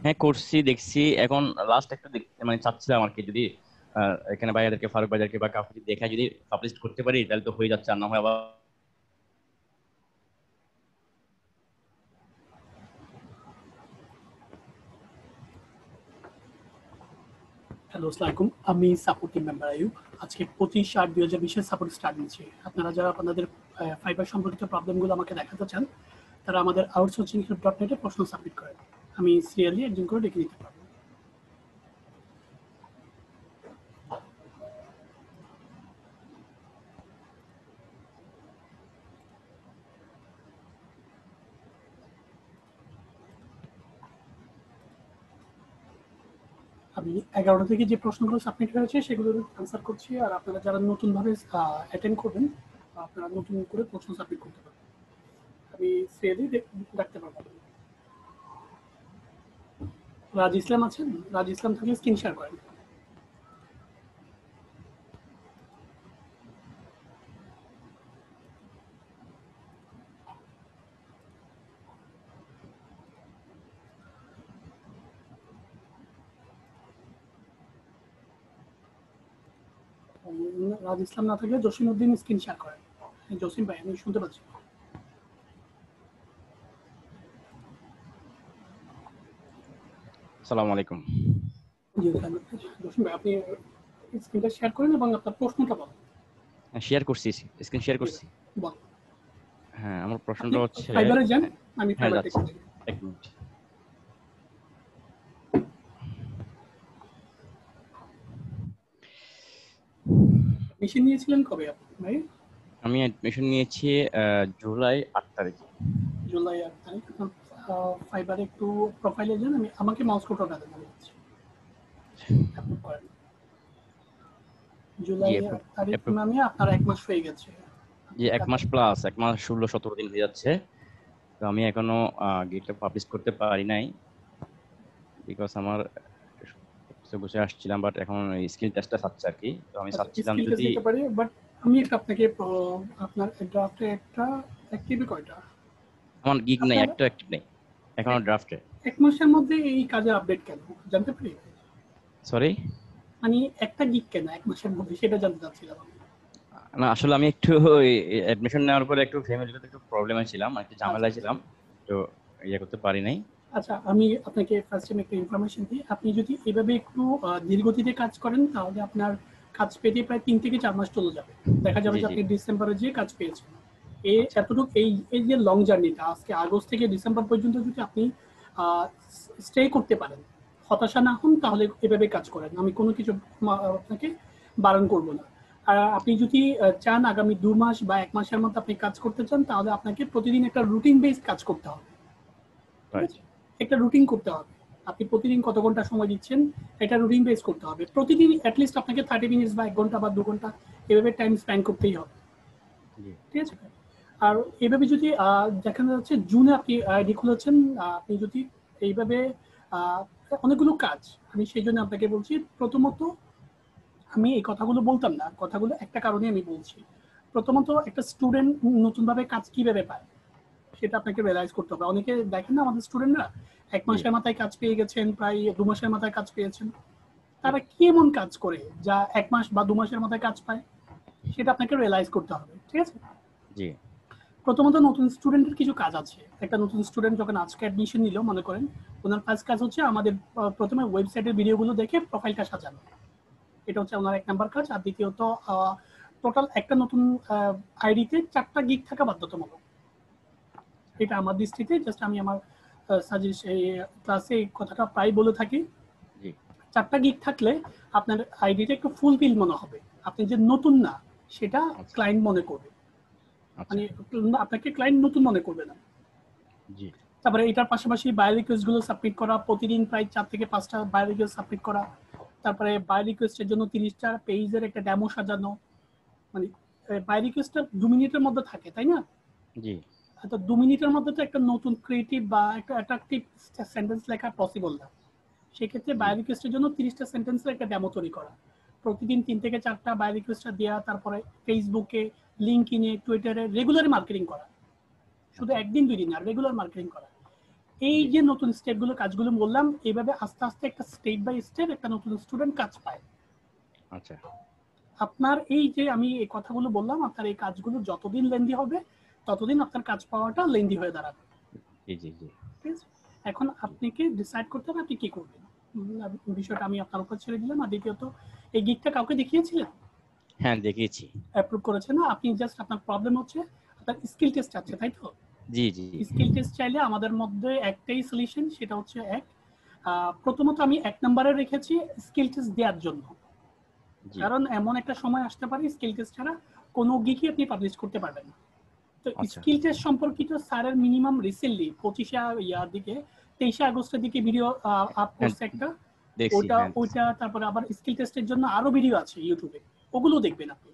হ্যাঁ করছি, দেখছি। এখন লাস্ট একটা মানে চাচ্ছিলাম আর কি, যদি এখানে ভাইয়াদেরকে, ফারুক ভাইয়াদেরকে বা কাউকে দেখা যদি পাবলিশ করতে পারি তাহলে তো হয়ে যাচ্ছে, আর না হয় আবার। হ্যালো, আসসালামু আলাইকুম। আমি সাপোর্ট টিম মেম্বার আয়ুব। আজকে 25/8/2020 সাপোর্ট স্টার্ট নিচ্ছি। আপনারা যারা আপনাদের ফাইবার সম্পর্কিত প্রবলেমগুলো আমাকে দেখাতে চান, তারা আমাদের আউটসোর্সিং হেল্প.net এ প্রশ্ন সাবমিট করেন। আমি সিরিয়ালি একজন করে ডেকে নিতে পারবো। আমি 11টা থেকে যে প্রশ্নগুলো সাবমিট হয়েছে সেগুলোর আনসার করছি, আর আপনারা যারা নতুনভাবে অ্যাটেন্ড করবেন, আপনারা নতুন করে প্রশ্ন সাবমিট করতে পারবেন। আমি সিরিয়ালি রাখতে পারবো। রাজ ইসলাম আছেন? রাজ ইসলাম থাকলে স্ক্রিন শেয়ার করেন। রাজ ইসলাম না থাকলে জসিম উদ্দিন স্ক্রিন শেয়ার করেন। জসিম ভাই, আমি শুনতে পাচ্ছি। আসসালামু আলাইকুম। জি, জসিম ভাই, আপনি স্ক্রিনটা শেয়ার করেন এবং আপনার প্রশ্নটা বলেন। শেয়ার করছি, স্ক্রিন শেয়ার করছি। বলেন। হ্যাঁ, আমার আপনি প্রশ্নটা হচ্ছে। ফাইবারে যান, আমি হ্যাঁ ফাইবার যাচ্ছি, দেখছি। এক মিনিট। মেশিন নিয়েছিলেন কবে আপনি ভাই? আমি অ্যাডমিশন নিয়েছি জুলাই 8 তারিখে। জুলাই 8 তারিখ। আপনার ফাইবারে একটু প্রোফাইলে যান, আমাকে মাউস কোডটা দেন, আমি দিচ্ছি। অ্যাপ্রুভ করেন। জি, জুলাই 8 তারিখ অ্যাপ্রুভ। মানে আপনার 1 মাস হয়ে গেছে। জি, 1 মাস প্লাস, 1 মাস 16-17 দিন হয়ে যাচ্ছে। তো আমি এখনো গেটটা পাবলিশ করতে পারি নাই, বিকজ আমার কিছু বসে আসছিলাম, বাট এখন স্কিল টেস্টটা চাচ্ছে আর কি। তো আমি আচ্ছা, চাচ্ছিলাম স্কিল টেস্ট যদি। দিতে পারি, বাট আমি একটা আপনাকে আপনার ড্রাফটে একটা অ্যাক্টিভে কয়টা? আমার গিগ নেই, আপনার একটা অ্যাক্টিভ নেই এখনো ড্রাফটে। 1 মাসের মধ্যে এই কাজের আপডেট কেন জানতে পারি? সরি। মানে একটা গিগ কেন 1 মাসের মধ্যে, সেটা জানতে চাচ্ছিলাম। না, আসলে আমি একটু অ্যাডমিশন নেওয়ার পরে একটু ফ্যামিলিতে একটু প্রবলেমে ছিলাম, একটু আচ্ছা ঝামেলায় আচ্ছা ছিলাম। তো ইয়ে করতে পারি নাই। আচ্ছা, আমি আপনাকে ফার্স্ট টাইম একটা ইনফরমেশন দিই। আপনি যদি এভাবে একটু ধীরগতিতে কাজ করেন, তাহলে আপনার কাজ পেতে প্রায় 3 থেকে 4 মাস চলে যাবে। দেখা যাবে জি যে জি। আপনি ডিসেম্বরে যে কাজ পেয়েছেন। এই আচ্ছা। এতটুকু, এই এই যে লং জার্নিটা, আজকে আগস্ট থেকে ডিসেম্বর পর্যন্ত যদি আপনি স্টে করতে পারেন, হতাশা না হন, তাহলে এভাবে কাজ করেন। আমি কোনো কিছু আপনাকে বারণ করব না। আর আপনি যদি চান আগামী 2 মাস বা 1 মাসের মধ্যে আপনি কাজ করতে চান, তাহলে আপনাকে প্রতিদিন একটা রুটিন বেসড কাজ করতে হবে। ঠিক রাইট। আছে? একটা রুটিন করতে হবে। আপনি প্রতিদিন কত ঘন্টা সময় দিচ্ছেন, এটা রুটিন বেস করতে হবে। প্রতিদিন অ্যাটলিস্ট আপনাকে 30 মিনিটস বা 1 ঘন্টা বা 2 ঘন্টা এভাবে টাইম স্পেন্ড করতেই হবে। জি ঠিক আছে? আর এভাবে যদি দেখানো যাচ্ছে জুনে আপনি আইডি খুলেছেন, আপনি যদি এইভাবে আহ, অনেকগুলো কাজ, আমি সেই জন্য আপনাকে বলছি। প্রথমত, আমি এই কথাগুলো বলতাম না, কথাগুলো একটা কারণে আমি বলছি। প্রথমত, একটা স্টুডেন্ট নতুনভাবে কাজ কিভাবে পায় সেটা আপনাকে রিয়ালাইজ করতে হবে। অনেকে দেখেন না, আমাদের স্টুডেন্টরা 1 জি মাসের মাথায় কাজ পেয়ে গেছেন, প্রায় 2 মাসের মাথায় কাজ পেয়েছেন। জি তারা কি এমন কাজ করে যা 1 মাস বা 2 মাসের মাথায় কাজ পায়, সেটা আপনাকে রিয়ালাইজ করতে হবে। ঠিক আছে? জি। প্রথমত, নতুন স্টুডেন্টের কিছু কাজ আছে। একটা নতুন স্টুডেন্ট যখন আজকে অ্যাডমিশন নিল, মনে করেন, ওনার ফার্স্ট কাজ হচ্ছে আমাদের প্রথমে ওয়েবসাইটের ভিডিওগুলো দেখে প্রোফাইলটা সাজানো। এটা হচ্ছে ওনার 1 নাম্বার কাজ। আর দ্বিতীয়ত, টোটাল একটা নতুন আইডিতে 4টা গিগ থাকা বাধ্যতামূলক। এটা আমার দৃষ্টিতে, জাস্ট আমি আমার ক্লাসে এই কথাটা প্রায় বলে থাকি। জি। 4টা গিগ থাকলে আপনার আইডিটা একটু ফুলফিল মনে হবে। আপনি যে নতুন না, সেটা আচ্ছা ক্লায়েন্ট মনে করবে। আচ্ছা। মানে আপনাকে ক্লায়েন্ট নতুন মনে করবে না। জি তারপরে এটার পাশাপাশি বায়ো রিকোয়েস্ট গুলো সাবমিট করা, প্রতিদিন প্রায় 4 থেকে 5টা বায়ো রিকোয়েস্ট সাবমিট করা। তারপরে বায়ো রিকোয়েস্টের জন্য 30টা পেজের একটা ডেমো সাজানো। মানে বায়ো রিকোয়েস্টটা 2 মিনিটের মধ্যে থাকে, তাই না? জি। তো 2 মিনিটের মধ্যে তো একটা নতুন ক্রিয়েটিভ বা একটা অ্যাট্রাকটিভ সেন্টেন্স লেখা পসিবল না। সেক্ষেত্রে জি বায়ো রিকোয়েস্টের জন্য 30টা সেন্টেন্সের একটা ডেমো তৈরি করা, প্রতিদিন 3 থেকে 4টা বায়ো রিকোয়েস্টটা দেওয়া, তারপরে ফেসবুকে, লিঙ্কডইনে, টুইটারে রেগুলারই মার্কেটিং করা। শুধু একদিন দুই দিন আর রেগুলার মার্কেটিং করা। এই যে নতুন স্টেপগুলো কাজগুলো বললাম, এইভাবে আস্তে আস্তে একটা স্টেপ বাই স্টেপ একটা নতুন স্টুডেন্ট কাজ পায়। আচ্ছা আপনার এই যে আমি এই কথাগুলো বললাম, আপনার এই কাজগুলো যতদিন লেন্দি হবে ততদিন আপনার কাজ পাওয়াটা লেন্দি হয়ে দাঁড়াবে। জি জি জি ঠিক আছে, এখন আপনাকে ডিসাইড করতে হবে আপনি কি করবেন। বিষয়টা আমি আপনার উপর ছেড়ে দিলাম। আর দ্বিতীয়ত, এই গিগটা কাউকে দেখিয়েছিলেন? হ্যাঁ দেখিয়েছি। অ্যাপ্রুভ করেছে না? আপনি জাস্ট আপনার প্রবলেম হচ্ছে আপনার স্কিল টেস্ট আছে, তাই তো? জি জি স্কিল টেস্ট চাইলে আমাদের মধ্যে একটাই সলিউশন, সেটা হচ্ছে প্রথমত আমি 1 নম্বরে রেখেছি স্কিল টেস্ট দেওয়ার জন্য। জি কারণ এমন একটা সময় আসতে পারে স্কিল টেস্ট ছাড়া কোনো গিকই আপনি পাবলিশ করতে পারবেন না। তো আচ্ছা স্কিল টেস্ট সম্পর্কিত স্যারের মিনিমাম রিসেন্টলি 23 আগস্টের দিকে ভিডিও আপ হ্যাঁ করছে একটা। দেখছি হ্যাঁ ওইটা তারপরে আবার স্কিল টেস্টের জন্য আরো ভিডিও আছে ইউটিউবে, ওগুলো দেখবেন আপনি।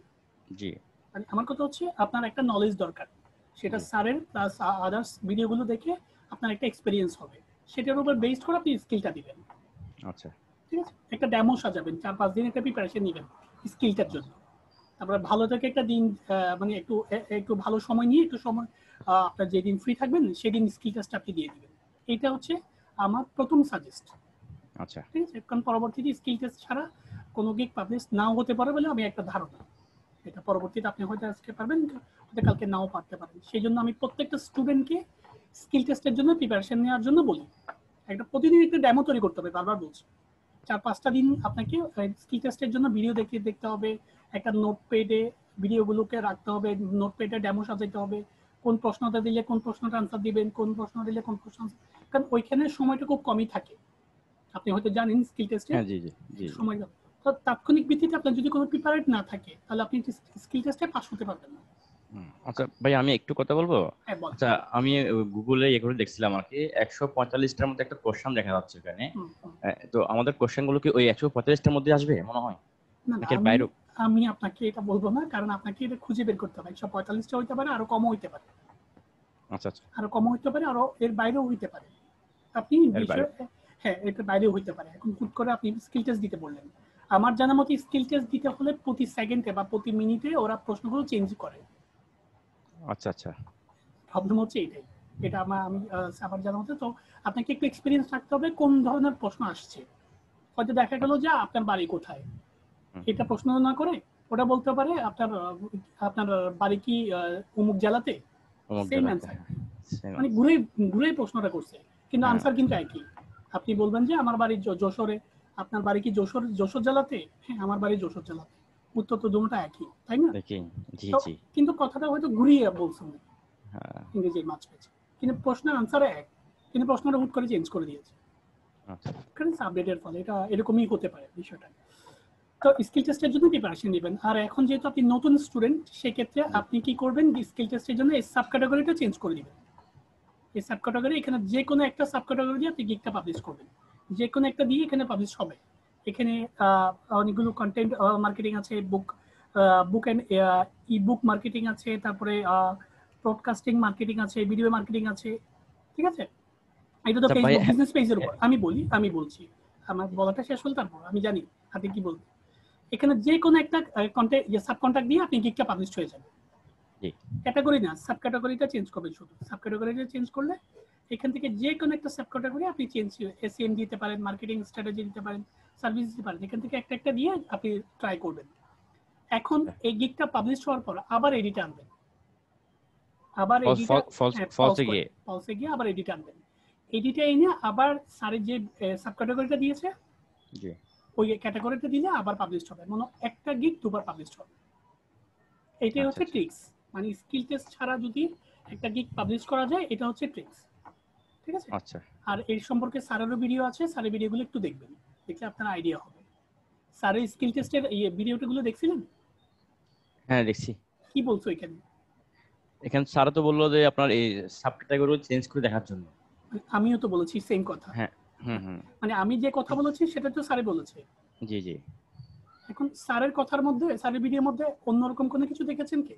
জি মানে আমার কথা হচ্ছে আপনার একটা নলেজ দরকার, সেটা জি স্যারের প্লাস আদার্স ভিডিওগুলো দেখে আপনার একটা এক্সপেরিয়েন্স হবে, সেটার উপর বেসড করে আপনি স্কিলটা দিবেন। আচ্ছা ঠিক আছে, একটা ডেমো সাজাবেন, 4-5 দিন একটা প্রিপারেশন নেবেন স্কিলটার জন্য। তারপরে ভালো থেকে একটা দিন মানে একটু ভালো সময় নিয়ে একটু সময় আপনার যেদিন ফ্রি থাকবেন সেদিন স্কিল টেস্ট আপনি দিয়ে দিবেন। এটা হচ্ছে আমার প্রথম সাজেস্ট। আচ্ছা ঠিক আছে, কারণ পরবর্তীতে স্কিল টেস্ট ছাড়া কোনো গিগ পাবলিশ নাও হতে পারে বলে আমি একটা ধারণা। এটা পরবর্তীতে আপনি হয়তো আজকে পারবেন, হয়তো কালকে নাও পারতে পারেন। সেই জন্য আমি প্রত্যেকটা স্টুডেন্টকে স্কিল টেস্টের জন্য প্রিপারেশন নেওয়ার জন্য বলি। একটা প্রতিদিন একটা ডেমো তৈরি করতে হবে, বারবার বলছি। 4-5টা দিন আপনাকে স্কিল টেস্টের জন্য ভিডিও দেখতে হবে, একটা নোটপ্যাডে ভিডিওগুলোকে রাখতে হবে, নোটপ্যাডে ডেমো সাজাইতে হবে, কোন প্রশ্নটা দিলে কোন প্রশ্নটা আনসার দিবেন, কোন প্রশ্ন দিলে কোন প্রশ্ন, কারণ ওইখানে সময়টা খুব কমই থাকে। আপনি হয়তো জানেন স্কিল টেস্টে হ্যাঁ জি জি জি সময়, তো তাৎক্ষণিক ভিত্তিতে আপনার যদি কোনো প্রিপারেট না থাকে তাহলে আপনি স্কিল টেস্টে পাস হতে পারবেন না। আচ্ছা ভাই আমি একটু কথা বলবো। হ্যাঁ, বল। আচ্ছা আমি গুগলে ইয়ে করে দেখছিলাম আর কি 145টার মধ্যে একটা কোশ্চেন দেখা যাচ্ছে এখানে। তো আমাদের কোশ্চেন গুলো কি ওই 145টার মধ্যে আসবে মনে হয় না না, নাকি আমি বাইরে? আমি আপনাকে এটা বলবো না, কারণ আপনাকে এটা খুঁজে বের করতে হবে। 145টা হইতে পারে, আরো কমও হইতে পারে, আচ্ছা আচ্ছা আরো কমও হইতে পারে, আরো এর বাইরেও হইতে পারে। আপনি এর বাইরে। বিষয়, হ্যাঁ এটার বাইরেও হইতে পারে। এখন হুট করে আপনি স্কিল টেস্ট দিতে বললেন, আমার জানা মতে স্কিল টেস্ট দিতে হলে প্রতি সেকেন্ডে বা প্রতি মিনিটে ওরা প্রশ্নগুলো চেঞ্জ করে। আচ্ছা আচ্ছা প্রবলেম হচ্ছে এটাই। এটা আমি আমার জানা মতে। তো আপনাকে একটু এক্সপিরিয়েন্স রাখতে হবে কোন ধরনের প্রশ্ন আসছে। হয়তো দেখা গেল আচ্ছা যে আপনার বাড়ি কোথায়, হুম, এটা প্রশ্ন না করে ওটা বলতে পারে আপনার বাড়ি কি অমুক জেলাতে। অমুক সেম জেলাতে অ্যান্সার, হ্যাঁ same মানে answer। ঘুরে ঘুরে প্রশ্নটা করছে, কিন্তু হ্যাঁ আনসার কিন্তু একই। আপনি বলবেন যে আমার বাড়ি যশোরে, আপনার বাড়ি কি যশোর জেলাতে? হ্যাঁ, আমার বাড়ি যশোর জেলাতে। উত্তর তো দুটোটা একই, তাই না? দেখি জি তো জি কিন্তু কথাটা হয়তো ঘুরিয়ে বলছেন হ্যাঁ ইংরেজির মাঝখানে, কিন্তু প্রশ্নের আনসার এক, কিন্তু প্রশ্নটা হুট করে চেঞ্জ করে দিয়েছে। আচ্ছা কারণ আপডেটের ফলে এটা এরকমই হতে পারে বিষয়টা। তো স্কিল টেস্টের জন্য প্রিপারেশন নেবেন। আর এখন যেহেতু আপনি নতুন স্টুডেন্ট, সেক্ষেত্রে জি আপনি কি করবেন, স্কিল টেস্টের জন্য এই সাব ক্যাটাগরিটা চেঞ্জ করে দিবেন। এই সাব ক্যাটাগরি, এখানে যে কোনো একটা সাব ক্যাটাগরি দিয়ে আপনি গিগটা পাবলিশ করবেন, যে কোনো একটা দিয়ে এখানে পাবলিশ হবে। এখানে অনেকগুলো কন্টেন্ট মার্কেটিং আছে, বুক এন্ড ই বুক মার্কেটিং আছে, তারপরে ব্রডকাস্টিং মার্কেটিং আছে, ভিডিও মার্কেটিং আছে। ঠিক আছে, এটা তো আচ্ছা ভাই ফেসবুক বিজনেস পেজের উপর আমি বলছি। আমার বলাটা শেষ হল, তারপর আমি জানি আপনি কি বলবেন। এখানে যে কোনো একটা কন্টেন্ট সাব কন্ট্যাক্ট দিয়ে আপনি গিগটা পাবলিশ হয়ে যাবে। জি ক্যাটাগরি না, সাব ক্যাটাগরিটা চেঞ্জ করবেন। শুধু সাব ক্যাটাগরিটা চেঞ্জ করলে এখান থেকে যে কোনো একটা সাব ক্যাটাগরি আপনি চেঞ্জ, এসএম দিতে পারেন, মার্কেটিং স্ট্র্যাটেজি দিতে পারেন, সার্ভিস দিতে পারেন। এখান থেকে একটা দিয়ে আপনি ট্রাই করবেন। এখন এই গিগটা পাবলিশ হওয়ার পর আবার এডিট আনবেন, আবার এডিটে, হ্যাঁ ফলসে গিয়ে পলসে গিয়ে আবার এডিট আনবেন। এডিটে এনে আবার স্যারের যে সাব ক্যাটাগরিটা দিয়েছে জি ওই ক্যাটাগরিটা দিলে আবার পাবলিশ হবে। মানে একটা গিগ দুবার পাবলিশ হবে। এটাই আচ্ছা হচ্ছে আচ্ছা ট্রিক্স। মানে স্কিল টেস্ট ছাড়া যদি একটা গিগ পাবলিশ করা যায়, এটা হচ্ছে ট্রিক্স। ঠিক আছে, আচ্ছা আর এর সম্পর্কে স্যারেরও ভিডিও আছে, স্যারের ভিডিওগুলো একটু দেখবেন, দেখলে আপনার আইডিয়া হবে। স্যারের স্কিল টেস্টের ভিডিওগুলো দেখছিলেন? হ্যাঁ দেখছি। কি বলছো এখানে? এখানে স্যার তো বললো যে আপনার এই সাব ক্যাটাগরি চেঞ্জ করে দেখার জন্য। আমিও তো বলেছি সেম কথা। হ্যাঁ হুম হুম মানে আমি যে কথা বলেছি সেটা তো স্যারে বলেছে। জি জি এখন স্যারের কথার মধ্যে, স্যারের ভিডিওর মধ্যে অন্যরকম কোনো কিছু দেখেছেন কি?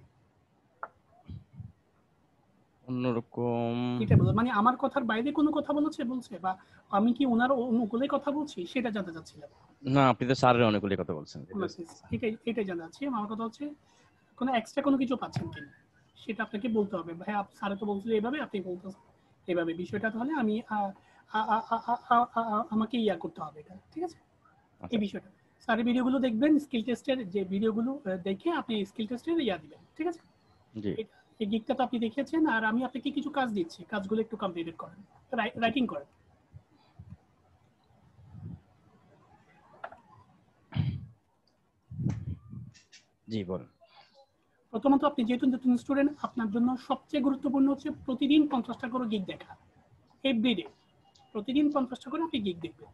অন্যরকম এটা বলো, মানে আমার কথার বাইরে কোনো কথা বলছে বা আমি কি ওনার অনুকূলে কথা বলছি সেটা জানতে চাচ্ছিলাম। না আপনি তো স্যারের অনেকগুলি কথা বলছেন এটাই জানতে চাচ্ছি। আমার কথা হচ্ছে কোনো এক্সট্রা কোনো কিছু পাচ্ছেন কিনা। সেটা আপনাকে বলতে হবে, ভাই স্যারে তো বলছিল এইভাবে, আপনি বলতেছেন এইভাবে, বিষয়টা তাহলে আমি আমাকে ইয়া করতে হবে এটা, ঠিক আছে? আচ্ছা এই আচ্ছা বিষয়টা স্যারের ভিডিওগুলো দেখবেন, স্কিল টেস্টের যে ভিডিওগুলো দেখে আপনি স্কিল টেস্টের ইয়া দিবেন, ঠিক আছে? জি এই দিকটা তো আপনি দেখেছেন, আর আমি আপনাকে কিছু কাজ দিচ্ছি, কাজগুলো একটু কমপ্লিট করেন, জি রাইটিং করেন। জি বল। প্রথমত আপনি যেহেতু নতুন স্টুডেন্ট, আপনার জন্য সবচেয়ে গুরুত্বপূর্ণ হচ্ছে প্রতিদিন 50টা করে গিগ দেখা, এভরিডে প্রতিদিন 50টা করে আপনি গিগ দেখবেন।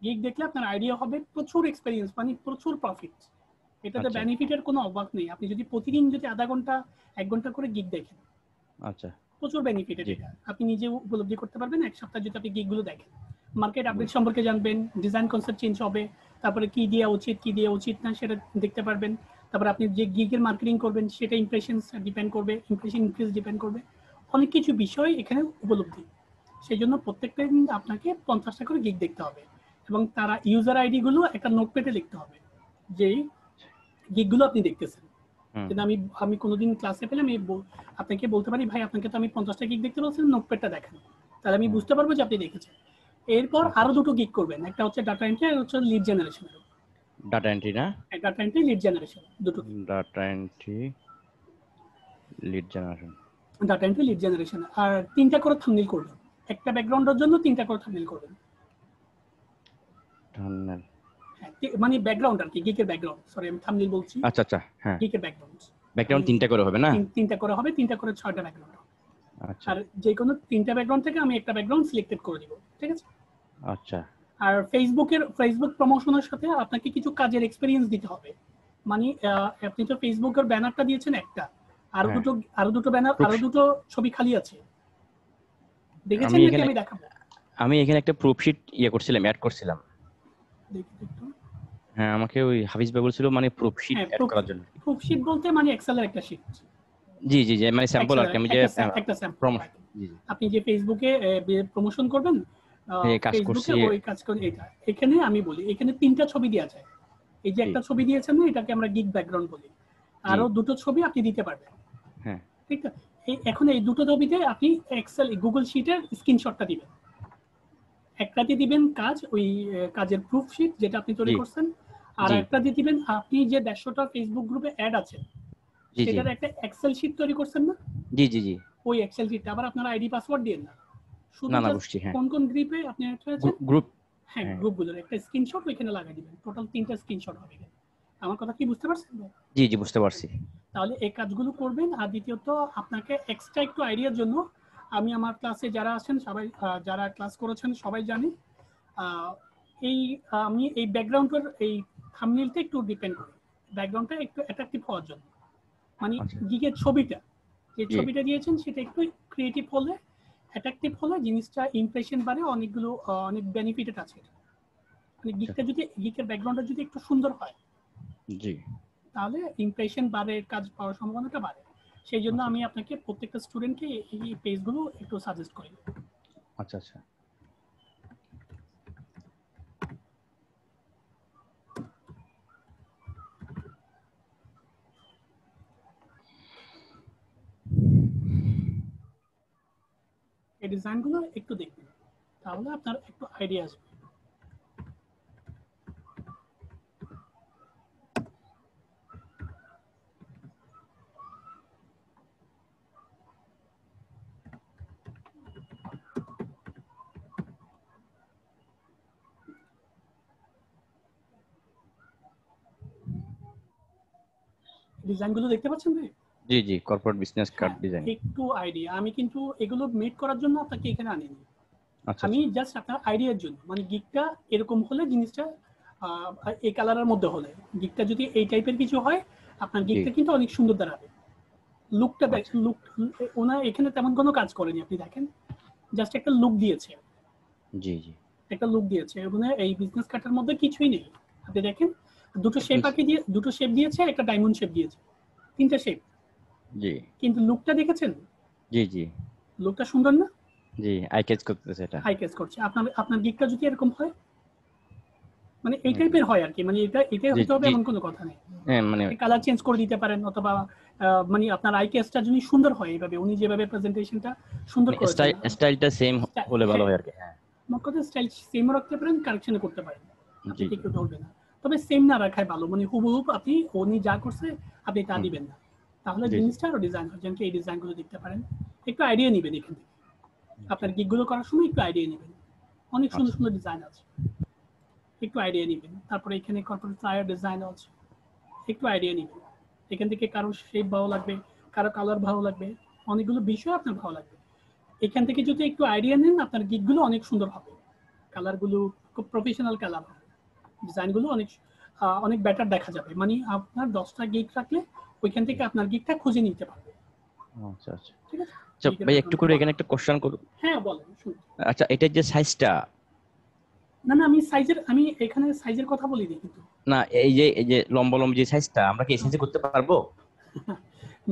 গিগ দেখলে আপনার আইডিয়া হবে, প্রচুর এক্সপেরিয়েন্স, মানে প্রচুর প্রফিট। এটাতে আচ্ছা বেনিফিটের কোনো অভাব নেই। আপনি যদি প্রতিদিন যদি আধা ঘন্টা 1 ঘন্টা করে গিগ দেখেন, আচ্ছা প্রচুর বেনিফিটেড জি এটা, আপনি নিজে উপলব্ধি করতে পারবেন। এক সপ্তাহ যদি আপনি গিগগুলো দেখেন, মার্কেট আপডেট বুঝছি। সম্পর্কে জানবেন, ডিজাইন কনসেপ্ট চেঞ্জ হবে, তারপরে কি দেওয়া উচিত কি দেওয়া উচিত না সেটা দেখতে পারবেন। তারপরে আপনি যে গিগের মার্কেটিং করবেন সেটা ইমপ্রেশন ডিপেন্ড করবে, ইমপ্রেশন ইনক্রিজ ডিপেন্ড করবে, অনেক কিছু বিষয় এখানে উপলব্ধি। সেই জন্য প্রত্যেকটা দিন আপনাকে 50টা করে গিগ দেখতে হবে, এবং তারা ইউজার আইডি গুলো একটা নোটপ্যাডে লিখতে হবে, যেই গিগগুলো আপনি দেখতেছেন। হুম কিন্তু আমি আমি কোনোদিন ক্লাসে পেলে আমি আপনাকে বলতে পারি, ভাই আপনাকে তো আমি 50টা গিগ দেখতে বলছিলাম, নোটপ্যাডটা দেখেন, তাহলে আমি হুম বুঝতে পারবো যে আপনি দেখেছেন। এরপর আচ্ছা আরো আচ্ছা। দুটো গিগ করবেন, একটা হচ্ছে ডাটা এন্ট্রি, আর হচ্ছে লিড জেনারেশন। ডাটা এন্ট্রি না? ডাটা এন্ট্রি, লিড জেনারেশন, দুটো gig. Data entry lead generation. Data entry, lead generation, আর 3টা করে থাম্বনেল করবেন। একটা ব্যাকগ্রাউন্ডের জন্য 3টা করে থাম্বনেল করবেন। টার্মিনাল। হ্যাঁ, মানে ব্যাকগ্রাউন্ড আর কি, গিকের ব্যাকগ্রাউন্ড, সরি আমি থাম্বনেল বলছি, আচ্ছা আচ্ছা হ্যাঁ। গিকের ব্যাকগ্রাউন্ড। ব্যাকগ্রাউন্ড 3টা করে হবে না? 3টা করে হবে, 3টা করে 6টা ব্যাকগ্রাউন্ড। আচ্ছা আর যে কোনো 3টা ব্যাকগ্রাউন্ড থেকে আমি একটা ব্যাকগ্রাউন্ড সিলেক্টেড করে দিব, ঠিক আছে? আচ্ছা আর ফেসবুক প্রমোশনের সাথে আপনাকে কিছু কাজের এক্সপেরিয়েন্স দিতে হবে। মানে আপনি তো ফেসবুকের ব্যানারটা দিয়েছেন একটা, আরো হ্যাঁ। দুটো, আরো দুটো ব্যানার, প্রুফ। আরো দুটো ছবি খালি আছে, দেখেছেন আমি নাকি এখানে আমি দেখাবো? আমি এখানে একটা প্রুফশিট ইয়ে করছিলাম, অ্যাড করছিলাম। দেখি একটু। হ্যাঁ আমাকে ওই হাফিজ ভাই বলছিল মানে প্রুফশিট হ্যাঁ, অ্যাড করার জন্য। প্রুফ শিট বলতে মানে এক্সেলের একটা শিট, জি জি জি মানে স্যাম্পল আর কি, আমি যে একটা স্যাম্পল। প্রমোশন। জি জি আপনি যে ফেসবুকে প্রমোশন করবেন, এই কাজ ফেসবুকে করছি। ওই কাজ করে এটা। এখানে আমি বলি, এখানে 3টা ছবি দেওয়া যায়। এই যে জি একটা ছবি দিয়েছেন না, এটাকে আমরা গিগ ব্যাকগ্রাউন্ড বলি। জি আরো দুটো ছবি আপনি দিতে পারবেন, হ্যাঁ ঠিক আছে? এখন এই দুটো ছবিতে আপনি এক্সেল গুগল শিটের স্ক্রিনশটটা দিবেন। একটাতে দিবেন কাজ, ওই কাজের প্রুফ শিট যেটা আপনি তৈরি জি করছেন, আর জি একটা দিয়ে দিবেন আপনি যে 150টা ফেসবুক গ্রুপে অ্যাড আছেন জি জি সেটার একটা এক্সেল শিট তৈরি করছেন না, জি জি জি ওই এক্সেল শিটটা আবার আপনার আইডি পাসওয়ার্ড দিয়ে না, শুধু না না জাস্ট বুঝছি হ্যাঁ। কোন কোন গ্রুপে আপনি অ্যাড হয়েছেন, গ্রুপ। হ্যাঁ হ্যাঁ গ্রুপগুলোর একটা স্ক্রিনশট ওইখানে লাগিয়ে দিবেন। টোটাল 3টা স্ক্রিনশট হবে এখানে। আমার কথা কি বুঝতে পারছেন? জি জি বুঝতে পারছি। তাহলে এই কাজগুলো করবেন। আর দ্বিতীয়ত আপনাকে এক্সট্রা একটু আইডিয়ার জন্য, আমি আমার ক্লাসে যারা আছেন সবাই, যারা ক্লাস করেছেন সবাই জানি, এই আমি এই ব্যাকগ্রাউন্ডের এই থাম্বনেইলটা একটু ডিপেন্ড করি, ব্যাকগ্রাউন্ডটা একটু অ্যাট্রাকটিভ হওয়ার জন্য। মানে আচ্ছা গিগের ছবিটা, যে জি ছবিটা দিয়েছেন সেটা একটু ক্রিয়েটিভ হলে, অ্যাট্রাকটিভ হলে জিনিসটা ইমপ্রেশন বাড়ে, অনেকগুলো অনেক বেনিফিটেড আছে। মানে আচ্ছা গিকটা যদি, গিকের ব্যাকগ্রাউন্ডটা যদি একটু সুন্দর হয়, জি তাহলে ইমপ্রেশন বাড়ে, কাজ পাওয়ার সম্ভাবনাটা বাড়ে। সেই জন্য আচ্ছা আমি আপনাকে প্রত্যেকটা স্টুডেন্টকে এই পেজগুলো একটু সাজেস্ট করি। আচ্ছা আচ্ছা এই ডিজাইনগুলো একটু দেখবেন, তাহলে আপনার একটু আইডিয়া আসবে। ডিজাইনগুলো দেখতে পাচ্ছেন ভাই? জি জি কর্পোরেট বিজনেস কার্ড হ্যাঁ, ডিজাইন। একটু আইডিয়া, আমি কিন্তু এগুলো মেক করার জন্য আপনাকে এখানে আনিনি, আচ্ছা আমি আচ্ছা জাস্ট আপনার আইডিয়ার জন্য। মানে গিকটা এরকম হলে জিনিসটা এই কালারের মধ্যে হলে, গিকটা যদি এই টাইপের কিছু হয়, আপনার জি গিকটা কিন্তু অনেক সুন্দর দাঁড়াবে। লুকটা দেখ, আচ্ছা লুক, ওনার এখানে তেমন কোনো কাজ করেনি, আপনি দেখেন জাস্ট একটা লুক দিয়েছে, জি জি একটা লুক দিয়েছে। ওখানে এই বিজনেস কার্ডের মধ্যে কিছুই নেই, আপনি দেখেন দুটো শেপ আঁকি দিয়ে, দুটো শেপ দিয়েছে, একটা ডায়মন্ড শেপ দিয়েছে, 3টা শেপ, জি কিন্তু লুকটা দেখেছেন? জি জি লুকটা সুন্দর না? জি আই ক্যাচ করতেছে এটা। হাই কেস করছে। আপনার আপনার গিকটা যদি এরকম হয়, মানে এই টাইপের হয় আর কি, মানে এটাই জি হতে হবে জি এমন কোনো কথা নেই। হ্যাঁ মানে আপনি কালার চেঞ্জ করে দিতে পারেন, অথবা মানে আপনার আই কেসটা যদি সুন্দর হয়, এইভাবে উনি যেভাবে প্রেজেন্টেশনটা সুন্দর করেছেন, স্টাইলটা সেম হলে ভালো হ্যাঁ হয় আর কি। হ্যাঁ মোট কথা স্টাইল সেমও রাখতে পারেন, কারেকশনও করতে পারেন, জি আপনাকে জি কেউ ধরবে না। তবে সেম না রাখাই ভালো, মানে হুবহু আপনি উনি যা করছে আপনি তা হুম দিবেন না, তাহলে জি জি জিনিসটা আরো ডিজাইন হয়। যেমন এই ডিজাইনগুলো দেখতে পারেন, একটু আইডিয়া নেবেন এখান থেকে, জি আপনার গিকগুলো করার সময় একটু আইডিয়া নেবেন, অনেক সুন্দর আচ্ছা সুন্দর ডিজাইন আছে, একটু আইডিয়া নেবেন। তারপরে এখানে কর্পোরেট ফ্লায়ার ডিজাইন আছে, একটু আইডিয়া নেবেন। এখান থেকে কারো শেপ ভালো লাগবে, কারো কালার ভালো লাগবে, অনেকগুলো বিষয় আপনার ভালো লাগবে। এখান থেকে যদি একটু আইডিয়া নেন, আপনার গিকগুলো অনেক সুন্দর হবে, কালারগুলো খুব প্রফেশনাল কালার হবে, ডিজাইনগুলো অনেক অনেক বেটার দেখা যাবে। মানে আপনার 10টা গিগ রাখলে ওইখান থেকে আপনার গিকটা খুঁজে নিতে পারবে। আচ্ছা আচ্ছা ঠিক আছে, আচ্ছা গিগের ভাই একটু ব্যাকগ্রাউন্ডটা করে বলেন। এখানে একটা কোশ্চেন করুন। হ্যাঁ বলেন, শুনুন। আচ্ছা এটার যে সাইজটা, না না, আমি এখানে সাইজের কথা বলিনি কিন্তু। না এই যে লম্বা লম্বা যে সাইজটা আমরা কি এই সাইজে করতে পারবো?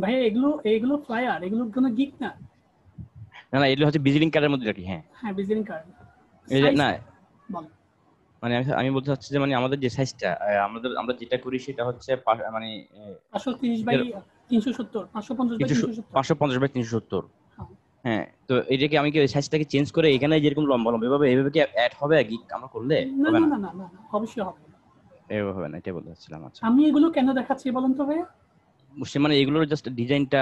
ভাই এগুলো এগুলো ফ্লায়ার, এগুলো কোনো গিক না। না না এগুলো হচ্ছে ভিজিটিং কার্ডের মধ্যে রাখি। হ্যাঁ হ্যাঁ ভিজিটিং কার্ড এই যে সাইজ না বলেন। মানে আমি বলতে চাচ্ছি যে মানে আমাদের যে সাইজটা আমরা যেটা করি সেটা হচ্ছে মানে 530 বাই এটার 370, 550 বাই 370। 550/370। হ্যাঁ হ্যাঁ তো এটা কি আমি কি ওই সাইজটাকে চেঞ্জ করে এখানে যেরকম লম্বা লম্বা এভাবে কি অ্যাড হবে কি আমরা করলে না হবে না না? না না না না, অবশ্যই হবে না। এভাবে হবে না, এটাই বলতে চাচ্ছিলাম। আচ্ছা আমি এগুলো কেন দেখাচ্ছি বলুন তো ভাইয়া? বুঝছি, মানে এগুলোর জাস্ট ডিজাইনটা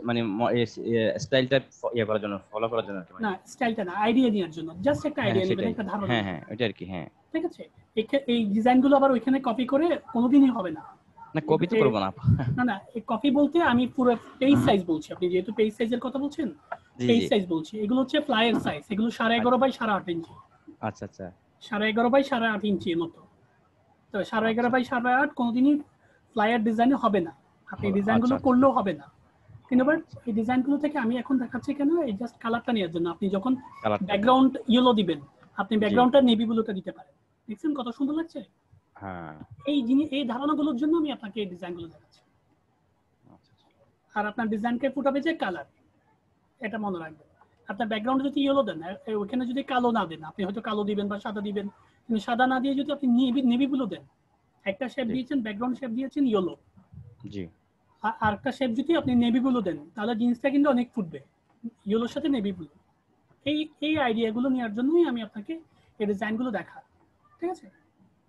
মানে স্টাইলটা ইয়ে করার জন্য, ফলো করার জন্য আর কি মানে। না স্টাইলটা না, আইডিয়া নেওয়ার জন্য, জাস্ট একটা হ্যাঁ আইডিয়া নেবেন, সেটাই। একটা ধারণা হ্যাঁ নেবেন। হ্যাঁ ওইটা আর কি। হ্যাঁ ঠিক আছে, এই ডিজাইনগুলো আবার ওইখানে কপি করে কোনোদিনই হবে না। না কপি তো করবো না। না না, এই কপি বলতে আমি পুরো পেজ সাইজ বলছি, আপনি যেহেতু পেজ সাইজের কথা বলছেন, জি পেজ জি সাইজ বলছি। এগুলো হচ্ছে ফ্লাইয়ের সাইজ, এগুলো 11.5 বাই 8.5 ইঞ্চি, আচ্ছা আচ্ছা 11.5 বাই 8.5 ইঞ্চির মতো। তো 11.5 আচ্ছা বাই 8.5 কোনোদিনই ফ্লাইয়ার ডিজাইনে হবে না, আপনি এই আচ্ছা ডিজাইনগুলো আচ্ছা করলেও হবে না। কিন্তু বাট আচ্ছা এই ডিজাইনগুলো থেকে আমি এখন দেখাচ্ছি কেন, এই জাস্ট কালারটা নেওয়ার জন্য। আপনি যখন কালারটা। ব্যাকগ্রাউন্ড ইয়েলো দিবেন, আপনি জি ব্যাকগ্রাউন্ডটা নেভি ব্লুটা দিতে পারেন। দেখছেন কত সুন্দর লাগছে? হ্যাঁ এই জিনিস, এই ধারণাগুলোর জন্য আমি আপনাকে এই ডিজাইনগুলো দেখাচ্ছি। আচ্ছা আচ্ছা আর আপনার ডিজাইনকে ফুটাবে যে কালার, এটা মনে রাখবেন। আপনার ব্যাকগ্রাউন্ডে যদি ইয়েলো দেন, ওইখানে যদি কালো না দেন, আপনি হয়তো কালো দিবেন বা সাদা দিবেন, কিন্তু সাদা না দিয়ে যদি আপনি নেভি ব্লু দেন, একটা শেপ জি দিয়েছেন, ব্যাকগ্রাউন্ড শেপ দিয়েছেন ইয়েলো, জি আর একটা শেপ যদি আপনি নেভি ব্লু দেন, তাহলে জিনিসটা কিন্তু অনেক ফুটবে, ইয়েলোর সাথে নেভি ব্লু। এই এই আইডিয়াগুলো নেওয়ার জন্যই আমি আপনাকে এই ডিজাইনগুলো দেখা। ঠিক আছে,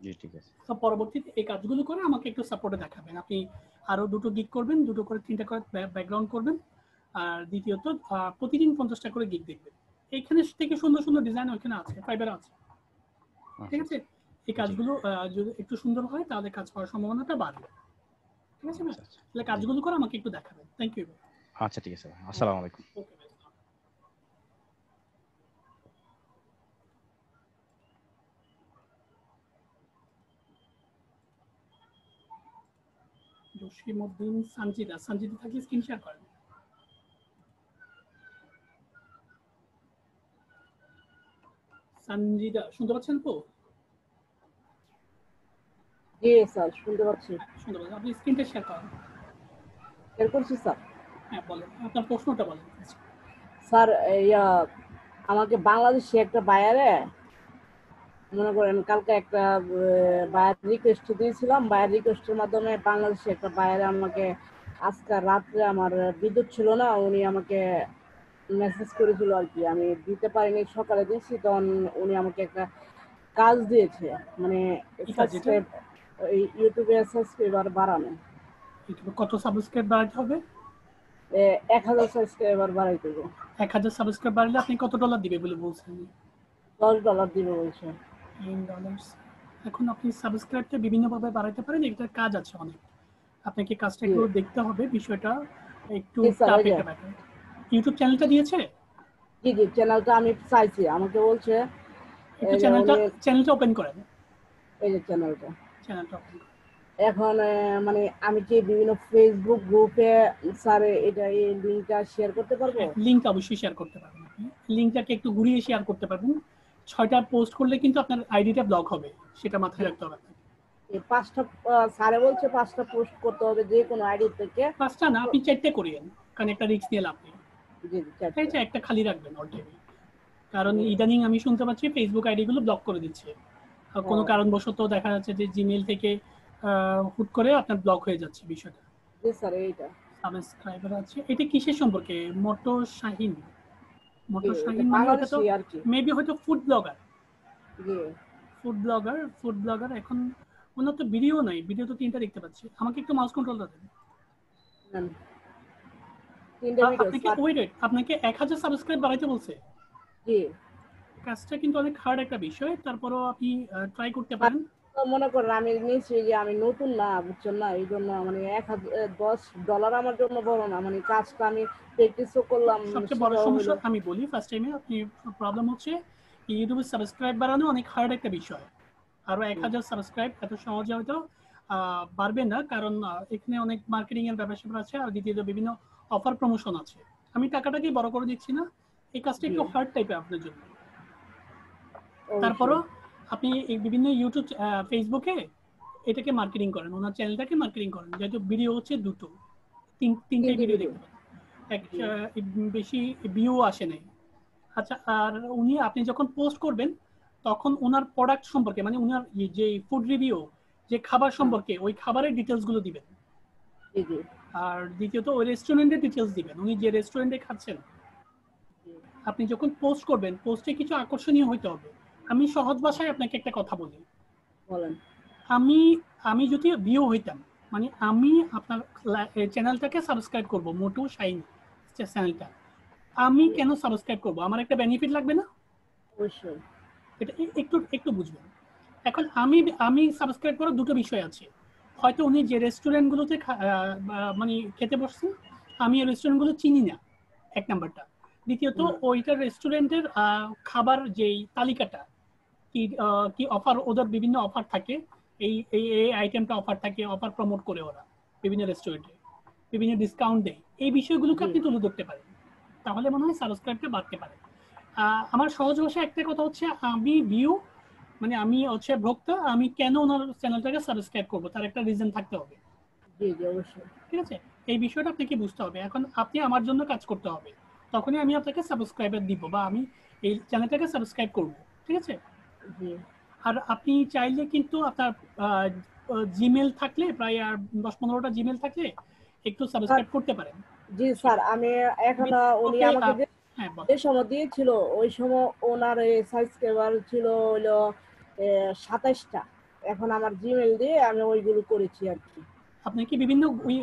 জি ঠিক আছে। তো পরবর্তীতে এই কাজগুলো করে আমাকে একটু সাপোর্টে দেখাবেন। আপনি আরো দুটো গিগ করবেন, দুটো করে 3টা করে ব্যাকগ্রাউন্ড করবেন। আর দ্বিতীয়ত প্রতিদিন 50টা করে গিগ দেখবেন। এইখানে থেকে সুন্দর সুন্দর ডিজাইন ওইখানে আছে, ফাইবার আছে। ঠিক আচ্ছা আছে, আচ্ছা এই জি কাজগুলো যদি একটু সুন্দর হয় তাহলে কাজ করার সম্ভাবনাটা বাড়বে। ঠিক আছে ভাই, আচ্ছা আচ্ছা তাহলে জি কাজগুলো করে আমাকে একটু দেখাবেন। Thank you. আচ্ছা ঠিক আছে ভাই। আসসালামু আলাইকুম। ওকে ভাই। জসিমউদ্দিন সঞ্জিদা থাকলে স্ক্রিন শেয়ার করেন। সঞ্জিদা শুনতে পাচ্ছেন তো? জি স্যার শুনতে পাচ্ছি। শুনতে পাচ্ছেন, আপনি স্ক্রিনটা শেয়ার করেন। শেয়ার করছি স্যার। হ্যাঁ বলেন, আপনার প্রশ্নটা বলেন। স্যার ইয়া আমাকে বাংলাদেশে একটা বায়ারে মনে করেন কালকে একটা বায়ার রিকোয়েস্ট দিয়েছিলাম, বায়ার রিকোয়েস্টের মাধ্যমে বাংলাদেশে একটা বায়ারে আমাকে আজকে রাত্রে, আমার বিদ্যুৎ ছিল না, উনি আমাকে মেসেজ করেছিল আর কি, আমি দিতে পারিনি, সকালে দিয়েছি, তখন উনি আমাকে একটা কাজ দিয়েছে, মানে কি কাজ এটা? সাবস্ক্রাইব, ইউটিউবে সাবস্ক্রাইবার বাড়ানো। ইউটিউবে কত সাবস্ক্রাইব বাড়াতে হবে? 1000 সাবস্ক্রাইবার বাড়াইতে হবে। 1000 সাবস্ক্রাইব বাড়লে আপনি কত ডলার দিবে বলে বলছেন? $10 দিবে বলছে। $10। এখন আপনি সাবস্ক্রাইবটা বিভিন্নভাবে বাড়াতে পারেন, এটার কাজ আছে অনেক। আপনাকে কাজটা জি একটু দেখতে হবে, বিষয়টা একটু জি স্যার, টাফ ওই যে একটা ব্যাপার। ইউটিউব চ্যানেলটা দিয়েছে? জি জি, চ্যানেলটা আমি চাইছি, আমাকে বলছে একটু এই যে উনি, চ্যানেলটা ওপেন করেন। এই যে চ্যানেলটা চ্যানেলটা ওপেন করেন। এখন মানে আমি কি বিভিন্ন ফেসবুক গ্রুপে স্যার এটা এই লিঙ্কটা শেয়ার করতে পারবো? হ্যাঁ, লিঙ্কটা অবশ্যই শেয়ার করতে পারবেন আপনি। লিঙ্কটাকে একটু ঘুরিয়ে শেয়ার করতে পারবেন। 6টা পোস্ট করলে কিন্তু আপনার আইডিটা ব্লক হবে, সেটা মাথায় রাখতে হবে আপনাকে। এই 5টা, স্যারে বলছে 5টা পোস্ট করতে হবে যে কোনো আইডি থেকে। 5টা না, আপনি 4টে করিয়েন, কারণ একটা রিস্ক নিয়ে লাভ নেই। জি জি, ঠিক 4টা। আছে, একটা খালি রাখবেন অল টাইমে, কারণ ইদানিং আমি শুনতে পাচ্ছি ফেসবুক আইডি গুলো ব্লক করে দিচ্ছে। কোনো হ্যাঁ। কারণবশত দেখা যাচ্ছে যে জিমেইল থেকে হুট করে আপনার ব্লক হয়ে যাচ্ছে বিষয়টা। জি স্যার এইটা। সাবস্ক্রাইবার আছে, এটা কিসের সম্পর্কে? মোটো শাহিন? জি মোটো এটা শাহিন মানে ওটা তো বাংলাদেশি আর কি। মেবি হয়তো ফুড ব্লগার। জি। ফুড ব্লগার এখন ওনার তো ভিডিও নাই, ভিডিও তো 3টা দেখতে পাচ্ছি। আমাকে একটু মাউস কন্ট্রোলটা দেন। নেন। 3টে ভিডিও আপনাকে স্যার। ওয়েট আপনাকে 1000 সাবস্ক্রাইব বাড়াইতে বলছে। জি। কাজটা কিন্তু অনেক হার্ড একটা বিষয়, তারপরও আপনি ট্রাই করতে পারেন। তো মনে করেন আমি নিচ্ছি যে আমি নতুন না, বুঝছেন না, এই জন্য মানে $10 আমার জন্য বড় না, মানে কাজটা আমি প্র্যাকটিসও করলাম, সবচেয়ে বড় শেখাও সমস্যা হলো। আমি বলি ফার্স্ট টাইমে আপনি প্রবলেম হচ্ছে ইউটিউবে সাবস্ক্রাইব বাড়ানো অনেক হার্ড একটা বিষয়। আরো 1000 সাবস্ক্রাইব এত সহজে হয়তো বাড়বে না, কারণ এখানে অনেক মার্কেটিং এর ব্যাপার আছে, আর দ্বিতীয়ত বিভিন্ন অফার প্রমোশন আছে। আমি টাকাটাকেই বড় করে দিচ্ছি না, এই কাজটা জি একটু হার্ড টাইপের আপনার জন্য। তারপরও অবশ্যই। আপনি এই বিভিন্ন ইউটিউব ফেসবুকে এটাকে মার্কেটিং করেন, ওনার চ্যানেলটাকে মার্কেটিং করেন, যেহেতু ভিডিও হচ্ছে দুটো, তিনটে 3টে ভিডিও ভিডিও। দেখতে পাবেন, এক জি বেশি ভিউ আসে নাই। আচ্ছা, আর উনি আপনি যখন পোস্ট করবেন তখন ওনার প্রোডাক্ট সম্পর্কে, মানে ওনার যে ফুড রিভিউ, যে খাবার হ্যাঁ। সম্পর্কে, ওই খাবারের ডিটেলস গুলো দিবেন। জি জি আর দ্বিতীয়ত ওই রেস্টুরেন্টের ডিটেলস দিবেন, উনি যে রেস্টুরেন্টে খাচ্ছেন। জি আপনি যখন পোস্ট করবেন পোস্টে কিছু আকর্ষণীয় হইতে হবে। আমি সহজ ভাষায় আপনাকে একটা কথা বলি। বলেন। আমি আমি যদি ভিউ হইতাম, মানে আমি আপনার চ্যানেলটাকে সাবস্ক্রাইব করব, মোটু শাইন চ্যানেলটা, আমি জি কেন সাবস্ক্রাইব করব? আমার একটা বেনিফিট লাগবে না? অবশ্যই। এটা একটু একটু বুঝবেন। এখন আমি আমি সাবস্ক্রাইব করার দুটো বিষয় আছে। হয়তো উনি যে রেস্টুরেন্টগুলোতে মানে খেতে বসছেন, আমি এই রেস্টুরেন্টগুলো চিনি না, এক নাম্বারটা। দ্বিতীয়ত হুম। ওইটার রেস্টুরেন্টের খাবার যেই তালিকাটা, কি কি অফার, ওদের বিভিন্ন অফার থাকে, এই এই এই আইটেমটা অফার থাকে, অফার প্রমোট করে ওরা বিভিন্ন রেস্টুরেন্টে, বিভিন্ন ডিসকাউন্ট দেয়, এই বিষয়গুলোকে জি আপনি তুলে ধরতে পারেন, তাহলে মনে হয় সাবস্ক্রাইবটা বাড়তে পারে। আমার সহজ ভাষায় একটা কথা হচ্ছে, আমি ভিউ, মানে আমি হচ্ছে ভোক্তা, আমি কেন ওনার চ্যানেলটাকে সাবস্ক্রাইব করবো, তার একটা রিজন থাকতে হবে। জি জি অবশ্যই। ঠিক আছে, এই বিষয়টা আপনাকে বুঝতে হবে। এখন আপনি আমার জন্য কাজ করতে হবে, তখনই আমি আপনাকে সাবস্ক্রাইবার দিব, বা আমি এই চ্যানেলটাকে সাবস্ক্রাইব করব। ঠিক আছে, জি আর আপনি চাইলে কিন্তু আপনার জিমেল থাকলে, প্রায় আর 10-15টা জিমেল থাকলে একটু স্যার। সাবস্ক্রাইব করতে পারেন। জি স্যার আমি এখন উনি ওকে, আমাকে যে হ্যাঁ যে বলেন। সময় দিয়েছিল ওই সময় ওনার সাবস্ক্রাইবার ছিল হলো 27টা। এখন আমার জিমেল দিয়ে আমি ওইগুলো করেছি আর কি। আপনাকে বিভিন্ন ওই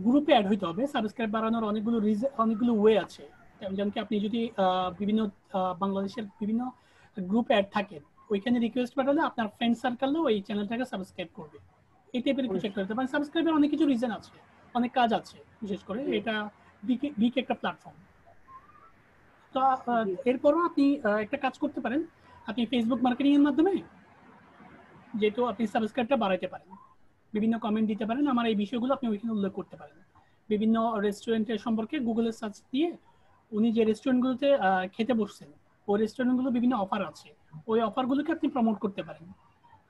গ্রুপে অ্যাড হইতে হবে। সাবস্ক্রাইব বাড়ানোর অনেকগুলো ওয়ে আছে। যেমন কি আপনি যদি বিভিন্ন বাংলাদেশের বিভিন্ন গ্রুপে অ্যাড থাকেন, ওইখানে রিকোয়েস্ট পাঠালে আপনার ফ্রেন্ড সার্কেলও এই চ্যানেলটাকে সাবস্ক্রাইব করবে। এই টাইপের কিছু একটা অবশ্যই। হতে পারে। সাবস্ক্রাইবের অনেক কিছু রিজন আছে, অনেক কাজ আছে, বিশেষ করে জি এটা বিগ একটা প্ল্যাটফর্ম। তো জি এরপরও আপনি একটা কাজ করতে পারেন, আপনি ফেসবুক মার্কেটিং এর মাধ্যমে যেহেতু আপনি সাবস্ক্রাইবটা বাড়াইতে পারেন, বিভিন্ন কমেন্ট দিতে পারেন, আমার এই বিষয়গুলো আপনি ওইখানে উল্লেখ করতে পারেন। বিভিন্ন রেস্টুরেন্টের সম্পর্কে গুগলে সার্চ দিয়ে উনি যে রেস্টুরেন্টগুলোতে খেতে বসছেন, ওই রেস্টুরেন্টগুলো বিভিন্ন অফার আছে, ওই অফারগুলোকে আপনি প্রমোট করতে পারেন।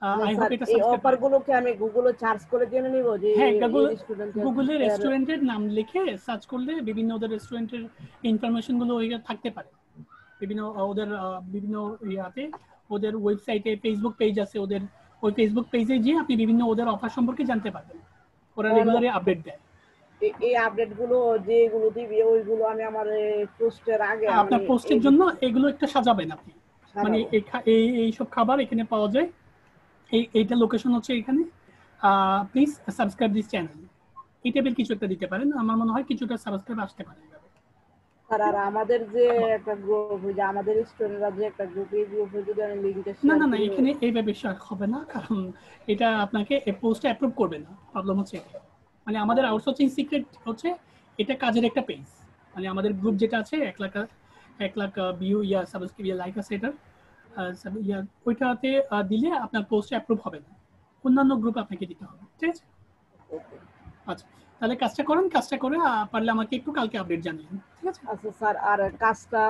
মানে আই হোপ স্যার এটা এই সাবস্ক্রাইব অফার বাড়াইতে পারে। গুলোকে আমি গুগলে সার্চ করে জেনে নিব যে হ্যাঁ, এই রেস্টুরেন্টের গুগলে রেস্টুরেন্টের নাম লিখে সার্চ করলে বিভিন্ন ওদের রেস্টুরেন্টের ইনফরমেশন গুলো ওইখানে থাকতে পারে। বিভিন্ন ওদের বিভিন্ন ইয়াতে, ওদের ওয়েবসাইটে ফেসবুক পেজ আছে ওদের, ওই ফেসবুক পেজে গিয়ে আপনি বিভিন্ন ওদের অফার সম্পর্কে জানতে পারবেন, ওরা রেগুলারই আপডেট দেয়। এই আপডেট গুলো যেগুলো দিবি ওইগুলো আমি আমার পোস্টের আগে আমি আপনার পোস্টের এই জন্য এগুলো একটু সাজাবেন আপনি, মানে সাজাবো। এই সব খাবার এখানে পাওয়া যায়, এইটা লোকেশন হচ্ছে এখানে, প্লিজ সাবস্ক্রাইব দিস চ্যানেল, এই টাইপের কিছু একটা দিতে পারেন। আমার মনে হয় কিছুটা সাবস্ক্রাইব আসতে পারে এইভাবে। স্যার আর আমাদের যে বল। একটা গ্রুপ, যে আমাদের স্টুডেন্টরা যে একটা গ্রুপ, এই গ্রুপে যদি আমি লিঙ্কটা না শেয়ার না না, করি। এখানে এইভাবে শেয়ার হবে না, কারণ এটা আপনাকে পোস্টে অ্যাপ্রুভ করবে না। প্রবলেম হচ্ছে এটা, মানে আমাদের আউটসোর্সিং সিক্রেট হচ্ছে এটা কাজের একটা পেজ, মানে আমাদের গ্রুপ যেটা আছে 1 লাখ ভিউ ইয়া সাবস্ক্রাইব ইয়া লাইক আছে এটার, ইয়া ওইটাতে দিলে আপনার পোস্টে অ্যাপ্রুভ হবে না, অন্যান্য গ্রুপ আপনাকে দিতে হবে। ঠিক আছে, আচ্ছা, তাহলে কাজটা করেন, কাজটা করে পারলে আমাকে একটু কালকে আপডেট জানিয়ে দিন। ঠিক আছে, আচ্ছা স্যার, আর কাজটা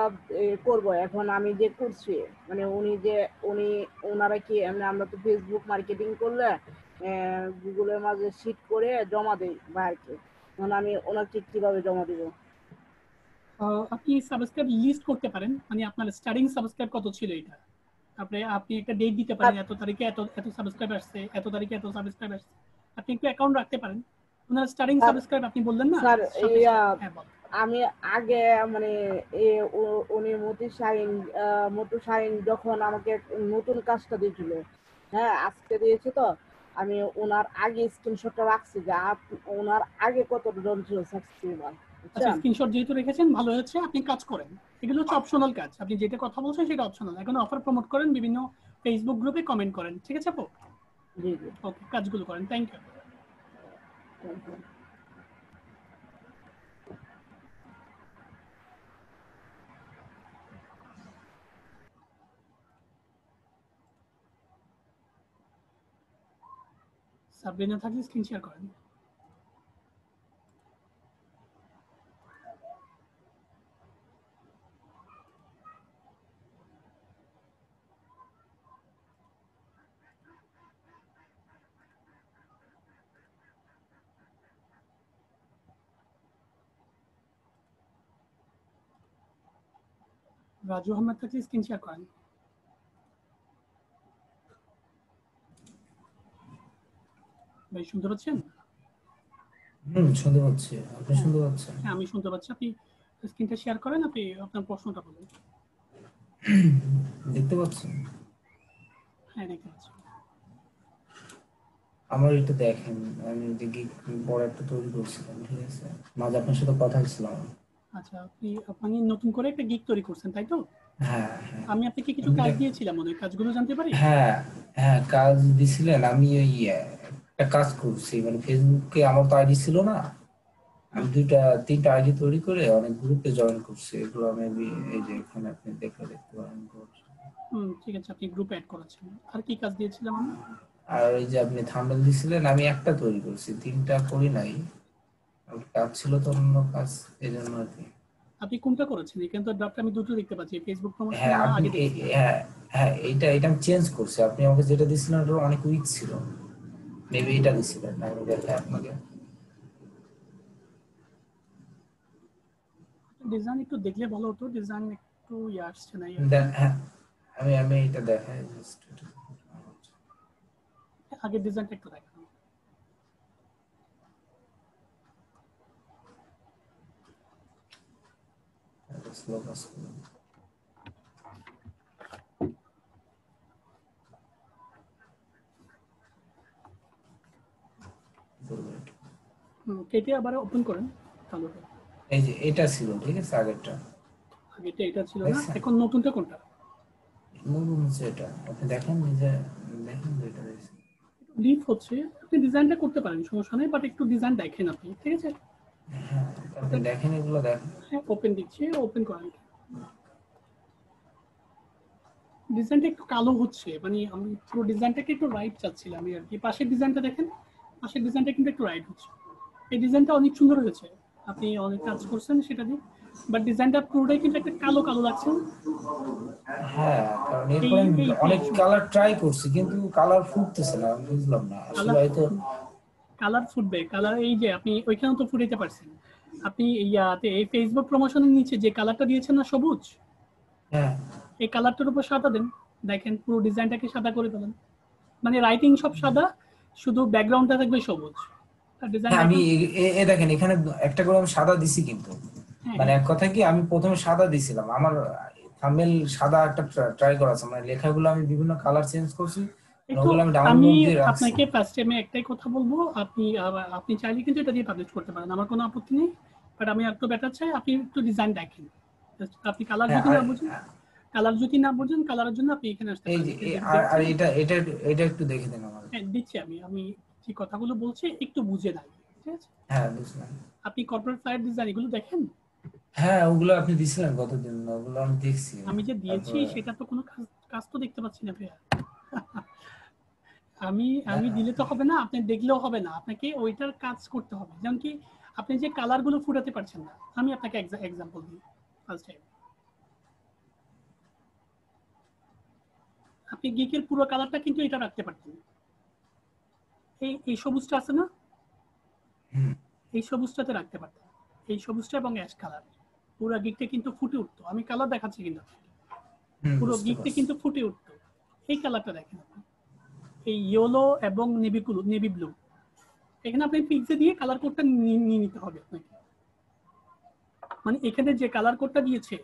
করব এখন আমি যে করছি, মানে উনি ওনারা কি মানে আমরা তো ফেসবুক মার্কেটিং করলে গুগলের মাঝে শিট করে জমা দেই বাইরকে, এখন আমি ওনাকে কিভাবে জমা দিব? আপনি সাবস্ক্রাইব লিস্ট করতে পারেন, মানে আপনার স্টার্টিং সাবস্ক্রাইব কত ছিল এটা, আপনি আপনি একটা ডেট দিতে পারেন, এত তারিখে এত এত সাবস্ক্রাইব আসছে, এত তারিখে এত সাবস্ক্রাইব আসছে। আপনি একটু অ্যাকাউন্ট রাখতে পারেন। ওনার স্টার্টিং স্যার সাবস্ক্রাইব আপনি বললেন না, স্যার সাথে ইয়া হ্যাঁ বল। আমি আগে মানে উনি মতি শাহিন যখন আমাকে নতুন কাজটা দিয়েছিল, হ্যাঁ আজকে দিয়েছে তো, আমি ওনার আগে স্ক্রিনশটটা রাখছি যে ওনার আগে কতজন ছিল সাবস্ক্রাইবার, আচ্ছা, বুঝছেন? স্ক্রিনশট যেহেতু রেখেছেন ভালো হচ্ছে, আপনি কাজ করেন। এগুলো হচ্ছে অপশনাল কাজ, আপনি যেটা কথা বলছেন সেটা অপশনাল। এখন অফার প্রমোট করেন, বিভিন্ন ফেসবুক গ্রুপে কমেন্ট করেন, ঠিক আছে আপু? জি জি। ওকে, কাজগুলো করেন। Thank you. Thank you. Sabrina থাকলে স্ক্রিন শেয়ার করেন। রাজু আহমেদ থাকলে স্ক্রিন শেয়ার করেন। ভাই শুনতে পাচ্ছেন? শুনতে পাচ্ছি। আপনি শুনতে পাচ্ছেন? হ্যাঁ আমি শুনতে পাচ্ছি। আপনি স্ক্রিনটা শেয়ার করেন, আপনি আপনার প্রশ্নটা বলুন। দেখতে পাচ্ছেন? হ্যাঁ দেখতে পাচ্ছি। আমার এটা দেখেন, আমি দেখি বড় একটা তৈরি করছিলাম, ঠিক আছে? মাঝে আপনার সাথে কথা হচ্ছিলাম। আচ্ছা, আপনি নতুন করে একটা গিগ তৈরি করছেন, তাই তো? হ্যাঁ হ্যাঁ। আমি আপনাকে কিছু কাজ দিয়েছিলাম, ওই কাজগুলো জানতে পারি? হ্যাঁ হ্যাঁ, কাজ দিছিলেন। আমি ওই একটা কাজ করছি, মানে ফেসবুকে আমার তো আইডি ছিল না, আমি তিনটা আইডি তৈরি করে অনেক গ্রুপে জয়েন করছি। এগুলো আমি এই যে এখানে আপনি দেখতে পারেন। ঠিক আছে, আপনি গ্রুপে অ্যাড করেছেন। আর কি কাজ দিয়েছিলাম আমি? আর ওই যে আপনি থাম্বনেল দিছিলেন, আমি একটা তৈরি করছি, তিনটা করি নাই। কাজ ছিল তো অন্য কাজ, এই জন্য আর কি। আপনি কোনটা করেছেন? এখানে তো ড্রাফট আমি দুটো দেখতে পাচ্ছি, ফেসবুক প্রমোশন হ্যাঁ আপনি আগে দেখছি। হ্যাঁ হ্যাঁ, এটা আমি চেঞ্জ করছি। আপনি আমাকে যেটা দিছিলেন ওটা অনেক উইক ছিল, মেবি এটা দিছিলেন না, আমি দেখাই আপনাকে। ডিজাইন একটু দেখলে ভালো হতো, ডিজাইন একটু আসছে না। হ্যাঁ, আমি এটা দেখাই জাস্ট। আগের ডিজাইনটা একটু দেখান। স্লো কাজ করুন। কেটে আবার ওপেন করেন তাহলে হবে। এই যে এটা ছিল, ঠিক আছে, আগেরটা। আগেরটা এটা ছিল না, দেখছেন? এখন নতুনটা কোনটা? নতুন হচ্ছে এটা, আপনি দেখেন নিজে, দেখেন যে এটা দেখছেন। লিফ হচ্ছে, আপনি ডিজাইনটা করতে পারেন, সমস্যা নেই, বাট একটু ডিজাইন দেখেন আপনি, ঠিক আছে? হ্যাঁ, আপনি দেখেন, এগুলো দেখেন। হ্যাঁ ওপেন দিচ্ছি, ওপেন করেন। ডিজাইনটা একটু কালো হচ্ছে, মানে আমি পুরো ডিজাইনটাকে একটু রাইট চাচ্ছিলাম আর কি। পাশের ডিজাইনটা দেখেন, পাশের ডিজাইনটা কিন্তু একটু রাইট হচ্ছে। এই ডিজাইনটা অনেক সুন্দর হয়েছে, আপনি অনেক কাজ করছেন সেটা দিয়ে, বাট ডিজাইনটা পুরোটাই কিন্তু একটা কালো কালো লাগছে। হ্যাঁ, কারণ এই এরপরে আমি এইটাই অনেক সমস্যা। কালার ট্রাই করছি, কিন্তু কালার ফুটতেছে না, আমি বুঝলাম না আসলে, হয়তো। কালার ফুটবে, কালার এই যে আপনি ওইখানেও তো ফুটাইতে পারছেন। আপনি ইয়াতে এই ফেসবুক প্রমোশনের নিচে যে কালারটা দিয়েছেন না, সবুজ, হ্যাঁ এই কালারটার উপর সাদা দেন, দেখেন পুরো ডিজাইনটাকে সাদা করে ফেলেন। মানে রাইটিং সব সাদা, শুধু ব্যাকগ্রাউন্ডটা থাকবে সবুজ। আর ডিজাইন হ্যাঁ, আমি দেখেন। দেখেন এখানে একটা করে আমি সাদা দিছি, কিন্তু হ্যাঁ মানে হ্যাঁ, এক কথা কি, আমি প্রথমে সাদা দিছিলাম, আমার থাম্বনেল সাদা একটা ট্রাই করা আছে, মানে লেখাগুলো আমি বিভিন্ন কালার চেঞ্জ করছি, মানে একটু ওগুলো আমি আমি ডাউনলোড দিয়ে রাখছি। আপনাকে ফার্স্ট টাইমে একটাই কথা বলবো, আপনি চাইলে কিন্তু এটা দিয়ে পাবলিশ করতে পারেন, আমার কোনো আপত্তি নেই। বাট আমি একটু বেটার চাই আপনি একটু ডিজাইন দেখেন। আপনি কালার হ্যাঁ, যদি আর না বুঝেন, কালারের জন্য আপনি এখানে আসতে এই পারেন। যে এখানে যেটা আর আর দেখছেন, এটা একটু দেখে দেন আমার। হ্যাঁ দিচ্ছি আমি যে কথাগুলো বলছি একটু বুঝে নেন, ঠিক আছে? হ্যাঁ, বুঝলাম। আপনি কর্পোরেট ফ্লায়ার ডিজাইন এগুলো দেখেন। হ্যাঁ, ওগুলো আপনি দিছিলেন কতদিন, ওগুলো আমি দেখছি। আমি যে দিয়েছি তারপরে সেটা তো কোনো কাজ কাজ তো দেখতে পাচ্ছি না ভাইয়া। আমি হ্যাঁ আমি দিলে তো হবে না, আপনি দেখলেও হবে না, আপনাকে ওইটার কাজ করতে হবে। যেমন কি আপনি যে কালার গুলো ফুটাতে পারছেন না, আমি আপনাকে এক্সাম্পল দিই। ফার্স্ট টাইম আপনি গিকের পুরো কালারটা কিন্তু এটা রাখতে পারতেন। এই সবুজটা আছে না, হুম, এই সবুজটাতে রাখতে পারতেন। এই সবুজটা এবং অ্যাশ কালার, পুরো গিকটা কিন্তু ফুটে উঠতো। আমি কালার দেখাচ্ছি কিন্তু আপনাকে, পুরো বুঝতে গিকটা পারছি। কিন্তু ফুটে উঠতো। এই কালারটা দেখেন আপনি, এই ইয়েলো এবং নেভি ব্লু, এখানে আপনি পিক্সে দিয়ে কালার কোডটা নিয়ে নিতে হবে আপনাকে। মানে এখানে যে কালার কোডটা দিয়েছে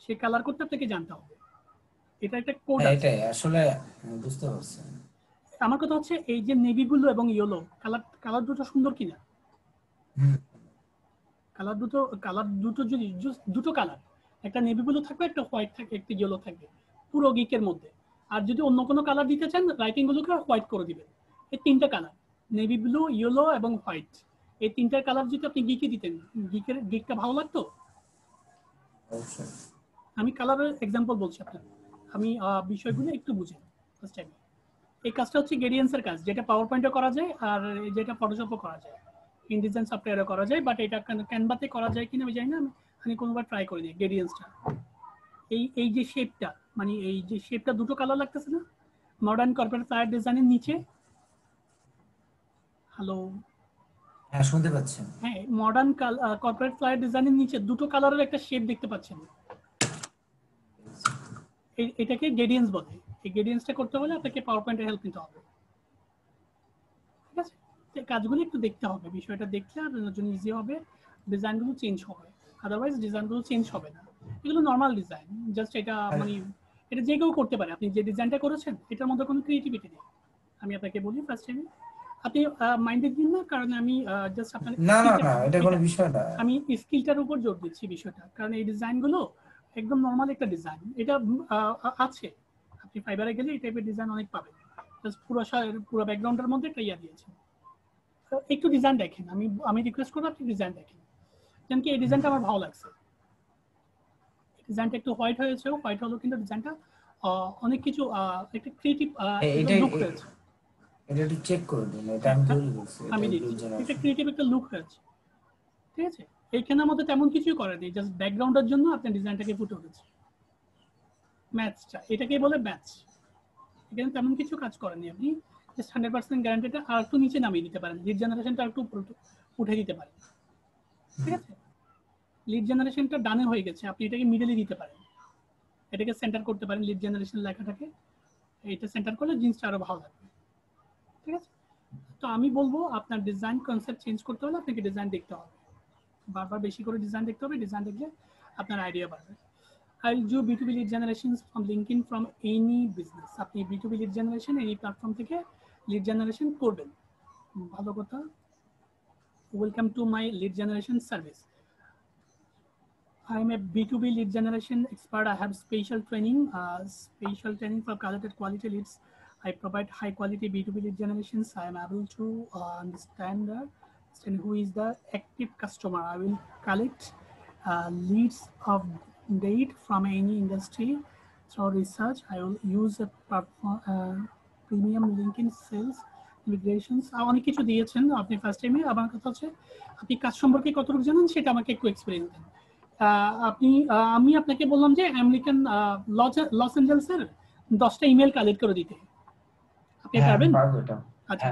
সেই কালার কোডটা আপনাকে জানতে হবে। এটা একটা কোড হ্যাঁ, আছে। এটাই আসলে বুঝতে পারছি। আমার কথা হচ্ছে এই যে নেভি ব্লু এবং ইয়েলো কালার দুটো সুন্দর কিনা, হুম। কালার দুটো যদি দুটো কালার, একটা নেভি ব্লু থাকবে, একটা হোয়াইট থাকবে, একটা ইয়েলো থাকবে পুরো গিকের মধ্যে। আর যদি অন্য কোনো কালার দিতে চান রাইটিং গুলোকে হোয়াইট করে দিবেন। এই তিনটা কালার, নেভি ব্লু, ইয়েলো এবং হোয়াইট, এই তিনটার কালার যদি আপনি গিকে দিতেন, গিকটা ভালো লাগতো। অবশ্যই। আমি কালারের এক্সাম্পল বলছি আপনার, আমি বিষয়গুলো একটু বুঝেন ফার্স্ট টাইম। এই কাজটা হচ্ছে গ্রেডিয়েন্টসের কাজ, যেটা পাওয়ার পয়েন্টে করা যায় আর যেটা ফটোশপও করা যায়, ইনডিজাইন সফটওয়্যারে করা যায়, বাট এটা ক্যানভাতে করা যায় কিনা আমি জানি না। আমি কোনোবার ট্রাই করিনি গ্রেডিয়েন্টসটা। এই যে শেপটা, মানে এই যে শেপটা দুটো কালার লাগতেছে না মডার্ন কর্পোরেট ফ্লায়ার ডিজাইনের নিচে। হ্যালো, হ্যাঁ, শুনতে পাচ্ছেন। হ্যাঁ, মডার্ন কর্পোরেট ফ্লায়ার ডিজাইনের নিচে দুটো কালারের একটা শেপ দেখতে পাচ্ছেন, এটাকে গ্রেডিয়েন্টস বলে। এই গ্রেডিয়েন্টসটা করতে হলে আপনাকে পাওয়ার পয়েন্টের হেল্প নিতে হবে, ঠিক আছে? এই কাজগুলো একটু দেখতে হবে, বিষয়টা দেখলে আপনার জন্য ইজি হবে, ডিজাইনগুলো চেঞ্জ হবে। আদারওয়াইজ ডিজাইনগুলো চেঞ্জ হবে না, এগুলো নর্মাল ডিজাইন, জাস্ট এটা মানে এটা যে কেউ করতে পারে। আপনি যে ডিজাইনটা করেছেন এটার মধ্যে কোনো ক্রিয়েটিভিটি নেই। আমি আপনাকে বলি ফার্স্ট টাইমে আপনি মাইন্ডে দিন না, কারণ আমি জাস্ট আপনার না, এটা কোনো বিষয় না। আমি স্কিলটার উপর জোর দিচ্ছি বিষয়টা, কারণ এই ডিজাইনগুলো একদম নর্মাল একটা ডিজাইন। এটা আছে, আপনি ফাইবারে গেলে এই টাইপের ডিজাইন অনেক পাবেন, জাস্ট পুরো ব্যাকগ্রাউন্ডের মধ্যে একটা ইয়া দিয়েছে। একটু ডিজাইন দেখেন, আমি রিকোয়েস্ট করবো আপনি ডিজাইন দেখেন, যেমন কি এই ডিজাইনটা আমার ভালো লাগছে। ডিজাইনটা একটু হোয়াইট হয়েছে, হোয়াইট হলো কিন্তু ডিজাইনটা অনেক কিছু একটা ক্রিয়েটিভ লুক হয়েছে। এটা একটু চেক করে দিন, এটা আমি তৈরি করছি, আমি দিচ্ছি, এটা ক্রিয়েটিভ একটা লুক হয়েছে, ঠিক আছে? এইখানে আমাদের তেমন কিছুই করে নেই, জাস্ট ব্যাকগ্রাউন্ডের জন্য আপনার ডিজাইনটাকে ফুটে উঠেছে। ম্যাচটা এটাকেই বলে ম্যাচ। এখানে তেমন কিছু কাজ করেনি আপনি, জাস্ট 100% গ্যারান্টিটা আর একটু নিচে নামিয়ে দিতে পারেন, লিড জেনারেশনটা একটু উঠে দিতে পারেন, ঠিক আছে? লিড জেনারেশনটা ডানে হয়ে গেছে, আপনি এটাকে মিডলে দিতে পারেন, এটাকে সেন্টার করতে পারেন, লিড জেনারেশন লেখাটাকে এটা সেন্টার করলে জিনিসটা আরো ভালো লাগবে, ঠিক আছে? তো আমি বলবো আপনার ডিজাইন কনসেপ্ট চেঞ্জ করতে হলে আপনাকে ডিজাইন দেখতে হবে, বারবার বেশি করে ডিজাইন দেখতে হবে, ডিজাইন দেখলে আপনার আইডিয়া বাড়বে। I'll do B2B lead generations from LinkedIn from any business. আপনি B2B lead generation any platform থেকে lead generation করবেন, ভালো কথা। Welcome to my lead generation service. I am a B2B lead generation expert. I have special training for targeted quality leads. I provide high quality B2B lead generations. I am able to understand who is the active customer. I will collect leads of date from any industry through research. I will use a premium LinkedIn sales integrations. অনেক কিছু দিয়েছেন আপনি first টাইমে। আমার কথা হচ্ছে আপনি কাজ সম্পর্কে কতটুকু জানেন সেটা আমাকে একটু এক্সপ্লেইন দেন। আমি আপনাকে বললাম যে আমেরিকান লস অ্যাঞ্জেলসের 10টা ইমেল কালেক্ট করে দিতে, আপনি পারবেন? আচ্ছা,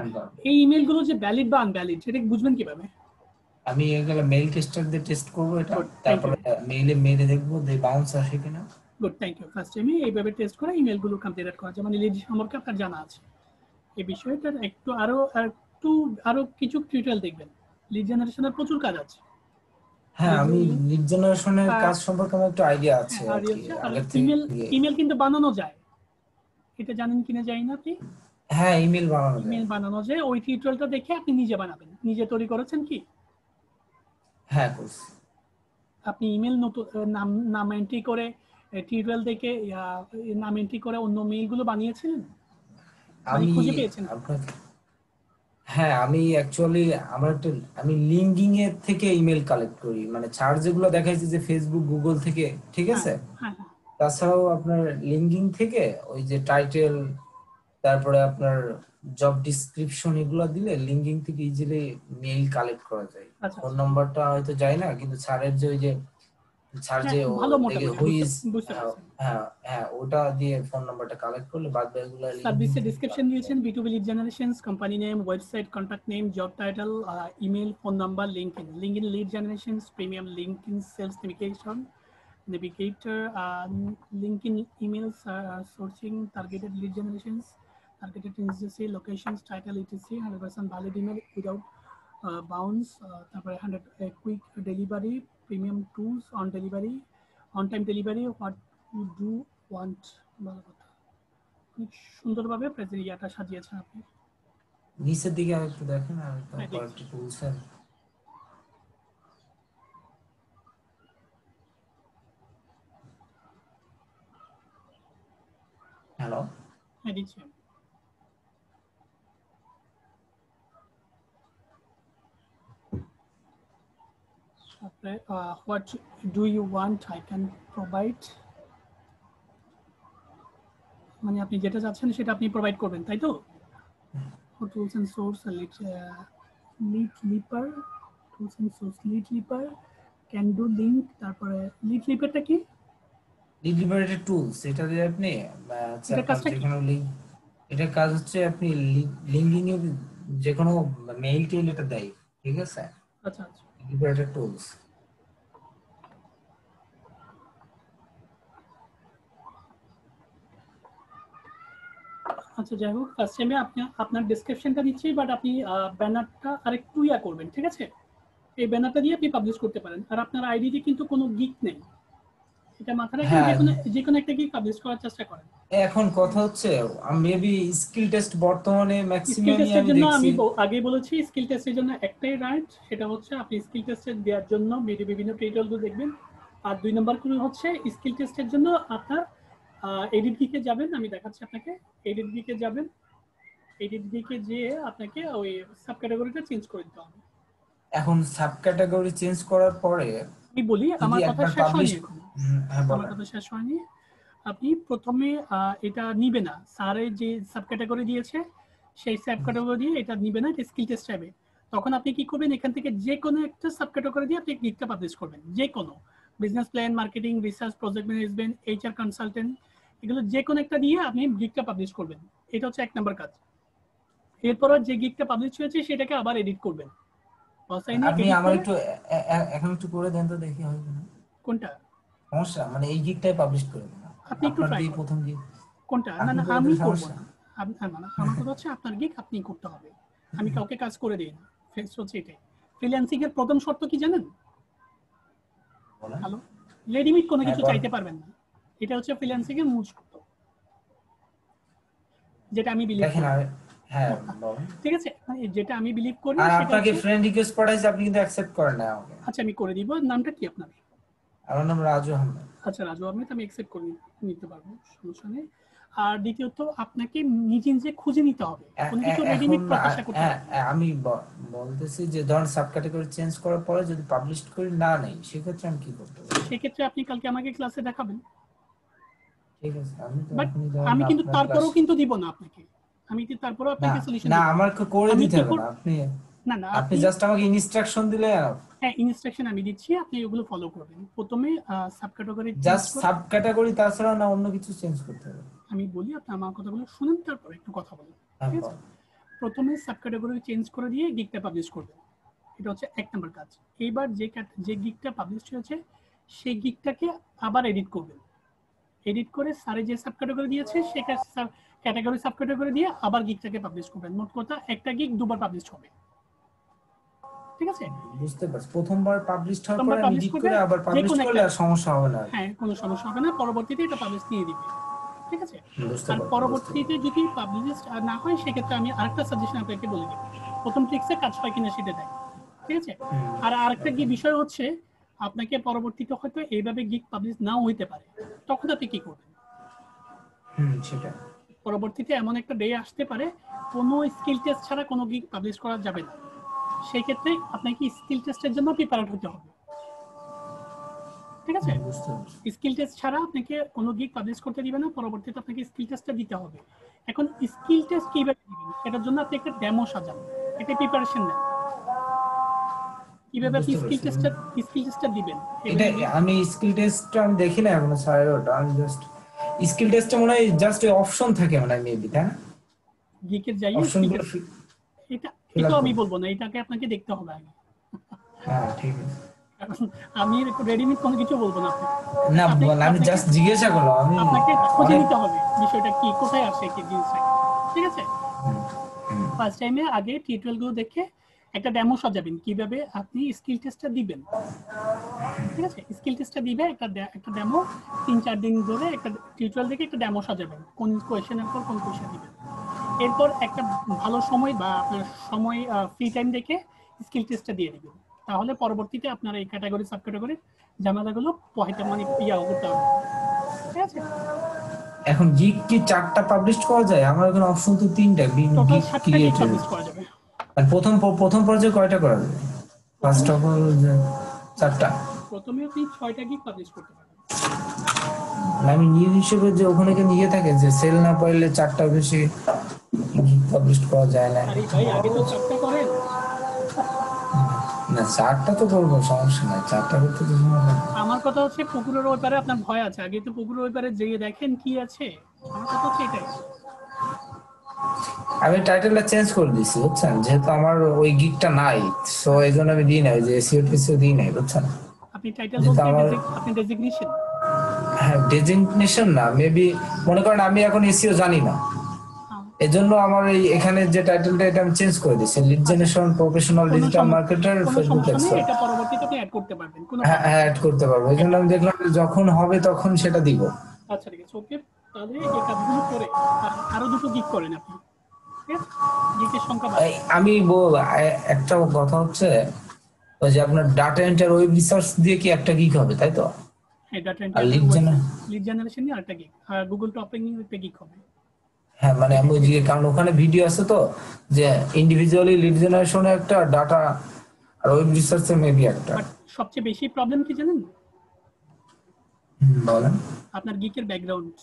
এই ইমেলগুলো যে ভ্যালিড বা আনভ্যালিড সেটা বুঝবেন কিভাবে? আমি এগুলো মেইল টেস্টার দিয়ে টেস্ট করব, এটা তারপরে মেইলে দেখব যে বাউন্স আসে কিনা। Good, thank you. ফার্স্ট টাইমে এইভাবে টেস্ট করে ইমেলগুলো কমপ্লিট করা যায়, মানে লিড সম্পর্কে আপনার জানা আছে এই বিষয়টা। একটু আরো কিছু টিউটোরিয়াল দেখবেন, লিড জেনারেশনের প্রচুর কাজ আছে। হ্যাঁ, আমি লিড জেনারেশনের কাজ সম্পর্কে আমার একটু আইডিয়া আছে আর কি। ইমেল কিন্তু বানানো যায়, এটা জানেন কিনা জানি না আপনি। হ্যাঁ, ইমেল বানানো যায়, ওই টিউটোরিয়ালটা দেখে আপনি নিজে বানাবেন। নিজে তৈরি করেছেন কি? হ্যাঁ, করছি। আপনি ইমেল নতুন নাম এন্ট্রি করে টিউটোরিয়াল দেখে নাম এন্ট্রি করে অন্য মেইলগুলো বানিয়েছিলেন? আমি খুঁজে পেয়েছেন? হ্যাঁ, আমি অ্যাকচুয়ালি আমি লিঙ্কডিন এর থেকে ইমেল কালেক্ট করি, মানে চার্জ যেগুলো দেখাইছে যে ফেসবুক, গুগল থেকে, ঠিক আছে? তাছাড়াও আপনার লিঙ্কডিন থেকে ওই যে টাইটেল, তারপরে আপনার জব ডেসক্রিপশন এগুলো দিলে লিঙ্কডিন থেকে ইজিলি মেইল কালেক্ট করা যায়। ফোন নাম্বারটা হয়তো যায় না, কিন্তু স্যারের যে ওই যে স্যার যে ওটা দিয়ে ফোন নাম্বারটা কালেক্ট করলে বাদ বাকিগুলো সার্ভিসে ডেসক্রিপশন দিয়েছেন, B2B lead generations, company name, website, contact name, job title, email, phone number, LinkedIn lead generations, premium LinkedIn sales communication, navigator, linking emails, sourcing, targeted lead generations, targeted instancy, locations, title, etc. 100% valid email without bounce. তারপরে 100 quick delivery, premium tools on delivery, on time delivery, what you do want. ভালো কথা, অনেক সুন্দরভাবে প্রেজেন্টেশনটা সাজিয়েছেন আপনি। নিচের দিকে আর একটু দেখেন, আর হ্যাঁ, কয়েকটা টুলস। হ্যালো, হ্যাঁ দিচ্ছি। তারপরে what do you want I can provide, মানে আপনি যেটা চাচ্ছেন সেটা আপনি প্রোভাইড করবেন, তাই তো? Tools and source, lead leaper, tools and source, lead leaper, can do link. তারপরে লিড লিপারটা কি? লিড লিবারেটর টুলস, এটা দিয়ে আপনি এটা কাজটা কি? যেকোনো লিংক, এটা কাজ হচ্ছে আপনি লিঙ্কিং এ যেকোনো মেইল টেল এটা দেয়, ঠিক আছে? আচ্ছা আচ্ছা, লিবারেটর টুলস। আচ্ছা যাই হোক, ফার্স্ট টাইমে আপনি আপনার ডেসক্রিপশনটা দিচ্ছি, বাট আপনি ব্যানারটা আরেকটু করবেন, ঠিক আছে? এই ব্যানারটা দিয়ে আপনি পাবলিশ করতে পারেন। আর আপনার আইডিতে কিন্তু কোনো গিক নেই, এটা মাথায় রাখবেন। হ্যাঁ, যে কোনো একটা গিক পাবলিশ করার চেষ্টা করেন। এখন কথা হচ্ছে মেবি স্কিল টেস্ট বর্তমানে স্কিল ম্যাক্সিমামই টেস্টের আমি জন্য দেখছি। আমি আগে বলেছি, স্কিল টেস্টের জন্য একটাই রাইট, সেটা হচ্ছে আপনি স্কিল টেস্টের দেওয়ার জন্য বিভিন্ন টিউটোরিয়ালগুলো দেখবেন। আর 2 নম্বর করে হচ্ছে স্কিল টেস্টের জন্য আপনার এডিট গিকে যাবেন। আমি দেখাচ্ছি আপনাকে, এডিট গিকে যাবেন। এডিট গিকে যেয়ে আপনাকে ওই সাব ক্যাটাগরিটা চেঞ্জ করে দিতে হবে। এখন সাব ক্যাটাগরি চেঞ্জ করার পরে আমি বলি, আমার কথা একবার শেষ পাবলিশ, হয়নি এখন, হ্যাঁ আমার বলেন। কথা শেষ হয়নি। আপনি প্রথমে এটা নিবে না, স্যারে যে সাব ক্যাটাগরি দিয়েছে সেই সাব ক্যাটাগরি দিয়ে এটা নিবে না, এটা স্কিল টেস্ট চাইবে। তখন আপনি কি করবেন, এখান থেকে যে কোনো একটা সাব ক্যাটাগরি দিয়ে আপনি গিগটা পাবলিশ করবেন। যে কোনো business plan, marketing, research, project management, HR consultant, এগুলো যে কোনো একটা দিয়ে আপনি গিগটা পাবলিশ করবেন। এটা হচ্ছে 1 নম্বর কাজ। এরপর যে গিগটা পাবলিশ হয়েছে সেটাকে আবার এডিট করবেন। আপনি আমার একটু এখন একটু করে দেন তো, দেখি হয় কিনা। কোনটা সমস্যা মানে এই গিগটাই পাবলিশ করে দেন আপনি একটু আপনার ট্রাই দিয়ে করেন। প্রথম গিগ। কোনটা? না আপনি না, করে আমি দিলে করব সমস্যা। না। আমার কথা হচ্ছে আপনার গিগ আপনি করতে হবে, আমি কাউকে কাজ করে দিই না। ফেস হচ্ছে এটাই। ফ্রিল্যান্সিং এর প্রথম শর্ত কি জানেন? বলেন। হ্যালো, রেডিমেড কোনো হ্যাঁ, কিছু বলেন। চাইতে পারবেন না। এটা হচ্ছে ফ্রিল্যান্সিং এর মূল শর্ত, যেটা আমি বিলিভ দেখেন, করি। আর হ্যাঁ বলেন। ঠিক আছে, যেটা আমি বিলিভ করি আর সেটা আপনাকে হচ্ছে, ফ্রেন্ড রিকোয়েস্ট পাঠাইছি, আপনি কিন্তু অ্যাকসেপ্ট করেন না আমাকে। আচ্ছা আমি করে দিব। নামটা কি আপনার? আমার নাম রাজু আহমেদ। আচ্ছা রাজু আহমেদ, আমি অ্যাকসেপ্ট করে নিতে পারবো, সমস্যা নেই। আর দ্বিতীয়ত আপনাকে নিজে নিজে খুঁজে নিতে হবে, কোনো কিছু এখন রেডিমেড প্রত্যাশা করতে হবে। আমি বলতেছি যে ধরুন সাব ক্যাটাগরি চেঞ্জ করার পরে যদি পাবলিশ করি না নেই, সেক্ষেত্রে আমি কি করতে পারি? সেক্ষেত্রে আপনি কালকে আমাকে ক্লাসে দেখাবেন। ঠিক আছে, আমি তো বাট এখনই ধরেন আমি কিন্তু আপনার ক্লাস। তারপরেও কিন্তু দিব না আপনাকে, আমি কিন্তু তারপরেও না আপনাকে সলিউশন না, দিব। আমাকে করে আমি দিতে কি হবে না, আপনি না না, আপনি জাস্ট আমাকে ইনস্ট্রাকশন দিলে। হ্যাঁ ইনস্ট্রাকশন আমি দিচ্ছি, আপনি ওগুলো ফলো করবেন। প্রথমে সাব ক্যাটাগরি চেঞ্জ জাস্ট করে, সাব ক্যাটাগরি, তাছাড়া না অন্য কিছু চেঞ্জ করতে হবে? আমি বলি আপনি আমার কথাগুলো শুনেন, তারপর একটু কথা বলেন, হ্যাঁ, ঠিক আছে? প্রথমে সাব ক্যাটাগরি চেঞ্জ করে দিয়ে গিগটা পাবলিশ করবেন, এটা হচ্ছে 1 নম্বর কাজ। এইবার যে গিগটা পাবলিশ হয়েছে সেই গিগটাকে আবার এডিট করবেন। এডিট করে স্যারে যে সাব ক্যাটাগরি দিয়েছে সেই ক্যাটাগরি সাব ক্যাটাগরি দিয়ে আবার গিগটাকে পাবলিশ করবেন। মোট কথা একটা গিগ দুবার পাবলিশ হবে, ঠিক আছে? বুঝতে পারছি। প্রথমবার পাবলিশ হওয়ার প্রথমবার পরে আমি পাবলিশ এডিট করবে করে আবার যে পাবলিশ কোনো করলে একটা, আর সমস্যা হবে না। হ্যাঁ কোনো সমস্যা হবে না, পরবর্তীতে এটা পাবলিশ নিয়ে দিবে, ঠিক আছে? বুঝতে আর পারছি। পরবর্তীতে যদি পাবলিশ না হয় সেক্ষেত্রে আমি আরেকটা সাজেশন আপনাকে বলে দিই, প্রথম ট্রিক্সে কাজ হয় কিনা সেটা দেখ, ঠিক আছে? আর আরেকটা কি বিষয় হচ্ছে, আপনাকে পরবর্তীতে হয়তো এইভাবে গিগ পাবলিশ নাও হইতে পারে, তখন আপনি কি করবেন? সেটা পরবর্তীতে এমন একটা ডে আসতে পারে কোনো স্কিল টেস্ট ছাড়া কোনো গিগ পাবলিশ করা যাবে না, সেই ক্ষেত্রে আপনাকে স্কিল টেস্টের জন্য প্রিপেয়ার হতে হবে, ঠিক আছে? বুঝতে পারছি। স্কিল টেস্ট ছাড়া আপনাকে কোনো গিগ পাবলিশ করতে দিবে না, পরবর্তীতে আপনাকে স্কিল টেস্টটা দিতে হবে। এখন স্কিল টেস্ট কিভাবে দিবেন এটার জন্য আপনি একটা ডেমো সাজান, এটা প্রিপারেশন নেন কিভাবে আপনি বুঝতে পারছি। স্কিল টেস্টটা দিবেন। এটা আমি স্কিল টেস্টটা আমি দেখি না এখনো স্যার, ওটা আমি জাস্ট স্কিল টেস্টে মনে হয় জাস্ট ওই অপশন থাকে মানে মেবি, তাই না? গিগের যাইয়ে অপশন স্কিল গুলো টেস্ট, এটা আমি বলবো না, এটাকে আপনাকে দেখতে হবে আগে। হ্যাঁ ঠিক আছে। আমি রেডিমেড কোনো কিছু বলবো না আপনাকে। না আপনি আমি আপনাকে জাস্ট জিজ্ঞাসা করলাম, আমি আপনাকে খুঁজে অনেক নিতে হবে বিষয়টা কি, কোথায় আসে কি জিনিসটা, ঠিক আছে? ফার্স্ট টাইমে আগে টিউটোরিয়াল গুলো দেখে একটা ডেমো সাজাবেন কিভাবে আপনি স্কিল টেস্টটা দিবেন, ঠিক আছে? স্কিল টেস্টটা দিবে একটা ডেমো 3-4 দিন ধরে একটা টিউটোরিয়াল দেখে একটা ডেমো সাজাবেন কোন কোয়েশ্চেনের পর কোন কোয়েশ্চেন দিবেন। এরপর একটা ভালো সময় বা আপনার সময় ফ্রি টাইম দেখে স্কিল টেস্টটা দিয়ে দিবেন। তাহলে পরবর্তীতে আপনার এই ক্যাটাগরি সাব ক্যাটাগরির ঝামেলাগুলো পয়টা মানে করতে হবে, ঠিক আছে? এখন গিগ কি 4টা পাবলিশ করা যায়? আমার এখানে অপশন তো 3টা, টোটাল গিগ 7টা গিগ ক্রিয়েটর। পাবলিশ করা যাবে। আর প্রথম পর্যায়ে কয়টা করা যায়? ফার্স্ট প্রথমে অফ অল 4টা। প্রথমে আপনি 6টা গিগ পাবলিশ করতে পারবেন। আমি নিউ হিসেবে যে ওখানে কি নিয়ে থাকে যে সেল না পাইলে 4টা বেশি পাবলিশ করা যায় না। আরে ভাই আগে তো 4টা করেন। না 4টা তো করবো, সমস্যা নাই, 4টা করতে তো সমস্যা নাই। আমার কথা হচ্ছে পুকুরের ওই পারে আপনার ভয় আছে, আগে তো পুকুরের ওই পারে যেয়ে দেখেন কি আছে। আমার কথা হচ্ছে এটাই। আমি টাইটেলটা চেঞ্জ করে দিছি বুঝছেন, যেহেতু আমার ওই গিগটা নাই, সো এই জন্য আমি দিই নাই, যে এসিও টেসিও দিই নাই বুঝছেন। আপনি টাইটেল যেহেতু বলতে আমার আপনি ডেজিগনেশন। হ্যাঁ ডেজিগনেশন না, মেবি মনে করেন আমি এখন এসিও জানি না, এজন্য আমার এই এখানে যে টাইটেলটা এটা আমি চেঞ্জ করে দিছি, লিড আচ্ছা, জেনারেশন প্রফেশনাল ডিজিটাল মার্কেটার কোনো ফেসবুক সমস্যা নেই, এক্সপার্ট। এটা পরবর্তীতে আপনি অ্যাড করতে পারবেন, কোনো হ্যাঁ প্রবলেম হ্যাঁ নেই। অ্যাড করতে পারবো, এই জন্য আমি দেখলাম যে যখন হবে তখন সেটা দিব। আচ্ছা ঠিক আছে, ওকে। তাহলে এই কাজগুলো করে আরো দুটো গিগ করেন আপনি, ঠিক আছে? গিগের সংখ্যা বাড়ান। আমি একটা কথা হচ্ছে, ওই যে আপনার ডাটা এন্টার ওয়েব রিসার্চ দিয়ে কি একটা গিগ হবে তাই তো? হ্যাঁ, ডাটা আর entry lead generation, lead generation নিয়ে আরেকটা গিগ, আর গুগল টপিং নিয়ে একটা গিগ হবে। হ্যাঁ মানে আমি ওই দিকে, কারণ ওখানে ভিডিও আছে তো, যে ইন্ডিভিজুয়ালি লিড জেনারেশনে একটা ডাটা আর ওয়েব রিসার্চে মেবি একটা। বাট সবচেয়ে বেশি প্রবলেম কি জানেন? বলেন। আপনার গিকের ব্যাকগ্রাউন্ড।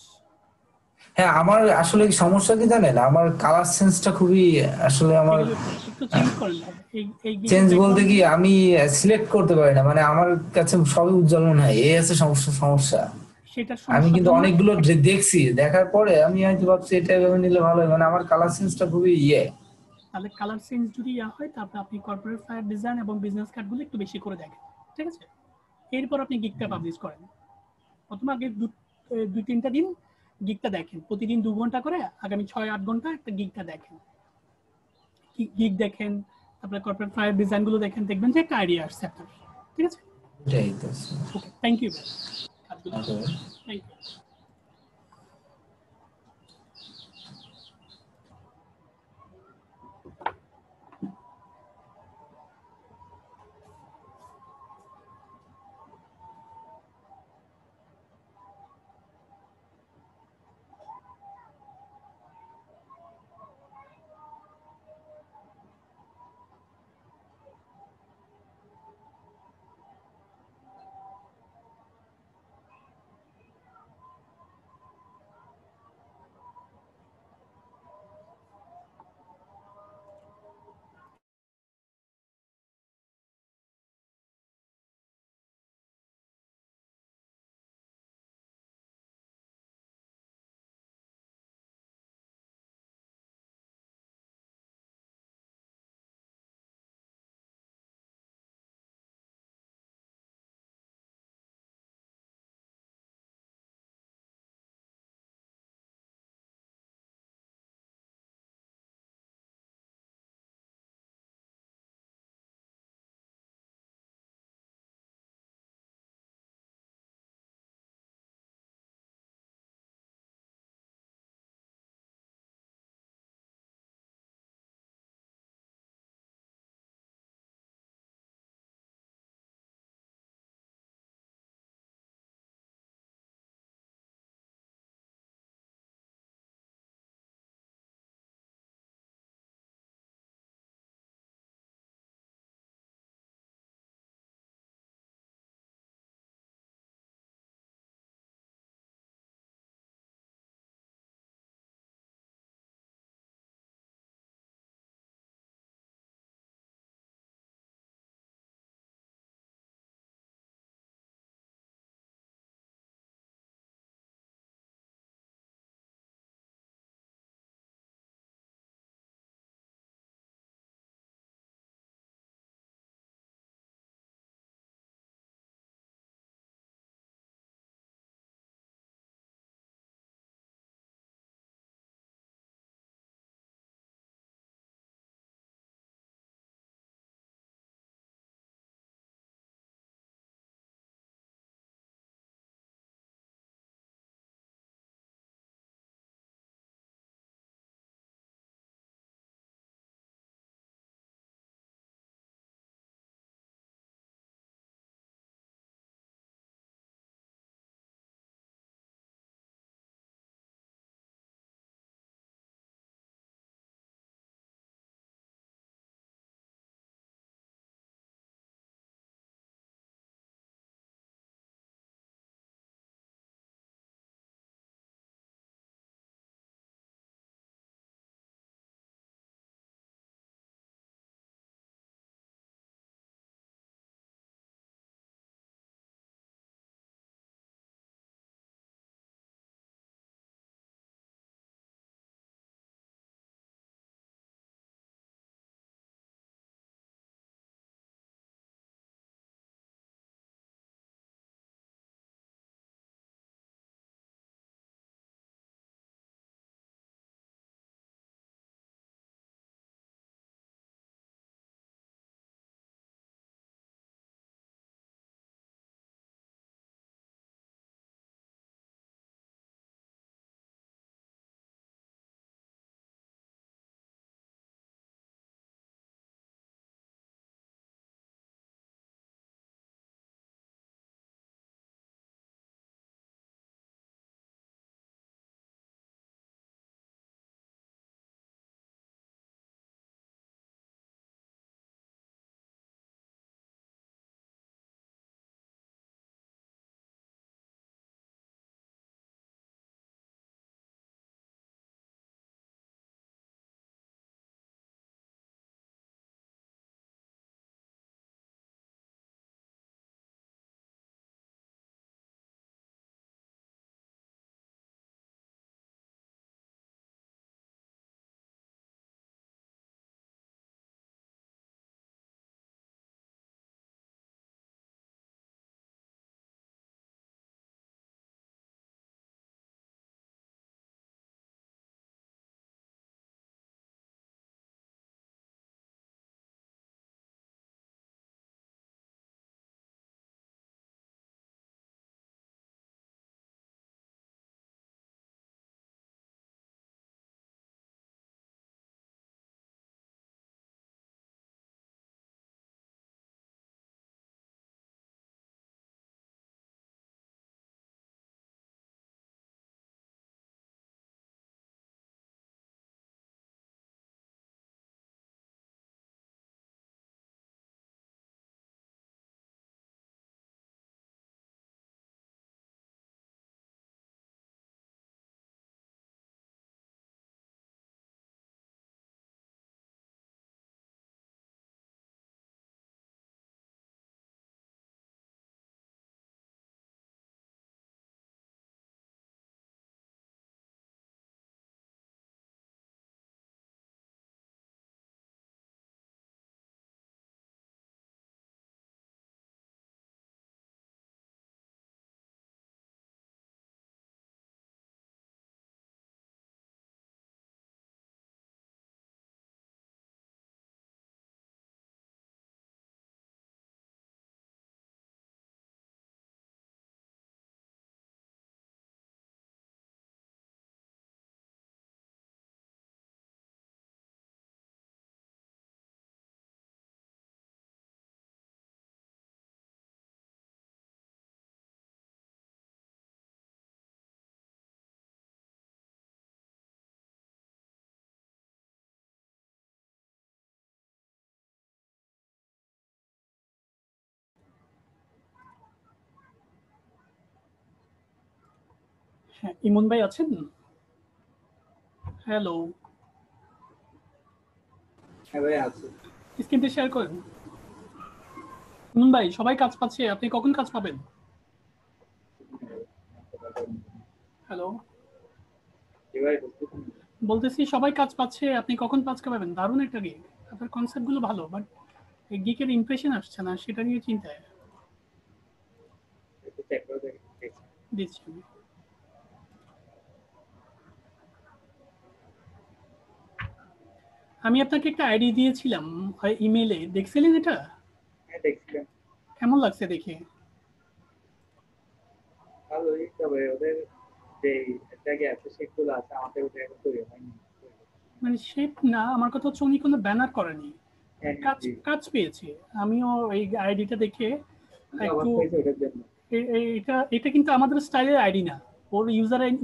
হ্যাঁ আমার আসলে সমস্যা কি জানেন, আমার কালার সেন্সটা খুবই আসলে আমার এগুলো একটু চেঞ্জ করেন ভাই। এই গিকের চেঞ্জ বলতে ব্যাকগ্রাউন্ড কি আমি সিলেক্ট করতে পারি না, মানে আমার কাছে সবই উজ্জ্বল মনে হয়, এই আছে সমস্যা। সেটার আমি সমস্যার কিন্তু জন্য অনেকগুলো দেখছি, দেখার পরে আমি হয়তো ভাবছি এটা এভাবে নিলে ভালো হয়, মানে আমার কালার সেন্সটা খুবই তাহলে কালার চেঞ্জ যদি হয় তারপরে আপনি কর্পোরেট ফায়ার ডিজাইন এবং বিজনেস কার্ডগুলো একটু বেশি করে দেখেন, ঠিক আছে? এরপর আপনি গিকটা পাবলিশ করেন। প্রথমে আগে 2-3টা দিন গিকটা দেখেন, প্রতিদিন 2 ঘন্টা করে আগামী 6-8 ঘন্টা একটা গিকটা দেখেন, গিক দেখেন, তারপরে কর্পোরেট ফায়ার ডিজাইনগুলো দেখেন, দেখবেন যে একটা আইডিয়া আসছে আপনার, ঠিক আছে? এটাই তো। ওকে, থ্যাংক ইউ ভাই, কাজগুলো Okay. Thank you. হ্যাঁ, ইমন ভাই আছেন? হ্যালো, হ্যাঁ ভাই আছে। স্ক্রিনটা শেয়ার করেন। ইমন ভাই, সবাই কাজ পাচ্ছে, আপনি কখন কাজ পাবেন? হ্যালো, জি ভাই বুঝতেছি না। বলতেছি সবাই কাজ পাচ্ছে, আপনি কখন কাজ পাবেন? দারুণ একটা গিগ, আপনার কনসেপ্ট গুলো ভালো, বাট এই গিকের ইমপ্রেশন আসছে না, সেটা নিয়ে চিন্তায় একটু চেক করে দেখি। দিচ্ছি আমি। আমি আপনাকে একটা আইডি দিয়েছিলাম ইমেলে, দেখছিলেন এটা? হ্যাঁ দেখছিলাম, কেমন লাগছে দেখে? ভালোই, তবে ওদের যে জায়গায় আছে সেগুলো আছে, আমাদের ওটা এখন তৈরি হয়নি। মানে শেপ না, আমার কথা হচ্ছে উনি কোনো ব্যানার করেনি, হ্যাঁ কাজ জি, কাজ পেয়েছে। আমিও এই আইডিটা দেখে আমি একটু অবাক হয়েছি ওটার জন্য। এটা এটা কিন্তু আমাদের স্টাইলের আইডি না। ওর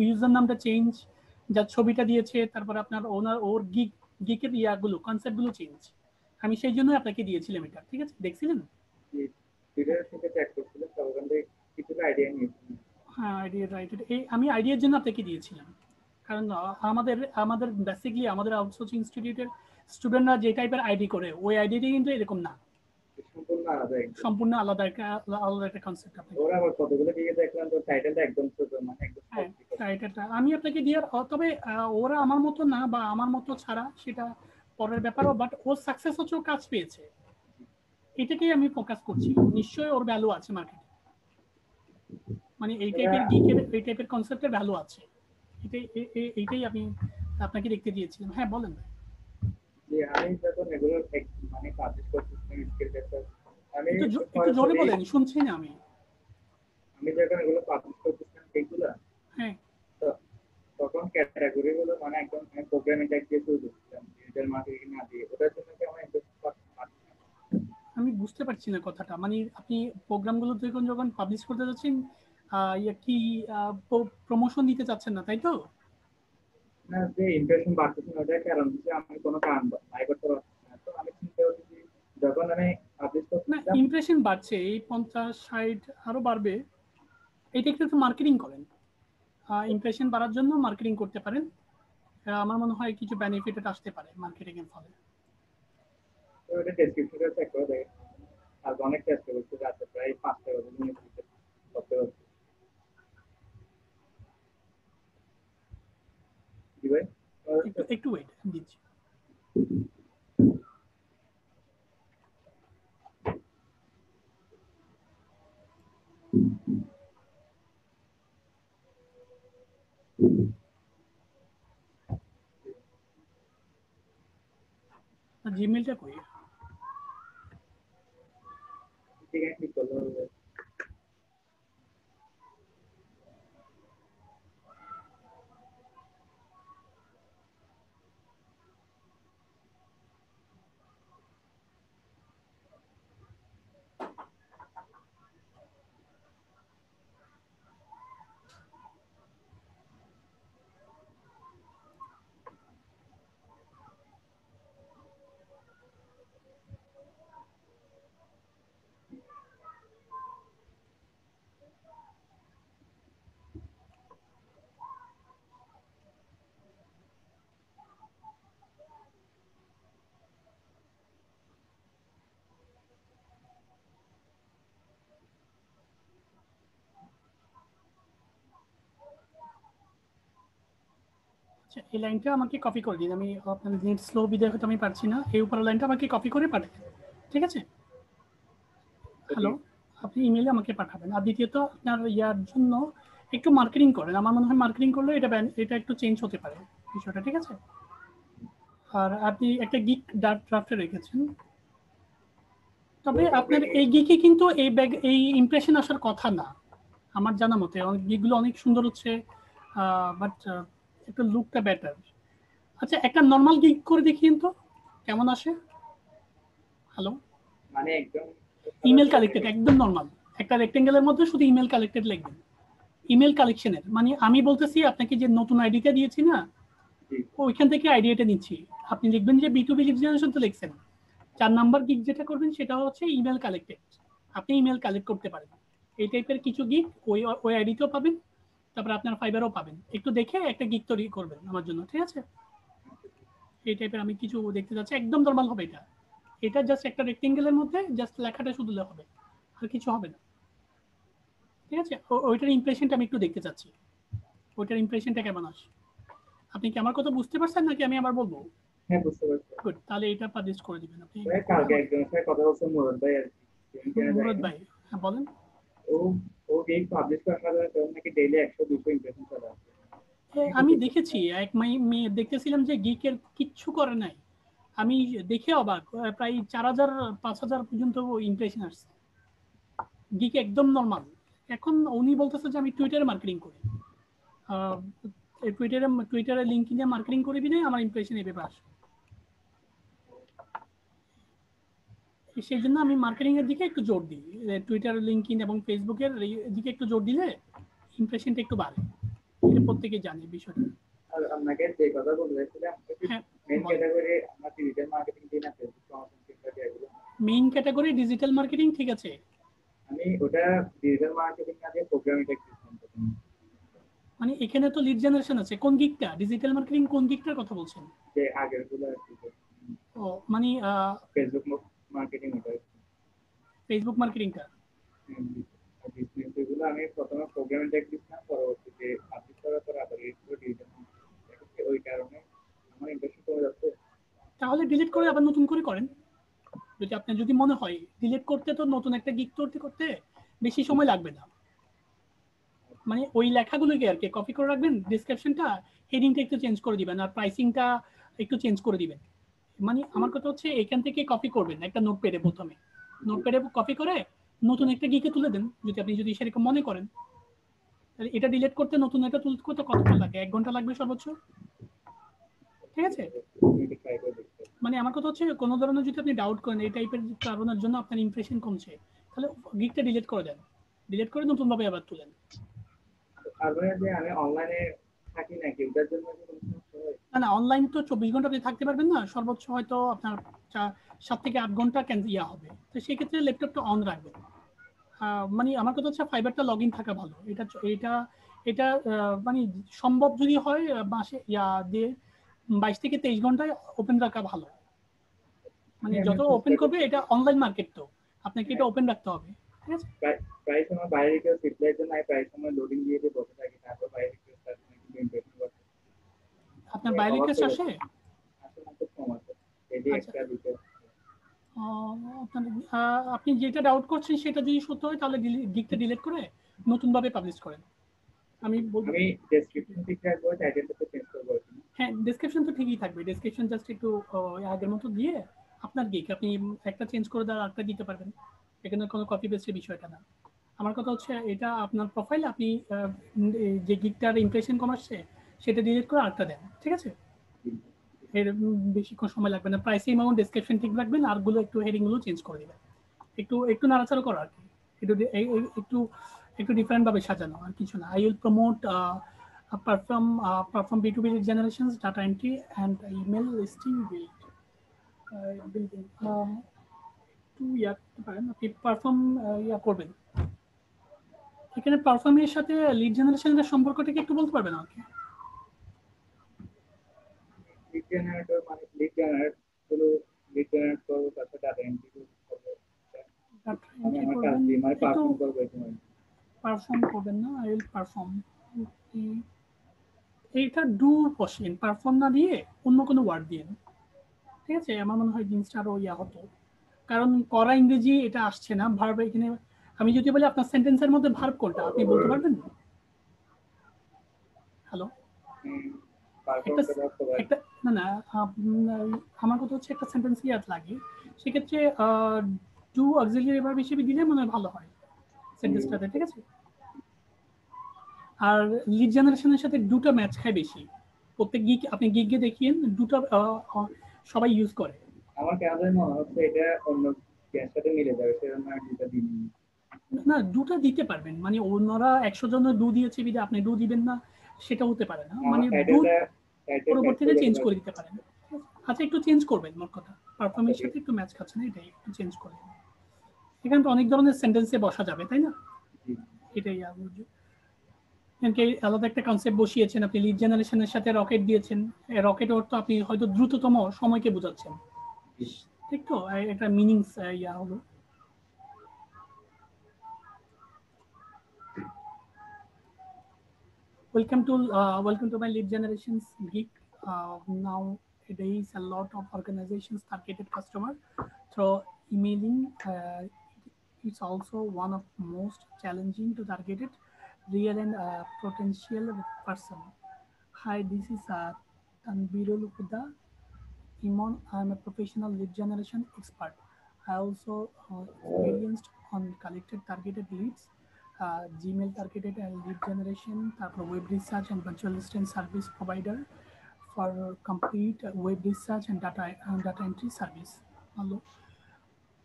ইউজার নামটা চেঞ্জ, যার ছবিটা দিয়েছে, তারপর আপনার ওর গিকের ইয়াগুলো কনসেপ্ট গুলো চেঞ্জ। আমি সেই জন্য আপনাকে দিয়েছিলাম এটা, ঠিক আছে? দেখছিলেন? জি, ভিডিওর সাথে চেক করছিলাম, তবে ওখান থেকে কিছুটা আইডিয়া নিয়েছিলাম। হ্যাঁ, আইডিয়া রাইট। এই আমি আইডিয়ার জন্য আপনাকে দিয়েছিলাম, কারণ আমাদের আমাদের বেসিকলি আমাদের আউটসোর্সিং ইনস্টিটিউটের স্টুডেন্টরা যে টাইপের আইডি করে, ওই আইডিটা কিন্তু এরকম না, সম্পূর্ণ আলাদা একদম। সম্পূর্ণ আলাদা আলাদা একটা কনসেপ্ট আপনাকে। ওরা আবার কতগুলো দিকে দেখলাম তো টাইটেলটা একদম ছোট, মানে একদম হ্যাঁ, সহজ দিকে। এটা আমি আপনাকে দিয়ে, তবে ওরা আমার মতো না বা আমার মতো ছাড়া সেটা পরের ব্যাপারও, বাট ওর সাকসেস হচ্ছে, ও কাজ পেয়েছে, এটাকেই আমি ফোকাস করছি। নিশ্চয়ই ওর ভ্যালু আছে মার্কেটে, মানে এই টাইপের গিকের, এই টাইপের কনসেপ্টের ভ্যালু আছে। এটাই এইটাই আমি আপনাকে দেখতে দিয়েছিলাম। হ্যাঁ বলেন ভাই। যে আমি যখন এগুলো মানে পাবলিশ করতেছিলাম স্কিল টেস্টার, আমি একটু জোরে বলেন, শুনছি না আমি। আমি যখন এগুলো পাবলিশ করতেছিলাম এইগুলা, হ্যাঁ, তখন ক্যাটাগরি গুলো মানে একদম আমি প্রোগ্রামিং টাইপ দিয়ে শুরু করছিলাম, ডিজিটাল মার্কেটিং না দিয়ে। ওটার জন্য কি আমার একদম আমি বুঝতে পারছি না কথাটা, মানে আপনি প্রোগ্রামগুলো যখন যখন পাবলিশ করতে যাচ্ছেন, কি প্রমোশন দিতে চাচ্ছেন না, তাই তো? না, যে ইমপ্রেশন বাড়তেছে না, ওটার কারণ হচ্ছে আমি কোনো কারণ বাই করতে পারছি না। তো আমি চিন্তা করছি যখন আমি পাবলিশ না, করতেছিলাম। ইমপ্রেশন বাড়ছে, এই 50-60 আরো বাড়বে। এটা একটু মার্কেটিং করেন, ইমপ্রেশন বাড়ার জন্য মার্কেটিং করতে পারেন। আমার মনে হয় কিছু বেনিফিট আসতে পারে মার্কেটিং এর ফলে। তো ওটা ডেসক্রিপশনে চেক করে দেখেন। আর অনেক চেষ্টা করছি, রাতে প্রায় 5টা বাজে নিয়ে করতে পারছি। জি ভাই, একটু একটু ওয়েট, দিচ্ছি। জিমেলটা কই? ঠিক আছে, ঠিক করতে হবে। আচ্ছা, এই লাইনটা আমাকে কপি করে দিন। আমি আপনার নেট স্লো বিদায় হয়তো আমি পারছি না, এই উপরের লাইনটা আমাকে কপি করে পাঠাবেন, ঠিক আছে? হ্যালো, আপনি ইমেলে আমাকে পাঠাবেন। আর দ্বিতীয়ত আপনার ইয়ার জন্য একটু মার্কেটিং করেন। আমার মনে হয় মার্কেটিং করলে এটা একটু চেঞ্জ হতে পারে বিষয়টা, ঠিক আছে? আর আপনি একটা গিক ড্রাফটে রেখেছেন, তবে আপনার এই গিকে কিন্তু এই ইমপ্রেশন আসার কথা না আমার জানা মতে। অনেক গিকগুলো অনেক সুন্দর হচ্ছে, বাট একটু লুকটা বেটার। আচ্ছা, একটা নর্মাল গিগ করে দেখিয়েন তো কেমন আসে। হ্যালো, মানে একদম ইমেল কালেক্টেড, একদম নর্মাল একটা রেক্টেঙ্গেলের মধ্যে শুধু ইমেল কালেক্টেড লিখবেন। ইমেল কালেকশনের মানে আমি বলতেছি আপনাকে যে নতুন আইডিটা দিয়েছি না, ওইখান থেকে আইডিয়াটা নিচ্ছি। আপনি লিখবেন যে B2B লিড জেনারেশন তো লিখছেন, 4 নাম্বার গিগ যেটা করবেন সেটা হচ্ছে ইমেল কালেক্টেড। আপনি ইমেল কালেক্ট করতে পারেন, এই টাইপের কিছু গিগ ওই আইডিতেও পাবেন। তারপর আপনার ফাইবারও পাবেন। একটু দেখে একটা গিগ তৈরি করবেন আমার জন্য, ঠিক আছে? এই টাইপের আমি কিছু দেখতে যাচ্ছি, একদম নরমাল হবে এটা। এটা জাস্ট একটা রেক্টেঙ্গেলের মধ্যে জাস্ট লেখাটা শুধু হবে, আর কিছু হবে না, ঠিক আছে? ওইটার ইমপ্রেশনটা আমি একটু দেখতে চাচ্ছি, ওইটার ইমপ্রেশনটা কেমন আসে। আপনি কি আমার কথা বুঝতে পারছেন নাকি আমি আবার বলবো? হ্যাঁ, বুঝতে পারছি। গুড, তাহলে এটা পাবলিশ করে দিবেন আপনি। ভাই কালকে একজনের সাথে কথা বলছে, মুরাদ ভাই আর কি। মুরাদ ভাই, হ্যাঁ বলেন। ও ও এই পাবলিশ করার সাথে সাথে ওর নাকি ডেইলি 100-200 ইমপ্রেশন চলে আসে। আমি দেখেছি এক মেয়ে দেখতেছিলাম যে গিকের কিচ্ছু করে নাই, আমি দেখে অবাক, প্রায় 4000-5000 পর্যন্ত ইমপ্রেশন আসছে, গিক একদম নরমাল। এখন উনি বলতেছে যে আমি টুইটারে মার্কেটিং করি, টুইটারে লিঙ্ক নিয়ে মার্কেটিং করে দিলে আমার ইমপ্রেশন এভাবে আসে। সেই জন্য আমি মার্কেটিং এর দিকে একটু জোর দিই, টুইটার, লিঙ্কইন এবং ফেসবুকের দিকে একটু জোর দিলে ইমপ্রেশনটা একটু বাড়ে, এটা প্রত্যেকে জানে বিষয়টা। আর আপনাকে যে কথা বলতে চাইছিলাম, হ্যাঁ, মেইন ক্যাটাগরি আমরা ডিজিটাল মার্কেটিং দিই না, ফেসবুক প্রমোশন কিংবা এগুলো। মেইন ক্যাটাগরি ডিজিটাল মার্কেটিং, ঠিক আছে। আমি ওটা ডিজিটাল মার্কেটিং না দিয়ে প্রোগ্রামিং টেকনিক করতাম। মানে এখানে তো লিড জেনারেশন আছে, কোন গিকটা ডিজিটাল মার্কেটিং, কোন গিকটার কথা বলছেন? যে আগের গুলো আর কি। ও মানে ফেসবুক মার্কেটিং ওটা। ফেসবুক মার্কেটিংটা। এগুলো আমি প্রথমে প্রোগ্রামিং টেকনিক না, পরবর্তীতে পাবলিশ করার পর আবার এইগুলো ডিজিটাল মার্কেটিং। ওই কারণে আমার ইমপ্রেশন কমে যাচ্ছে। তাহলে ডিলিট করে আবার নতুন করে করেন, যদি আপনার যদি মনে হয় ডিলিট করতে, তো নতুন একটা গিক তৈরি করতে বেশি সময় লাগবে না। মানে ওই লেখাগুলোকে আর কি কপি করে রাখবেন, ডেসক্রিপশনটা, হেডিংটা একটু চেঞ্জ করে দিবেন, আর প্রাইসিংটা একটু চেঞ্জ করে দিবেন। মানে আমার কথা হচ্ছে এখান থেকে কপি করবেন একটা নোটপ্যাডে, প্রথমে নোটপ্যাডে কপি করে নতুন একটা গিকে তুলে দেন, যদি সেরকম মনে করেন। তাহলে এটা ডিলিট করতে, নতুন এটা তুলতে করতে কতক্ষণ লাগে? 1 ঘন্টা লাগবে সর্বোচ্চ, ঠিক আছে? মানে আমার কথা হচ্ছে কোনো ধরনের যদি আপনি ডাউট করেন এই টাইপের কারণের জন্য আপনার ইমপ্রেশন কমছে, তাহলে গিকটা ডিলিট করে দেন, ডিলিট করে নতুন ভাবে আবার তুলেন। আর যে আমি অনলাইনে থাকি নাকি ওটার জন্য না, অনলাইন তো 24 ঘন্টা আপনি থাকতে পারবেন না, সর্বোচ্চ হয়তো আপনার 7 থেকে 8 ঘন্টা হবে। তো সেই ক্ষেত্রে ল্যাপটপটা অন রাখবেন। মানে আমার কথা হচ্ছে ফাইবারটা লগ ইন থাকা ভালো। এটা এটা এটা মানে সম্ভব যদি হয় মাসে দিয়ে 22 থেকে 23 ঘন্টায় ওপেন রাখা ভালো। মানে যত ওপেন করবে, এটা অনলাইন মার্কেট, তো আপনাকে এটা ওপেন রাখতে হবে, ঠিক আছে? প্রায় সময় বাইরে কেউ রিপ্লাই জন্য প্রায় সময় লোডিং দিয়ে দিয়ে বসে থাকি, তারপর বাইরে কেউ আপনার বাইরে রিকোয়েস্ট আসে? আপনি যেটা ডাউট করছেন সেটা যদি সত্য হয় তাহলে গিকটা ডিলিট করে নতুন ভাবে পাবলিশ করেন। আমি ডেসক্রিপশন ঠিক রাখবো, টাইটেলটা তো চেঞ্জ করব। হ্যাঁ, ডেসক্রিপশন তো ঠিকই থাকবে, ডেসক্রিপশন জাস্ট একটু আগের মতো দিয়ে আপনার গিক আপনি একটা চেঞ্জ করে দেওয়ার আরেকটা দিতে পারবেন, এখানে কোনো কপি পেস্টের বিষয়টা না। আমার কথা হচ্ছে এটা আপনার প্রোফাইল, আপনি যে গিকটার ইমপ্রেশন কম আসছে সেটা ডিলিট করে আরেকটা দেন, ঠিক আছে? এর বেশিক্ষণ সময় লাগবে না, প্রাইসিং এবং ডেসক্রিপশন ঠিক রাখবেন, আরগুলো একটু হেডিং গুলো চেঞ্জ করে দিবেন, একটু নাড়াচাড়া করা আর কি, একটু ডিফারেন্ট ভাবে সাজানো, আর কিছু না। I will promote perform B2B lead generations, data entry and email listing building to আপনি পারফর্ম করবেন। এখানে পারফর্মের সাথে লিড জেনারেশনের সম্পর্কটা কি একটু বলতে পারবেন আমাকে? লিড জেনারেটর মানে লিড জেনারেট করব, তারপর ডাটা এন্ট্রি করব, পারফর্ম করবেন না, আই উইল পারফর্ম। এইটা ডু বসেন, পারফর্ম না দিয়ে অন্য কোনো ওয়ার্ড দিয়ে, ঠিক আছে? আমার মনে হয় জিনিসটা আরো হতো, কারণ করা ইংরেজি এটা আসছে না, ভার্ব এখানে আমি যদি বলি আপনার সেন্টেন্সের মধ্যে ভার্ব কোনটা আপনি বলতে পারবেন? হ্যালো, একটা না আমার কথা হচ্ছে একটা সেন্টেন্স ইয়াদ লাগে, সেক্ষেত্রে ডু অক্সিলিয়ারি ভার্ব হিসেবে দিলে মনে হয় ভালো হয় সেন্টেন্সটাতে, ঠিক আছে? আর লিড জেনারেশনের সাথে দুটো ম্যাচ খায় বেশি, প্রত্যেক গিগ আপনি গিগে দেখিয়েন দুটো সবাই ইউজ করে। আমার কেন মনে হচ্ছে এটা অন্য গ্যাসের সাথে মিলে যাবে, সেজন্য আমি দুটো দিন না, দুটো দিতে পারবেন, মানে অন্যরা 100 জন ডু দিয়েছে বিদে আপনি ডু দিবেন না, সেটা হতে পারে না, মানে পরবর্তীতে চেঞ্জ করে দিতে পারেন। আচ্ছা, একটু চেঞ্জ করবেন, মোট কথা পারফর্মের সাথে একটু ম্যাচ খাচ্ছে না, এটাই একটু চেঞ্জ করবেন। এখানে তো অনেক ধরনের সেন্টেন্সে বসা যাবে, তাই না? এটাই এমনকি আলাদা একটা কনসেপ্ট বসিয়েছেন আপনি, লিড জেনারেশনের সাথে রকেট দিয়েছেন। রকেট অর্থ আপনি হয়তো দ্রুততম সময়কে বোঝাচ্ছেন, ঠিক তো? এটা মিনিংস ইয়া হলো। Welcome to my lead generations gig. Nowadays, a lot of organizations targeted customer through emailing. It's also one of most challenging to target it real and potential person. Hi, this is Tanbirul Huda Imon. I'm a professional lead generation expert. I also experienced on collected targeted leads, Gmail targeted lead generation, web research and virtual assistant service provider for complete web research and data entry service. Hello.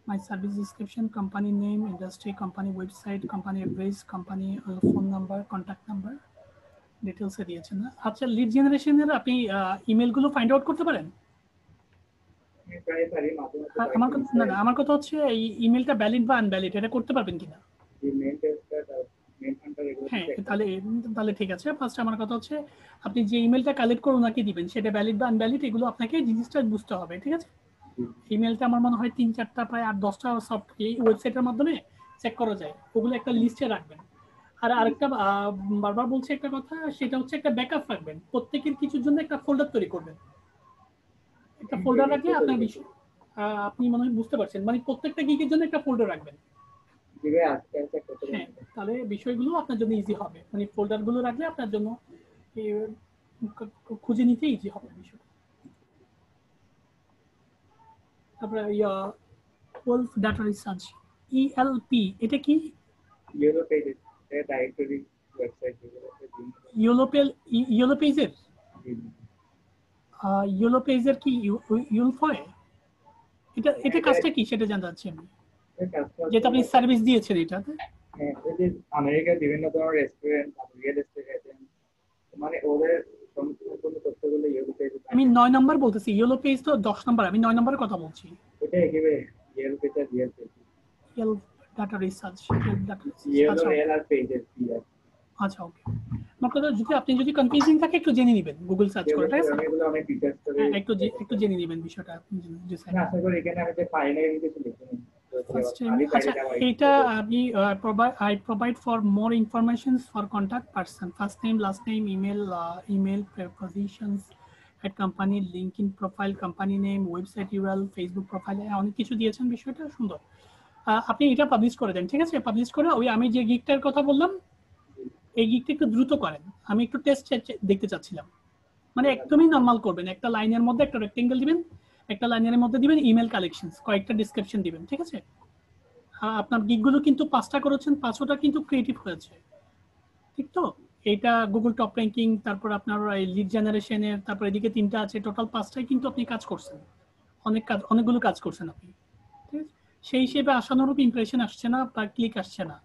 My service description: company name, industry, company website, company address, company phone number, contact number, details এ দিয়েছেন না? আচ্ছা, lead জেনারেশনের আপনি email গুলো find out করতে পারেন? আমার কথা হচ্ছে এই ইমেলটা ভ্যালিড বা আনভ্যালিড এটা করতে পারবেন কিনা? হ্যাঁ, তাহলে ঠিক আছে। ফার্স্ট আমার কথা হচ্ছে আপনি যে ইমেলটা কালেক্ট করে ওনাকে দিবেন সেটা ভ্যালিড বা আনভ্যালিড এগুলো আপনাকে জিনিসটা বুঝতে হবে, ঠিক আছে? ইমেলটা আমার মনে হয় 3-4টা প্রায় 8-10টা সফট এই ওয়েবসাইটের মাধ্যমে চেক করা যায়, ওগুলো একটা লিস্টে রাখবেন। আর আরেকটা বারবার বলছি একটা কথা, সেটা হচ্ছে একটা ব্যাকআপ রাখবেন। প্রত্যেকের কিছুর জন্য একটা ফোল্ডার তৈরি করবেন। একটা ফোল্ডার রাখলে আপনার বিষয় আপনি মনে হয় বুঝতে পারছেন, মানে প্রত্যেকটা গিগের জন্য একটা ফোল্ডার রাখবেন। হ্যাঁ, তাহলে বিষয়গুলো আপনার জন্য ইজি হবে, মানে ফোল্ডারগুলো রাখলে আপনার জন্য খুঁজে নিতে ইজি হবে বিষয়টা। তারপরে ওয়েলথ ডাটা রিসার্চ, ELP, এটা কি? Yellow pages directory website yellow পেজের ইয়েলো পেজের কি ইউলফয়? এটা কাজটা কি সেটা জানতে চাচ্ছি আমি, যেটা আপনি সার্ভিস দিয়েছেন এটাতে। হ্যাঁ, এই যে আমেরিকার বিভিন্ন ধরনের রেস্টুরেন্ট, রিয়েল এস্টেট এজেন্ট, মানে ওদের সম্পূর্ণ তথ্যগুলো ইয়েলো পেজে। আমি 9 নাম্বার বলতেছি, ইয়েলো পেজ তো 10 নাম্বার, আমি 9 নাম্বারের কথা বলছি। এটা একেবারে ইয়েলো পেজ আর real page. Yellow data research, yellow real আর পেজেস কি আছে? আচ্ছা, ওকে। মাত্র আপনি যদি কনফিউজিং থাকে একটু জেনে নেবেন, গুগল সার্চ করে, ঠিক আছে? এগুলো অনেক ডিটেইলস করে একটু জেনে নেবেন বিষয়টা আপনি ডিসাইড। না, আশা করি এখানে আমি যে ফাইনালি কিছু লিখে নিই। আচ্ছা, এটা আমি I provide for more information for contact person, first name, last name, email positions at company, LinkedIn profile, company name, website URL, Facebook profile, অনেক কিছু দিয়েছেন, বিষয়টা সুন্দর। আপনি এটা পাবলিশ করে দেন, ঠিক আছে? পাবলিশ করে ওই আমি যে গিগটার কথা বললাম এই গিগটা একটু দ্রুত করেন, আমি একটু টেস্ট দেখতে চাচ্ছিলাম। মানে একদমই নরমাল করবেন, একটা লাইনের মধ্যে একটা রেক্টেঙ্গেল দিবেন, একটা লাইনের মধ্যে দিবেন ইমেল কালেকশনস, কয়েকটা ডেসক্রিপশন দিবেন, ঠিক আছে? আপনার গিগগুলো কিন্তু 5টা করেছেন, 5টা কিন্তু ক্রিয়েটিভ হয়েছে, ঠিক তো? এটা গুগল টপ র্যাঙ্কিং, তারপর আপনার লিড জেনারেশনের, তারপর এদিকে 3টা আছে, টোটাল 5টাই কিন্তু আপনি কাজ করছেন, অনেকগুলো কাজ করছেন আপনি, ঠিক আছে? সেই হিসেবে আশানুরূপ ইমপ্রেশন আসছে না বা ক্লিক আসছে না।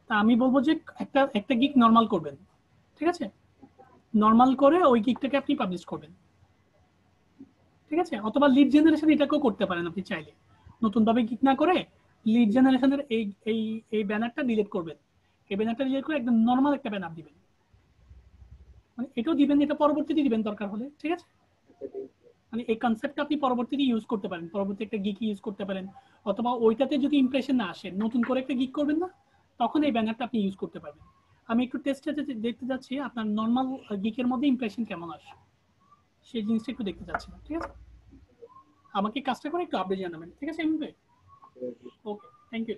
তা আমি বলবো যে একটা গিগ নরমাল করবেন, ঠিক আছে? নরমাল করে ওই গিগটাকে আপনি পাবলিশ করবেন, ঠিক আছে? অথবা লিড জেনারেশন এটাকেও করতে পারেন আপনি চাইলে, নতুন ভাবে গিগ না করে লিড জেনারেশনের এই ব্যানারটা ডিলিট করবেন, এই ব্যানারটা ডিলিট করে একদম নরমাল একটা ব্যানার দিবেন, মানে এটাও দিবেন, এটা পরবর্তীতে দিবেন দরকার হলে, ঠিক আছে? মানে এই কনসেপ্টটা আপনি পরবর্তীতে ইউজ করতে পারেন, পরবর্তী একটা গিগ ইউজ করতে পারেন, অথবা ওইটাতে যদি ইমপ্রেশন না আসে নতুন করে একটা গিগ করবেন না, তখন এই ব্যানারটা আপনি ইউজ করতে পারবেন। আমি একটু টেস্টে দেখতে যাচ্ছি আপনার নরমাল গিগের মধ্যে ইমপ্রেশন কেমন আসে, সেই জিনিসটা একটু দেখতে যাচ্ছি, ঠিক আছে? আমাকে কাজটা করে একটু আপডেট জানাবেন, ঠিক আছে? ওকে, থ্যাংক ইউ।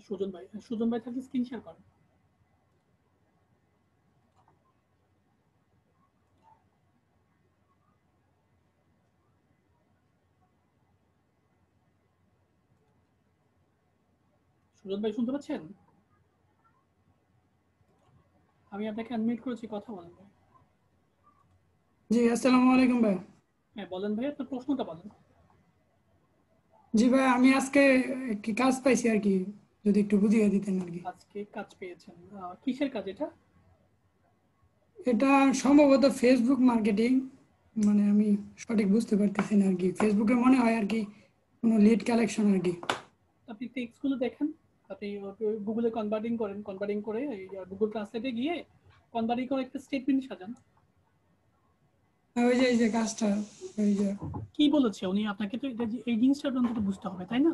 সুজন ভাই থাকলে স্ক্রিন শেয়ার করেন। সুজন ভাই শুনতে পাচ্ছেন? আমি আপনাকে আনমিউট করেছি, কথা বলেন ভাই। জি, আসসালামু আলাইকুম ভাই। হ্যাঁ, বলেন ভাই, আপনার প্রশ্নটা বলেন। জি ভাই, আমি আজকে কি কাজ পাইছি আর কি, যদি একটু বুঝিয়ে দিতেন আর কি। আজকে কাজ পেয়েছেন, কিসের কাজ এটা? এটা সম্ভবত ফেসবুক মার্কেটিং। মানে আমি সঠিক বুঝতে পারতেছি না আর কি। ফেসবুকে মনে হয় আর কি কোনো লিড কালেকশন আর কি। আপনি টেক্সট গুলো দেখেন, আপনি গুগলে কনভার্টিং করেন, কনভার্টিং করে গুগল ট্রান্সলেটে গিয়ে কনভার্টিং করে একটা স্টেটমেন্ট সাজান। ওই যে এই যে কাজটা, ওই যে কি বলেছে উনি আপনাকে? তো এই জিনিসটা অন্তত বুঝতে হবে, তাই না?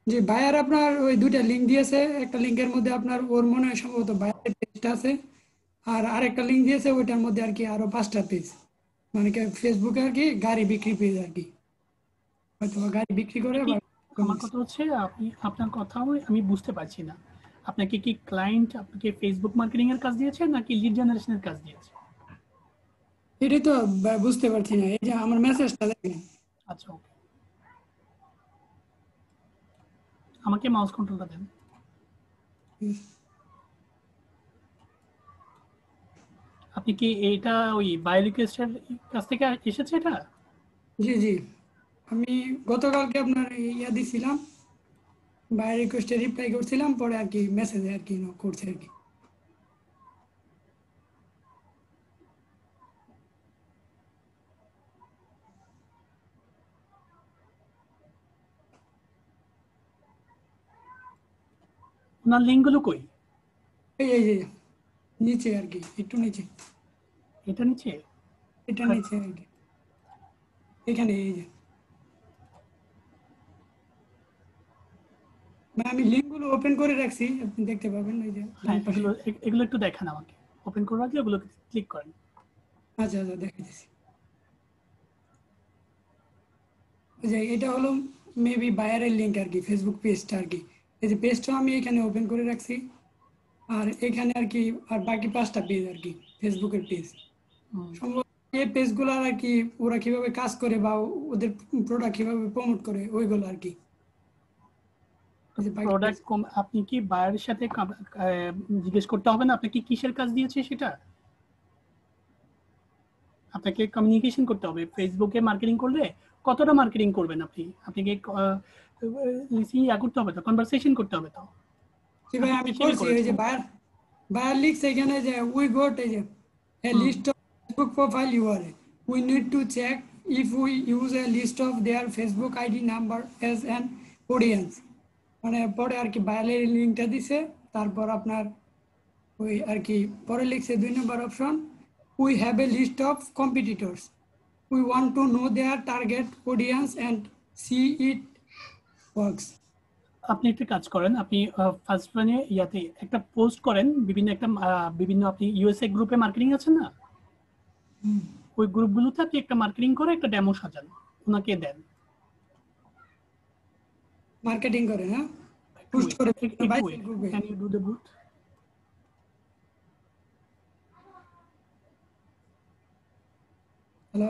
যে বায়ার আপনার ওই দুইটা লিঙ্ক দিয়েছে, একটা লিঙ্কের মধ্যে আপনার ওর মনে হয় সম্ভবত বায়ারের পেজটা আছে, আর আরেকটা লিঙ্ক দিয়েছে ওইটার মধ্যে আর কি আরো 5টা পেজ, মানে কি ফেসবুকে আর কি গাড়ি বিক্রি পেজ আর কি, হয়তো বা গাড়ি বিক্রি করে বা আমার কথা হচ্ছে আপনি, আপনার কথাও আমি বুঝতে পারছি না। আপনাকে কি ক্লায়েন্ট আপনাকে ফেসবুক মার্কেটিং এর কাজ দিয়েছে নাকি লিড জেনারেশনের কাজ দিয়েছে? এটাই তো বুঝতে পারছি না। এই যে আমার মেসেজটা দেখেন, আচ্ছা, ওকে, আমাকে মাউস কন্ট্রোলটা দেন। আপনি কি এটা ওই বাই রিকোয়েস্টের কাছ থেকে এসেছে এটা? জি জি, আমি গতকালকে আপনার ইয়া দিছিলাম, বাই রিকোয়েস্টে রিপ্লাই করছিলাম, পরে আর কি মেসেজে আর কি করছে আর কি। ওনার লিঙ্কগুলো কই? এই যে নিচে আর কি, একটু নিচে, এটা নিচে? এটা নিচে আর কি, এখানে এই যে মানে আমি লিঙ্কগুলো ওপেন করে রাখছি, আপনি দেখতে পাবেন এই যে ডান হ্যাঁ, পাশে। এগুলো একটু দেখান আমাকে। ওপেন করে রাখলে ওগুলো ক্লিক করেন। আচ্ছা আচ্ছা, দেখাইতেছি। যে এটা হলো মেবি বায়ারের লিঙ্ক আর কি, ফেসবুক পেজটা আর কি। এই যে পেজটা আমি এখানে ওপেন করে রাখছি, আর এখানে আর কি আর বাকি 5টা পেজ আর কি ফেসবুকের পেজ। সম্ভবত এই পেজগুলো আর কি ওরা কিভাবে কাজ করে বা ওদের প্রোডাক্ট কিভাবে প্রমোট করে ওইগুলো আর কি। এই যে বাকি প্রোডাক্ট আপনি কি বায়ারের সাথে জিজ্ঞেস করতে হবে না আপনাকে কিসের কাজ দিয়েছে সেটা? আপনাকে কমিউনিকেশন করতে হবে। ফেসবুকে মার্কেটিং করলে কতটা মার্কেটিং করবেন আপনি? আপনাকে করতে হবে তো, কনভারসেশন করতে হবে তো। জি ভাই, আমি করছি। ওই যে বায়ার লিখছে এখানে যে উই গট এই যে a list of Facebook profile URL. We need to check if we use a list of their Facebook ID number as an audience. মানে পরে আর কি বায়ারের লিঙ্কটা দিছে, তারপর আপনার ওই আর কি পরে লিখছে 2 নম্বর option, we have a list of competitors. We want to know their target audience and see it works. আপনি একটা কাজ করেন, আপনি ফার্স্ট মানে ইয়াতে একটা পোস্ট করেন, বিভিন্ন আপনি ইউএসএ গ্রুপে মার্কেটিং আছে না, ওই গ্রুপগুলোতে আপনি একটা মার্কেটিং করে একটা ডেমো সাজান, ওনাকে দেন। মার্কেটিং করে না, পোস্ট করে গ্রুপে। Can you do the boot? Hello,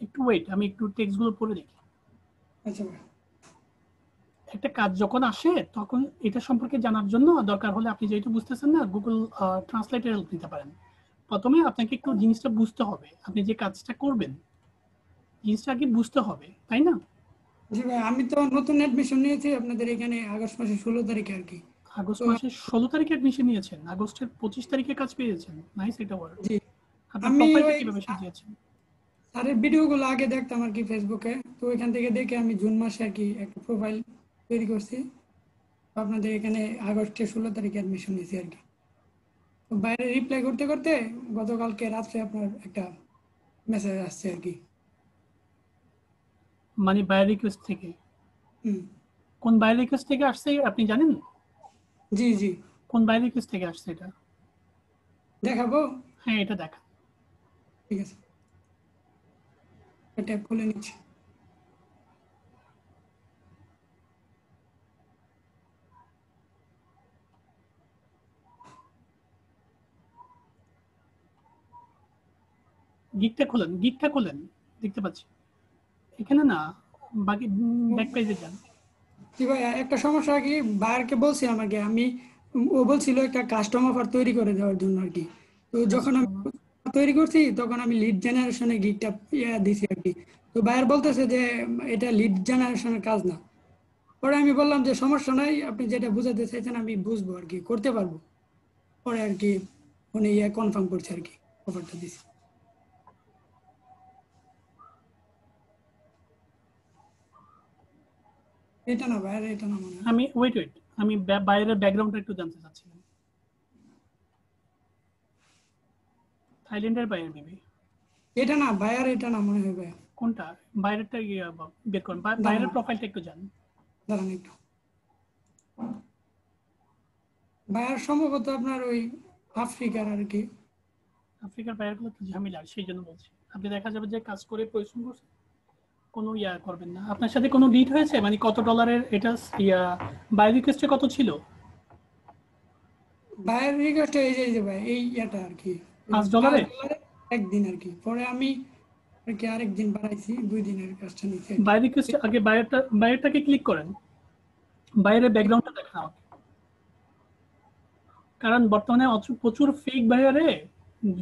একটু ওয়েট, আমি একটু টেক্সটগুলো পড়ে দেখি। আচ্ছা ভাই। একটা কাজ যখন আসে তখন এটা সম্পর্কে জানার জন্য দরকার হলে আপনি যেহেতু বুঝতেছেন না, গুগল ট্রান্সলেটের হেল্প নিতে পারেন। প্রথমে আপনাকে একটু জিনিসটা বুঝতে হবে, আপনি যে কাজটা করবেন জিনিসটা আগে বুঝতে হবে, তাই না? জি ভাই, আমি তো নতুন অ্যাডমিশন নিয়েছি আপনাদের এখানে আগস্ট মাসের 16 তারিখে আর কি। আগস্ট মাসের 16 তারিখে অ্যাডমিশন নিয়েছেন, আগস্টের 25 তারিখে কাজ পেয়েছেন। নাইস, এটা ওয়ার্ড। জি, আপনার আমি প্রোফাইলটা ওই কিভাবে সাজিয়েছেন? স্যারের ভিডিওগুলো আগে দেখতাম আর কি ফেসবুকে, তো ওইখান থেকে দেখে আমি জুন মাসে আর কি একটা প্রোফাইল তৈরি করছি। তো আপনাদের এখানে আগস্টের 16 তারিখে অ্যাডমিশন নিয়েছি আর কি। তো বাইরে রিপ্লাই করতে করতে গতকালকে রাত্রে আপনার একটা মেসেজ আসছে আর কি। মানে বায়ার রিকোয়েস্ট থেকে? হুম, কোন বায়ার রিকোয়েস্ট থেকে আসছে আপনি জানেন? জি জি, কোন বায়ার রিকোয়েস্ট থেকে আসছে এটা? দেখাবো। হ্যাঁ, এটা দেখা। ঠিক আছে, ট্যাপ খুলে নিচ্ছি। গিকটা খোলেন, দেখতে পাচ্ছি এখানে না, বাকি ব্যাক পেজে যান। জি ভাই, একটা সমস্যা কি, বায়ারকে বলছিলাম আর কি আমি, ও বলছিল একটা কাস্টম অফার তৈরি করে দেওয়ার জন্য আর কি। তো যখন আমি তৈরি করছি তখন আমি লিড জেনারেশনে গিকটা দিছি আর কি। তো বায়ার বলতেছে যে এটা লিড জেনারেশনের কাজ না। পরে আমি বললাম যে সমস্যা নাই, আপনি যেটা বুঝাতে চাইছেন আমি বুঝবো আর কি, করতে পারবো। পরে আর কি উনি কনফার্ম করছে আর কি, অফারটা দিছি। এটা না ভাইয়ার, এটা না মনে হয়। আমি ওয়েট আমি বাইরের ব্যাকগ্রাউন্ডটা একটু জানতে চাচ্ছিলাম। থাইল্যান্ডের বাইরে মেবি। এটা না ভাইয়ার, এটা না মনে হয় ভাইয়া। কোনটা বাইরেরটা বের করেন, বাইরের দাঁড়ান প্রোফাইলটা একটু জান। দাঁড়ান একটু। ভাইয়ার সম্ভবত আপনার ওই আফ্রিকার আর কি। আফ্রিকার বাইরেগুলো একটু ঝামেলা, সেই জন্য বলছি। আপনি দেখা যাবে যে কাজ করে পরিশ্রম করছেন, কোনো ইয়া করবেন না। আপনার সাথে কোনো ডিট হয়েছে, মানে কত ডলারের এটা ইয়া বাই রিকোয়েস্টে কত ছিল? ভাইয়ের রিকোয়েস্ট এই যে ভাই এই এটা আর কি $5 $5 একদিন আর কি। পরে আমি আর কি আরেকদিন বাড়াইছি, 2 দিনের কাজটা নিতে আর কি। বাই রিকোয়েস্টে আগে বাইরেটাকে ক্লিক করেন, বাইরের ব্যাকগ্রাউন্ডটা দেখেন আমাকে। কারণ বর্তমানে প্রচুর ফেক বাইরে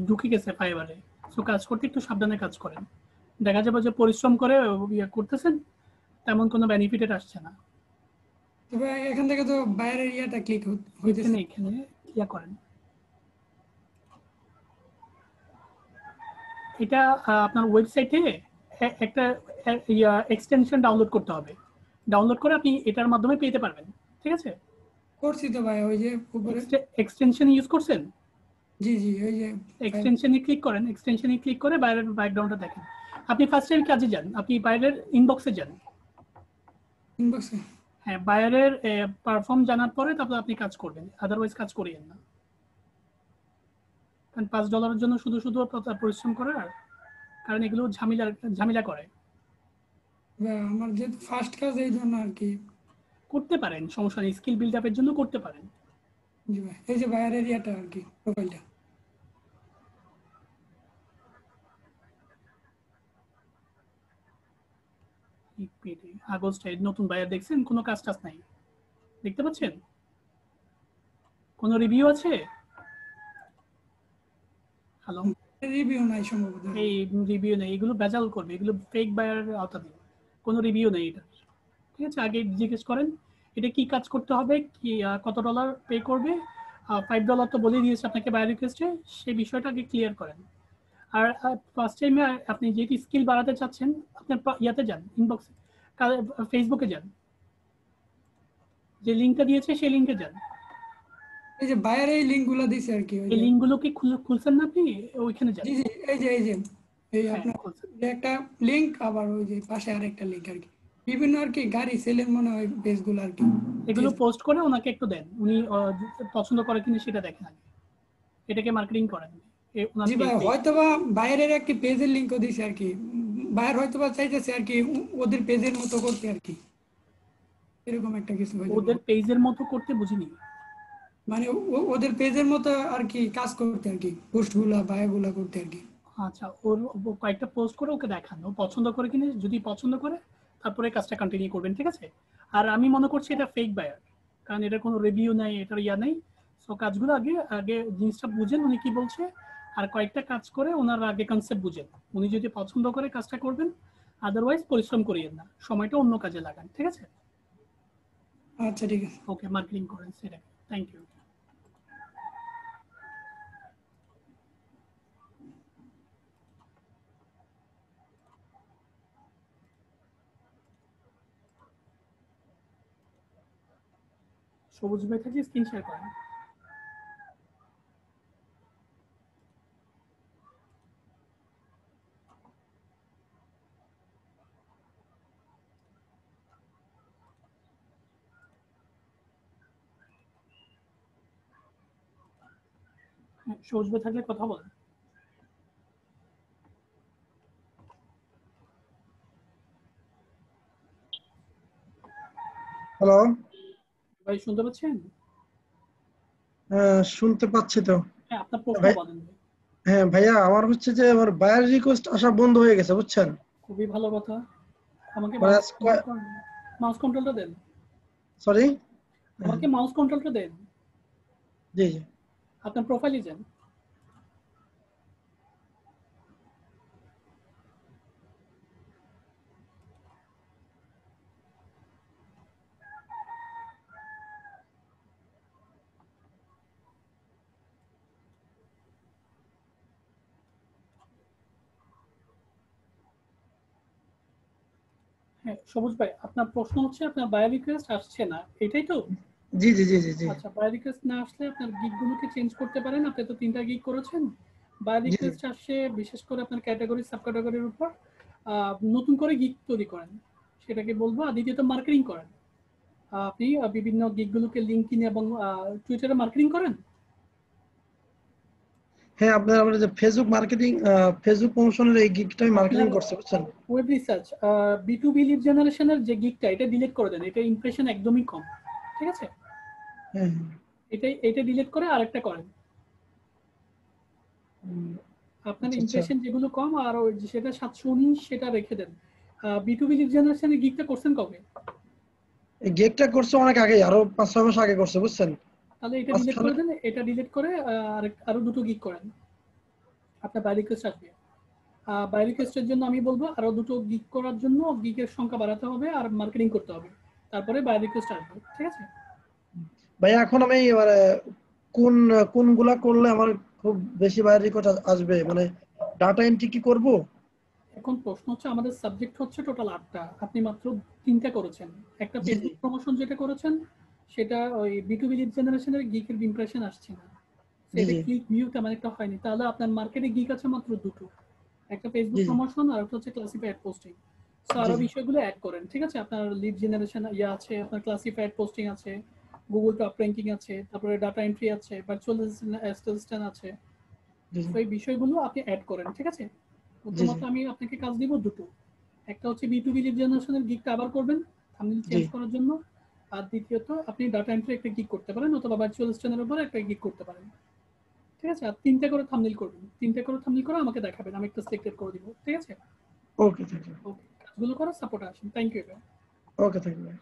ঢুকে গেছে ফাইবারে। সো কাজ করতে একটু সাবধানে কাজ করেন। দেখা যাবে যে পরিশ্রম করে ইয়ে করতেছেন, তেমন কোনো বেনিফিটেড আসছে না। তবে এখান থেকে তো বাইরের ইয়াটা ক্লিক হইতেছে। এখানে ইয়া করেন, এটা আপনার ওয়েবসাইটে একটা ইয়া এক্সটেনশন ডাউনলোড করতে হবে। ডাউনলোড করে আপনি এটার মাধ্যমে পেতে পারবেন, ঠিক আছে? করছি তো ভাই, ওই যে উপরে। এক্সটেনশন ইউজ করছেন? জি ওই যে এক্সটেনশনে ক্লিক করেন, এক্সটেনশনে ক্লিক করে বাইরের ব্যাকগ্রাউন্ডটা দেখেন। আপনি ফার্স্ট টাইম কাজে যান, আপনি বাইরের ইনবক্সে যান। ইনবক্সে। হ্যাঁ, বাইরের পারফর্ম জানার পরে তারপর আপনি কাজ করবেন, আদারওয়াইজ কাজ করিয়েন না। কারণ $5 জন্য শুধু শুধু পরিশ্রম করার, কারণ এগুলো ঝামেলা করে। আমার যেহেতু ফার্স্ট কাজ এই জন্য আর কি। করতে পারেন, সমস্যা নেই, স্কিল বিল্ড আপের জন্য করতে পারেন। জি ভাই, এই যে বাইরের ইয়াটা আর কি প্রোফাইলটা। আগস্টে নতুন বায়ার দেখছেন, কোনো কাজ টাজ নাই, দেখতে পাচ্ছেন? কোনো রিভিউ আছে? হ্যালো? রিভিউ নাই সম্ভবত। এই রিভিউ নেই, এগুলো ভেজাল করবে, এগুলো ফেক বায়ার আওতাধীন। কোনো রিভিউ নেই এটা, ঠিক আছে? আগে জিজ্ঞেস করেন এটা কি কাজ করতে হবে, কি কত ডলার পে করবে। $5 তো বলে দিয়েছে আপনাকে বায়ার রিকোয়েস্টে, সেই বিষয়টা আগে ক্লিয়ার করেন। আর ফার্স্ট টাইমে আপনি যেহেতু স্কিল বাড়াতে চাচ্ছেন, আপনার ইয়াতে যান, ইনবক্সে, ফেসবুকে যান, যে লিঙ্কটা দিয়েছে সেই লিঙ্কে যান। এই যে বাইরে এই লিঙ্কগুলো দিছে আর কি। এই লিঙ্কগুলো কি খুলছেন না আপনি? ওইখানে যান। জি এই যে এই হ্যাঁ, আপনার খুলছেন। যে একটা লিঙ্ক, আবার ওই যে পাশে আরেকটা লিঙ্ক আর কি। বিভিন্ন আর কি গাড়ি সেলের মনে হয় পেজগুলো আর কি। এগুলো পোস্ট করে ওনাকে একটু দেন, উনি পছন্দ করে কিনা সেটা দেখেন আগে, এটাকে মার্কেটিং করেন। জি ভাই, হয়তোবা বাইরের একটি পেজের লিঙ্কও দিছে আর কি। বাইরে হয়তোবা চাইতেছে আর কি ওদের পেজের মতো করতে আর কি, এরকম একটা কিছু হয়তো। ওদের পেজের মতো করতে বুঝিনি, মানে ওদের পেজের মতো আর কি কাজ করতে আর কি, পোস্টগুলা বায়োগুলা করতে আর কি। আচ্ছা, ওর কয়েকটা পোস্ট করে ওকে দেখান, ও পছন্দ করে কিনা, যদি পছন্দ করে তারপরে কাজটা কন্টিনিউ করবেন, ঠিক আছে? আর আমি মনে করছি এটা ফেক বায়ার, কারণ এটার কোনো রিভিউ নাই, এটার ইয়া নেই। সো কাজগুলো আগে আগে জিনিসটা বুঝেন উনি কি বলছে, আর কয়েকটা কাজ করে ওনার আগে কনসেপ্ট বুঝেন। উনি যদি পছন্দ করে কাজটা করবেন, আদারওয়াইজ পরিশ্রম করিয়েন না, সময়টা অন্য কাজে লাগান, ঠিক আছে? আচ্ছা ঠিক আছে। ওকে, মার্কেটিং করেন সেটা। Thank you. সবুজ ভাই থাকলে স্ক্রিন শেয়ার করেন। হ্যাঁ, সবুজ ভাই থাকলে কথা বলেন। হ্যালো, ভাই শুনতে পাচ্ছেন? শুনতে পাচ্ছি তো। হ্যাঁ, আপনার প্রশ্ন ভাই, বলেন। হ্যাঁ ভাইয়া, আমার হচ্ছে যে আমার বায়ার রিকোয়েস্ট আসা বন্ধ হয়ে গেছে, বুঝছেন? খুবই ভালো কথা। আমাকে মানে মাউস কন্ট্রোলটা দেন। সরি। আমাকে মাউস কন্ট্রোলটা দেন। জি জি। আপনার প্রোফাইলে যান। হ্যাঁ সবুজ ভাই, আপনার প্রশ্ন হচ্ছে আপনার বায়ো রিকোয়েস্ট আসছে না, এটাই তো? জি জি জি জি জি আচ্ছা, বায়ো রিকোয়েস্ট না আসলে আপনার গিগগুলোকে চেঞ্জ করতে পারেন। আপনি তো 3টা গিগ করেছেন। বায়ো জি জি। রিকোয়েস্ট আসছে বিশেষ করে আপনার ক্যাটাগরি সাব ক্যাটাগরির উপর। নতুন করে গিগ তৈরি করেন, সেটাকে বলবো। আর দ্বিতীয়ত মার্কেটিং করেন। আপনি বিভিন্ন গিগগুলোকে লিঙ্কইন এবং টুইটারে মার্কেটিং করেন। হ্যাঁ, আপনার আমরা যে ফেসবুক মার্কেটিং, ফেসবুক প্রমোশনের এই গিগটা আমি মার্কেটিং আপনার করছি, বুঝছেন? ওয়েব রিসার্চ B2B লিড জেনারেশনের যে গিগটা, এটা ডিলিট করে দেন। এটা ইমপ্রেশন একদমই কম, ঠিক আছে? হ্যাঁ এটা ডিলিট করে আরেকটা করেন। হ্যাঁ। আপনার আচ্ছা আচ্ছা। ইমপ্রেশন যেগুলো কম আর ওই সেটা 719 সেটা রেখে দেন। B2B লিড জেনারেশনের গিগটা করছেন কবে? এই গিগটা করছে অনেক আগে, আরো 5-6 মাস আগে করছে, বুঝছেন? তাহলে এটা ডিলিট মাঝখানে করে দেন। এটা ডিলিট করে আরো দুটো গিগ করেন। আপনার বাই রিকোয়েস্ট আসবে। বাই রিকোয়েস্টের জন্য আমি বলবো আরো দুটো গিগ করার জন্য গিগের সংখ্যা বাড়াতে হবে আর মার্কেটিং করতে হবে, তারপরে বাই রিকোয়েস্ট আসবে, ঠিক আছে? ভাইয়া এখন আমি মানে কোন কোনগুলা করলে আমার খুব বেশি বাইরে রেকর্ড আসবে, মানে ডাটা এন্ট্রি কি করব? এখন প্রশ্ন হচ্ছে, আমাদের সাবজেক্ট হচ্ছে টোটাল 8টা, আপনি মাত্র 3টা করেছেন। একটা জি জি ফেসবুক প্রমোশন যেটা করেছেন, সেটা ওই B2B লিড জেনারেশনের গিগের ইমপ্রেশন আসছে না, জি সেটা জি ক্লিক ভিউ তেমন একটা হয়নি। তাহলে আপনার মার্কেটে গিগ আছে মাত্র দুটো, একটা জি ফেসবুক জি প্রমোশন আর একটা হচ্ছে ক্লাসিফাইড পোস্টিং। সো জি আরো জি বিষয়গুলো অ্যাড করেন, ঠিক আছে? আপনার লিড জেনারেশন আছে, আপনার ক্লাসিফাইড পোস্টিং আছে, গুগল টপ র্যাঙ্কিং আছে, তারপরে ডাটা এন্ট্রি আছে, ভার্চুয়াল অ্যাসিস্ট্যান্ট আছে। জি তো এই বিষয়গুলো আপনি অ্যাড করেন, ঠিক আছে? জি প্রথমত আমি আপনাকে কাজ দিব দুটো। একটা হচ্ছে B2B লিড জেনারেশনের গিগটা আবার করবেন থাম্বনেল জি চেঞ্জ করার জন্য। আর দ্বিতীয়ত আপনি ডাটা এন্ট্রি একটা গিগ করতে পারেন, অথবা ভার্চুয়াল অ্যাসিস্ট্যান্টের উপর একটা গিগ করতে পারেন, ঠিক আছে? আর 3টা করে থাম্বনেল করবেন, 3টা করে থাম্বনেল করে আমাকে দেখাবেন, আমি একটা সিলেক্টেড করে দিব, ঠিক আছে? ওকে, থ্যাংক ইউ। ওকে, কাজগুলো করো, সাপোর্টে আসেন। Thank you. Okay, thank you.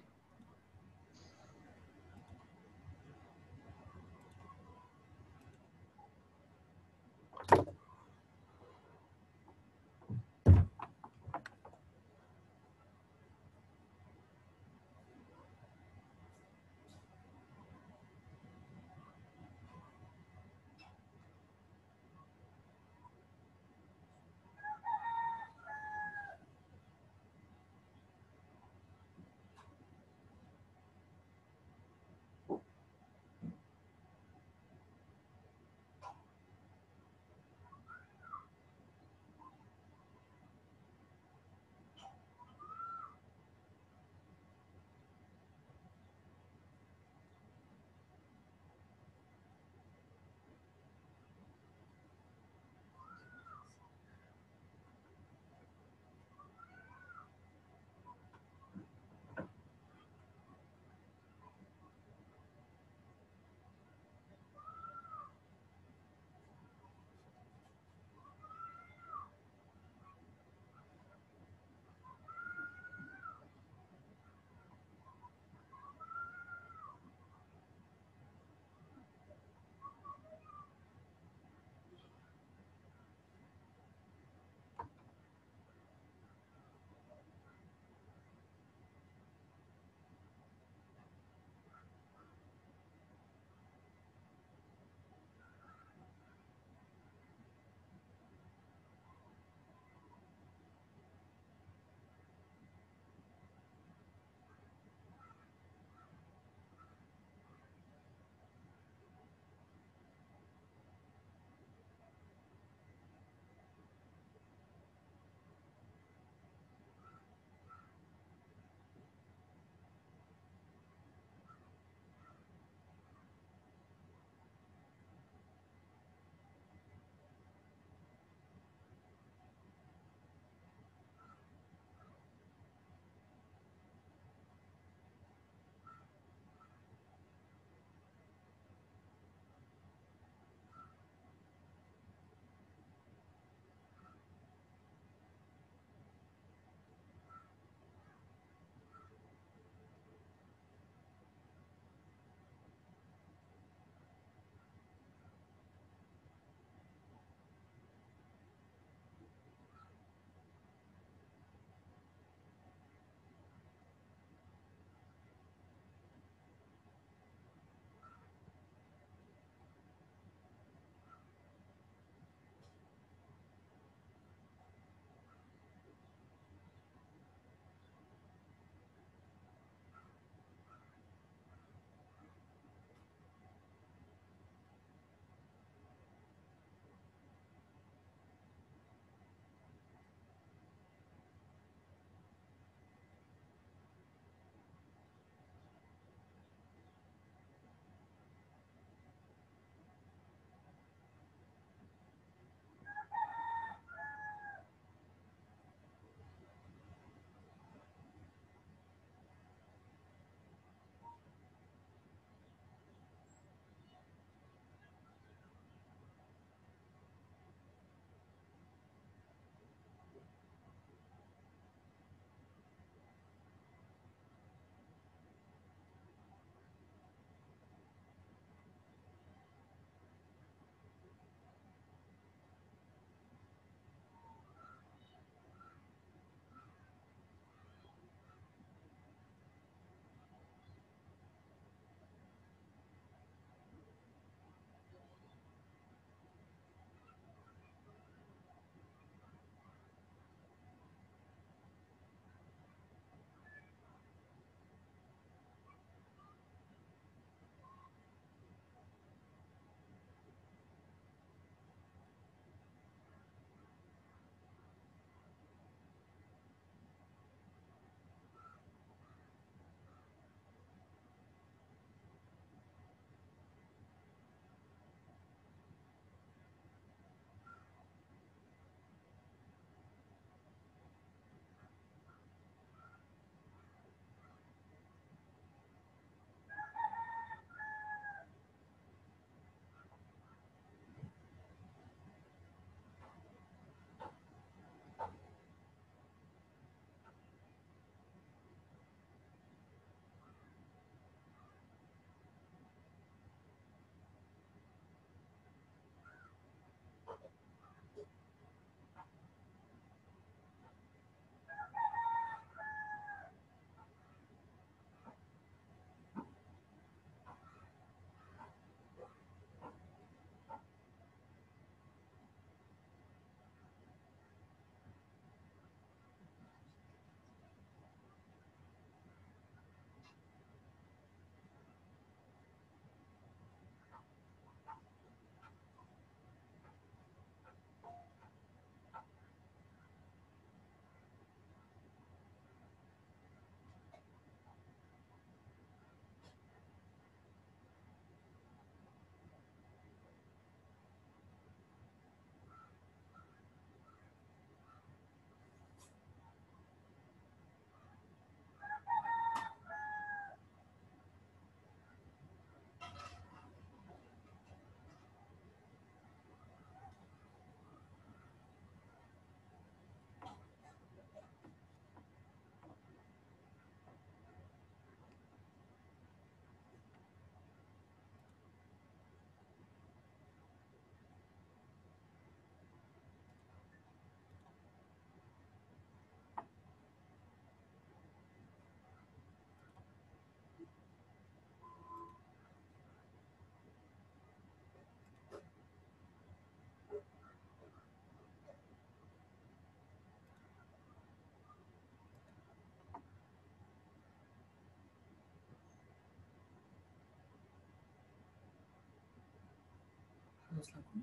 আসসালাম।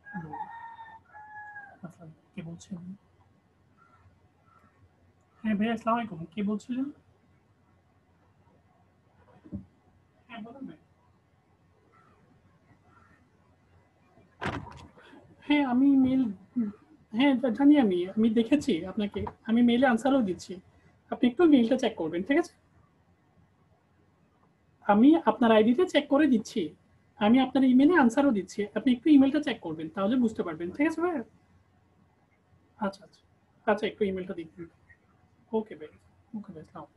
হ্যালো, আসসালাম, কে বলছেন? হ্যাঁ ভাইয়া, আসসালামু আলাইকুম, কে বলছিলেন? হ্যাঁ বলুন ভাই। হ্যাঁ আমি মেল, হ্যাঁ জানি, আমি দেখেছি আপনাকে, আমি মেইলে আনসারও দিচ্ছি। আপনি একটু মেইলটা চেক করবেন, ঠিক আছে? আমি আপনার আইডিতে চেক করে দিচ্ছি, আমি আপনার ইমেলে আনসারও দিচ্ছি, আপনি একটু ইমেলটা চেক করবেন, তাহলে বুঝতে পারবেন, ঠিক আছে ভাইয়া? আচ্ছা আচ্ছা, আচ্ছা একটু ইমেলটা দেখবেন। ওকে ভাই, ওকে ভাই, আসসালাম।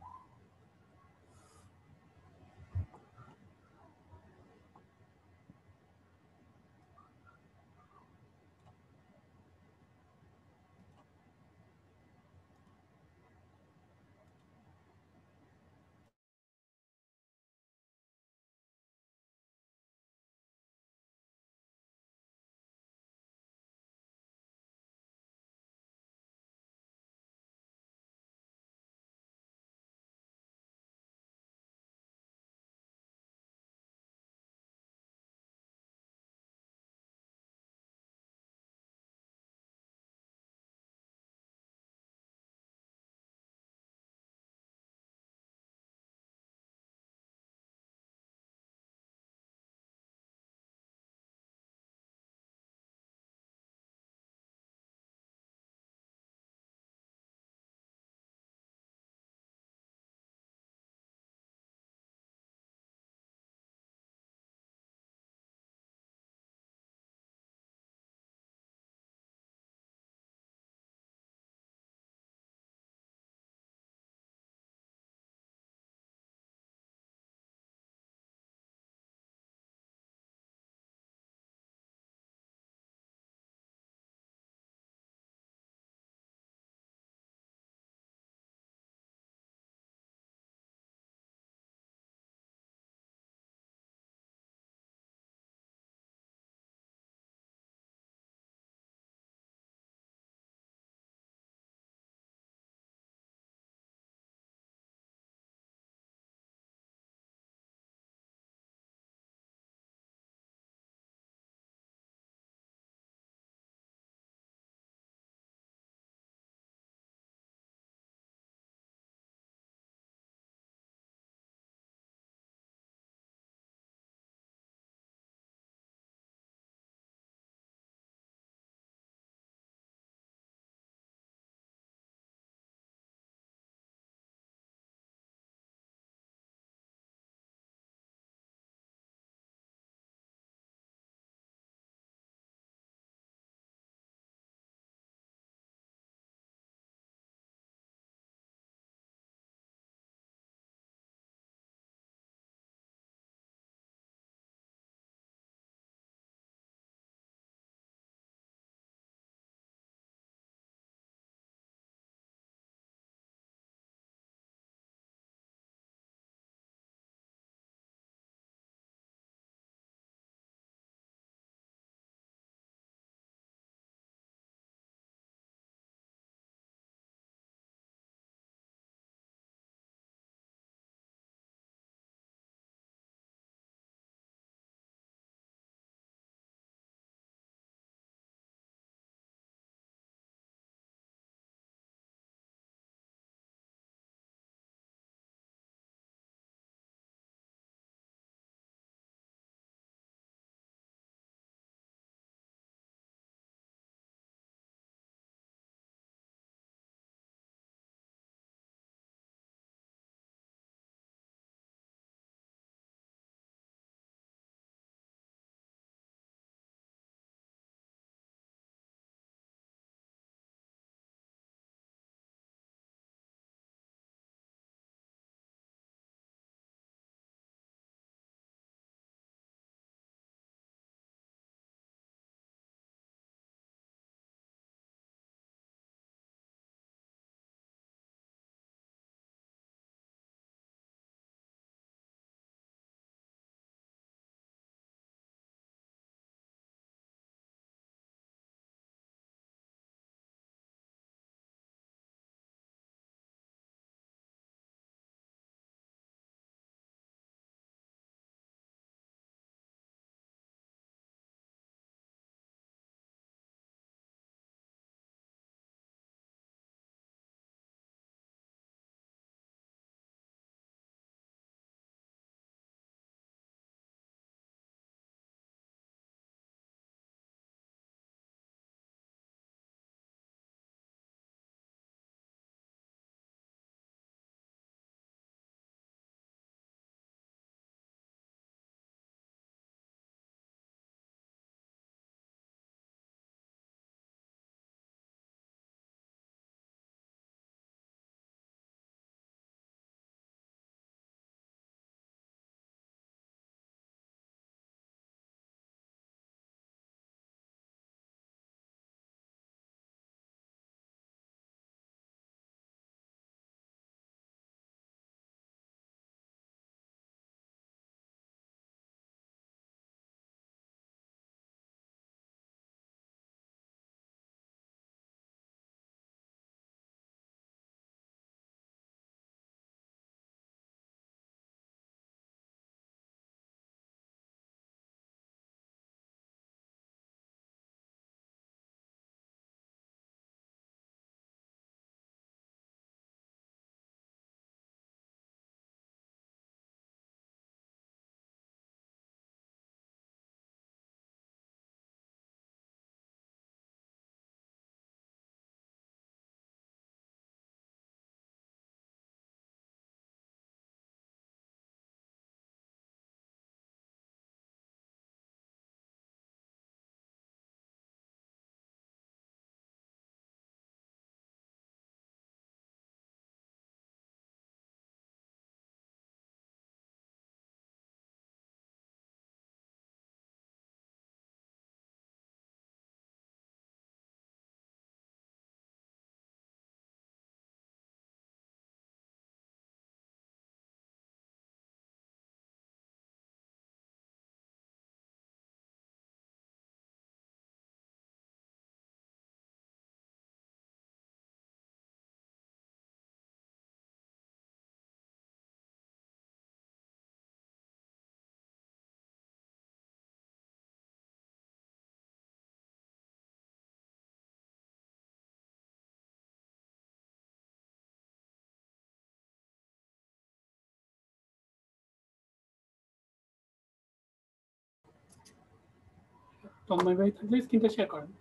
তন্ময় ভাই থাকলে স্ক্রিনটা শেয়ার করেন।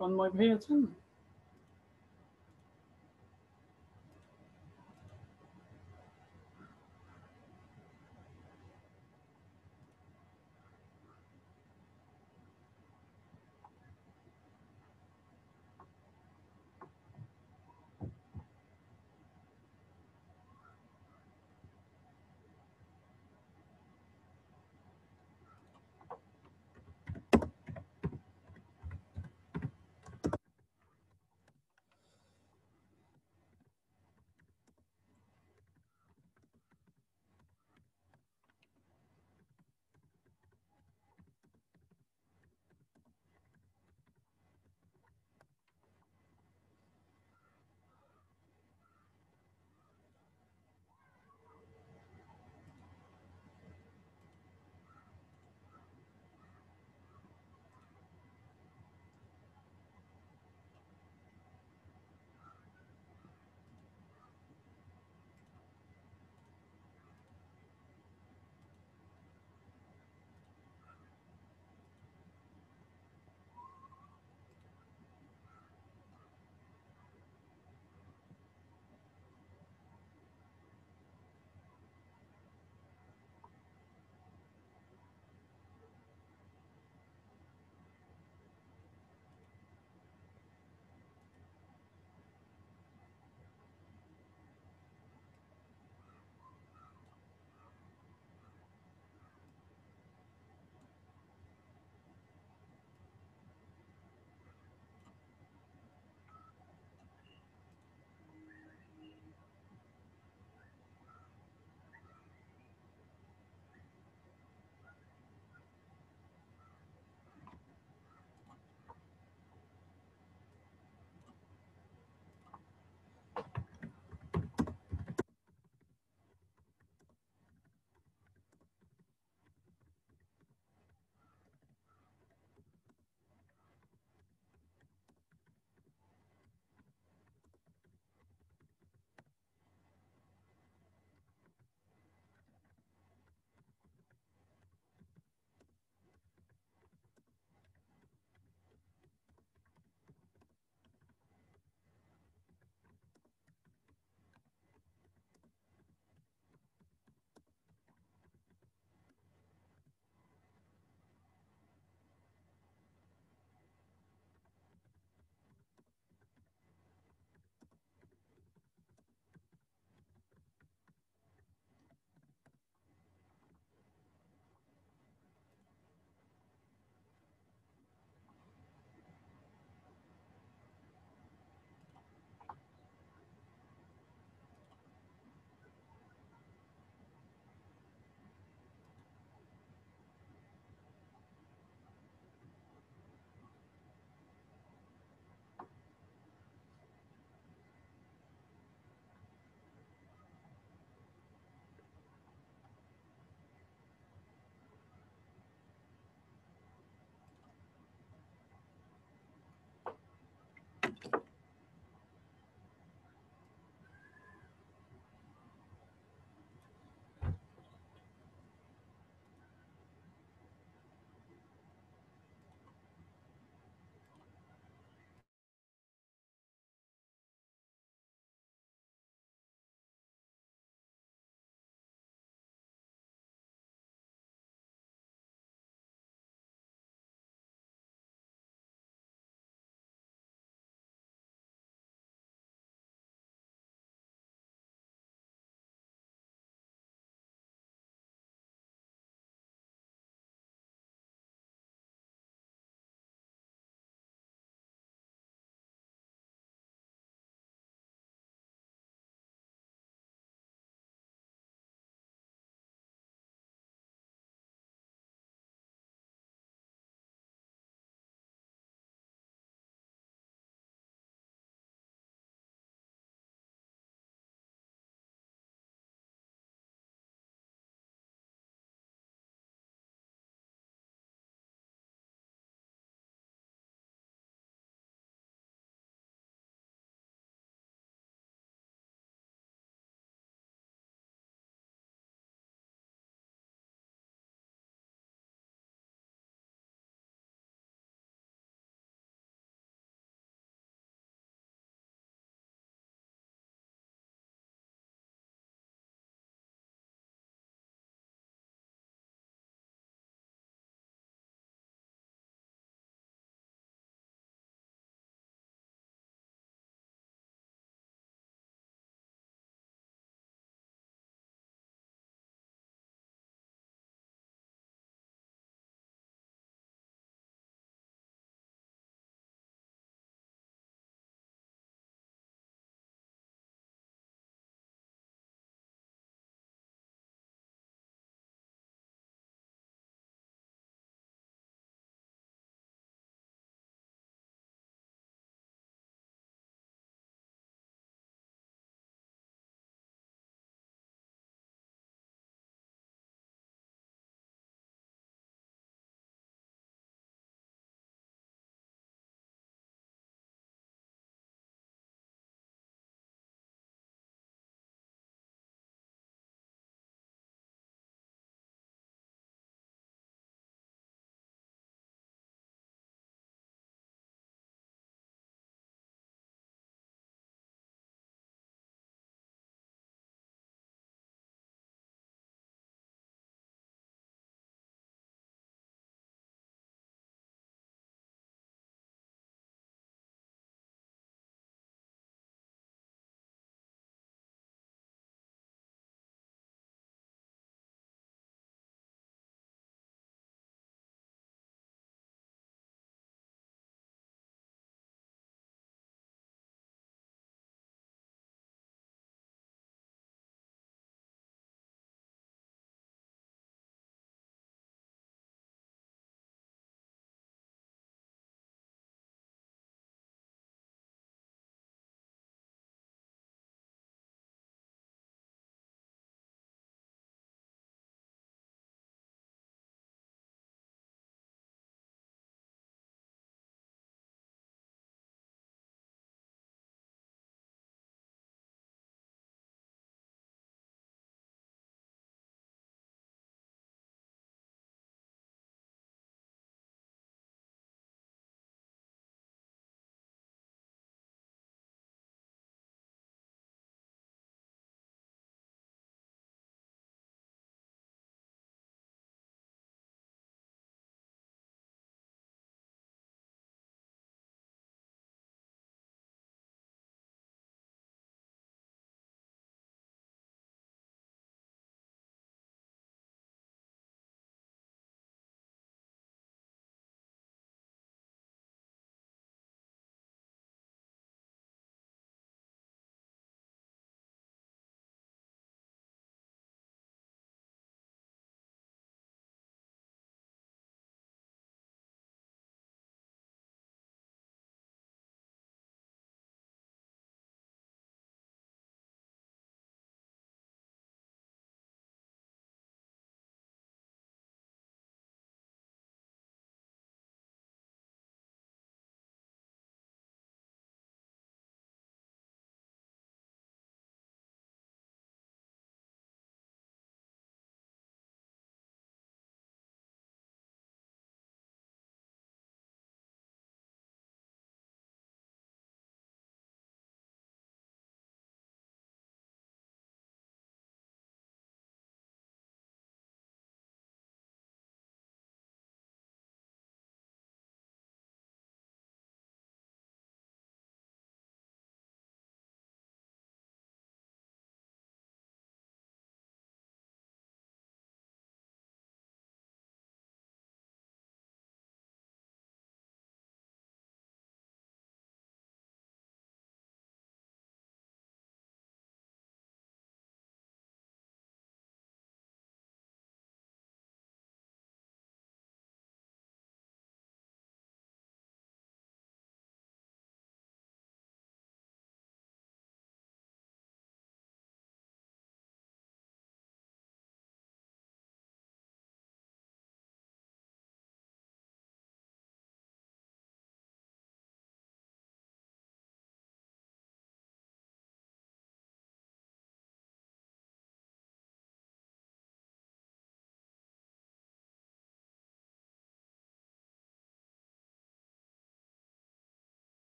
তন্ময় ভাই আছেন?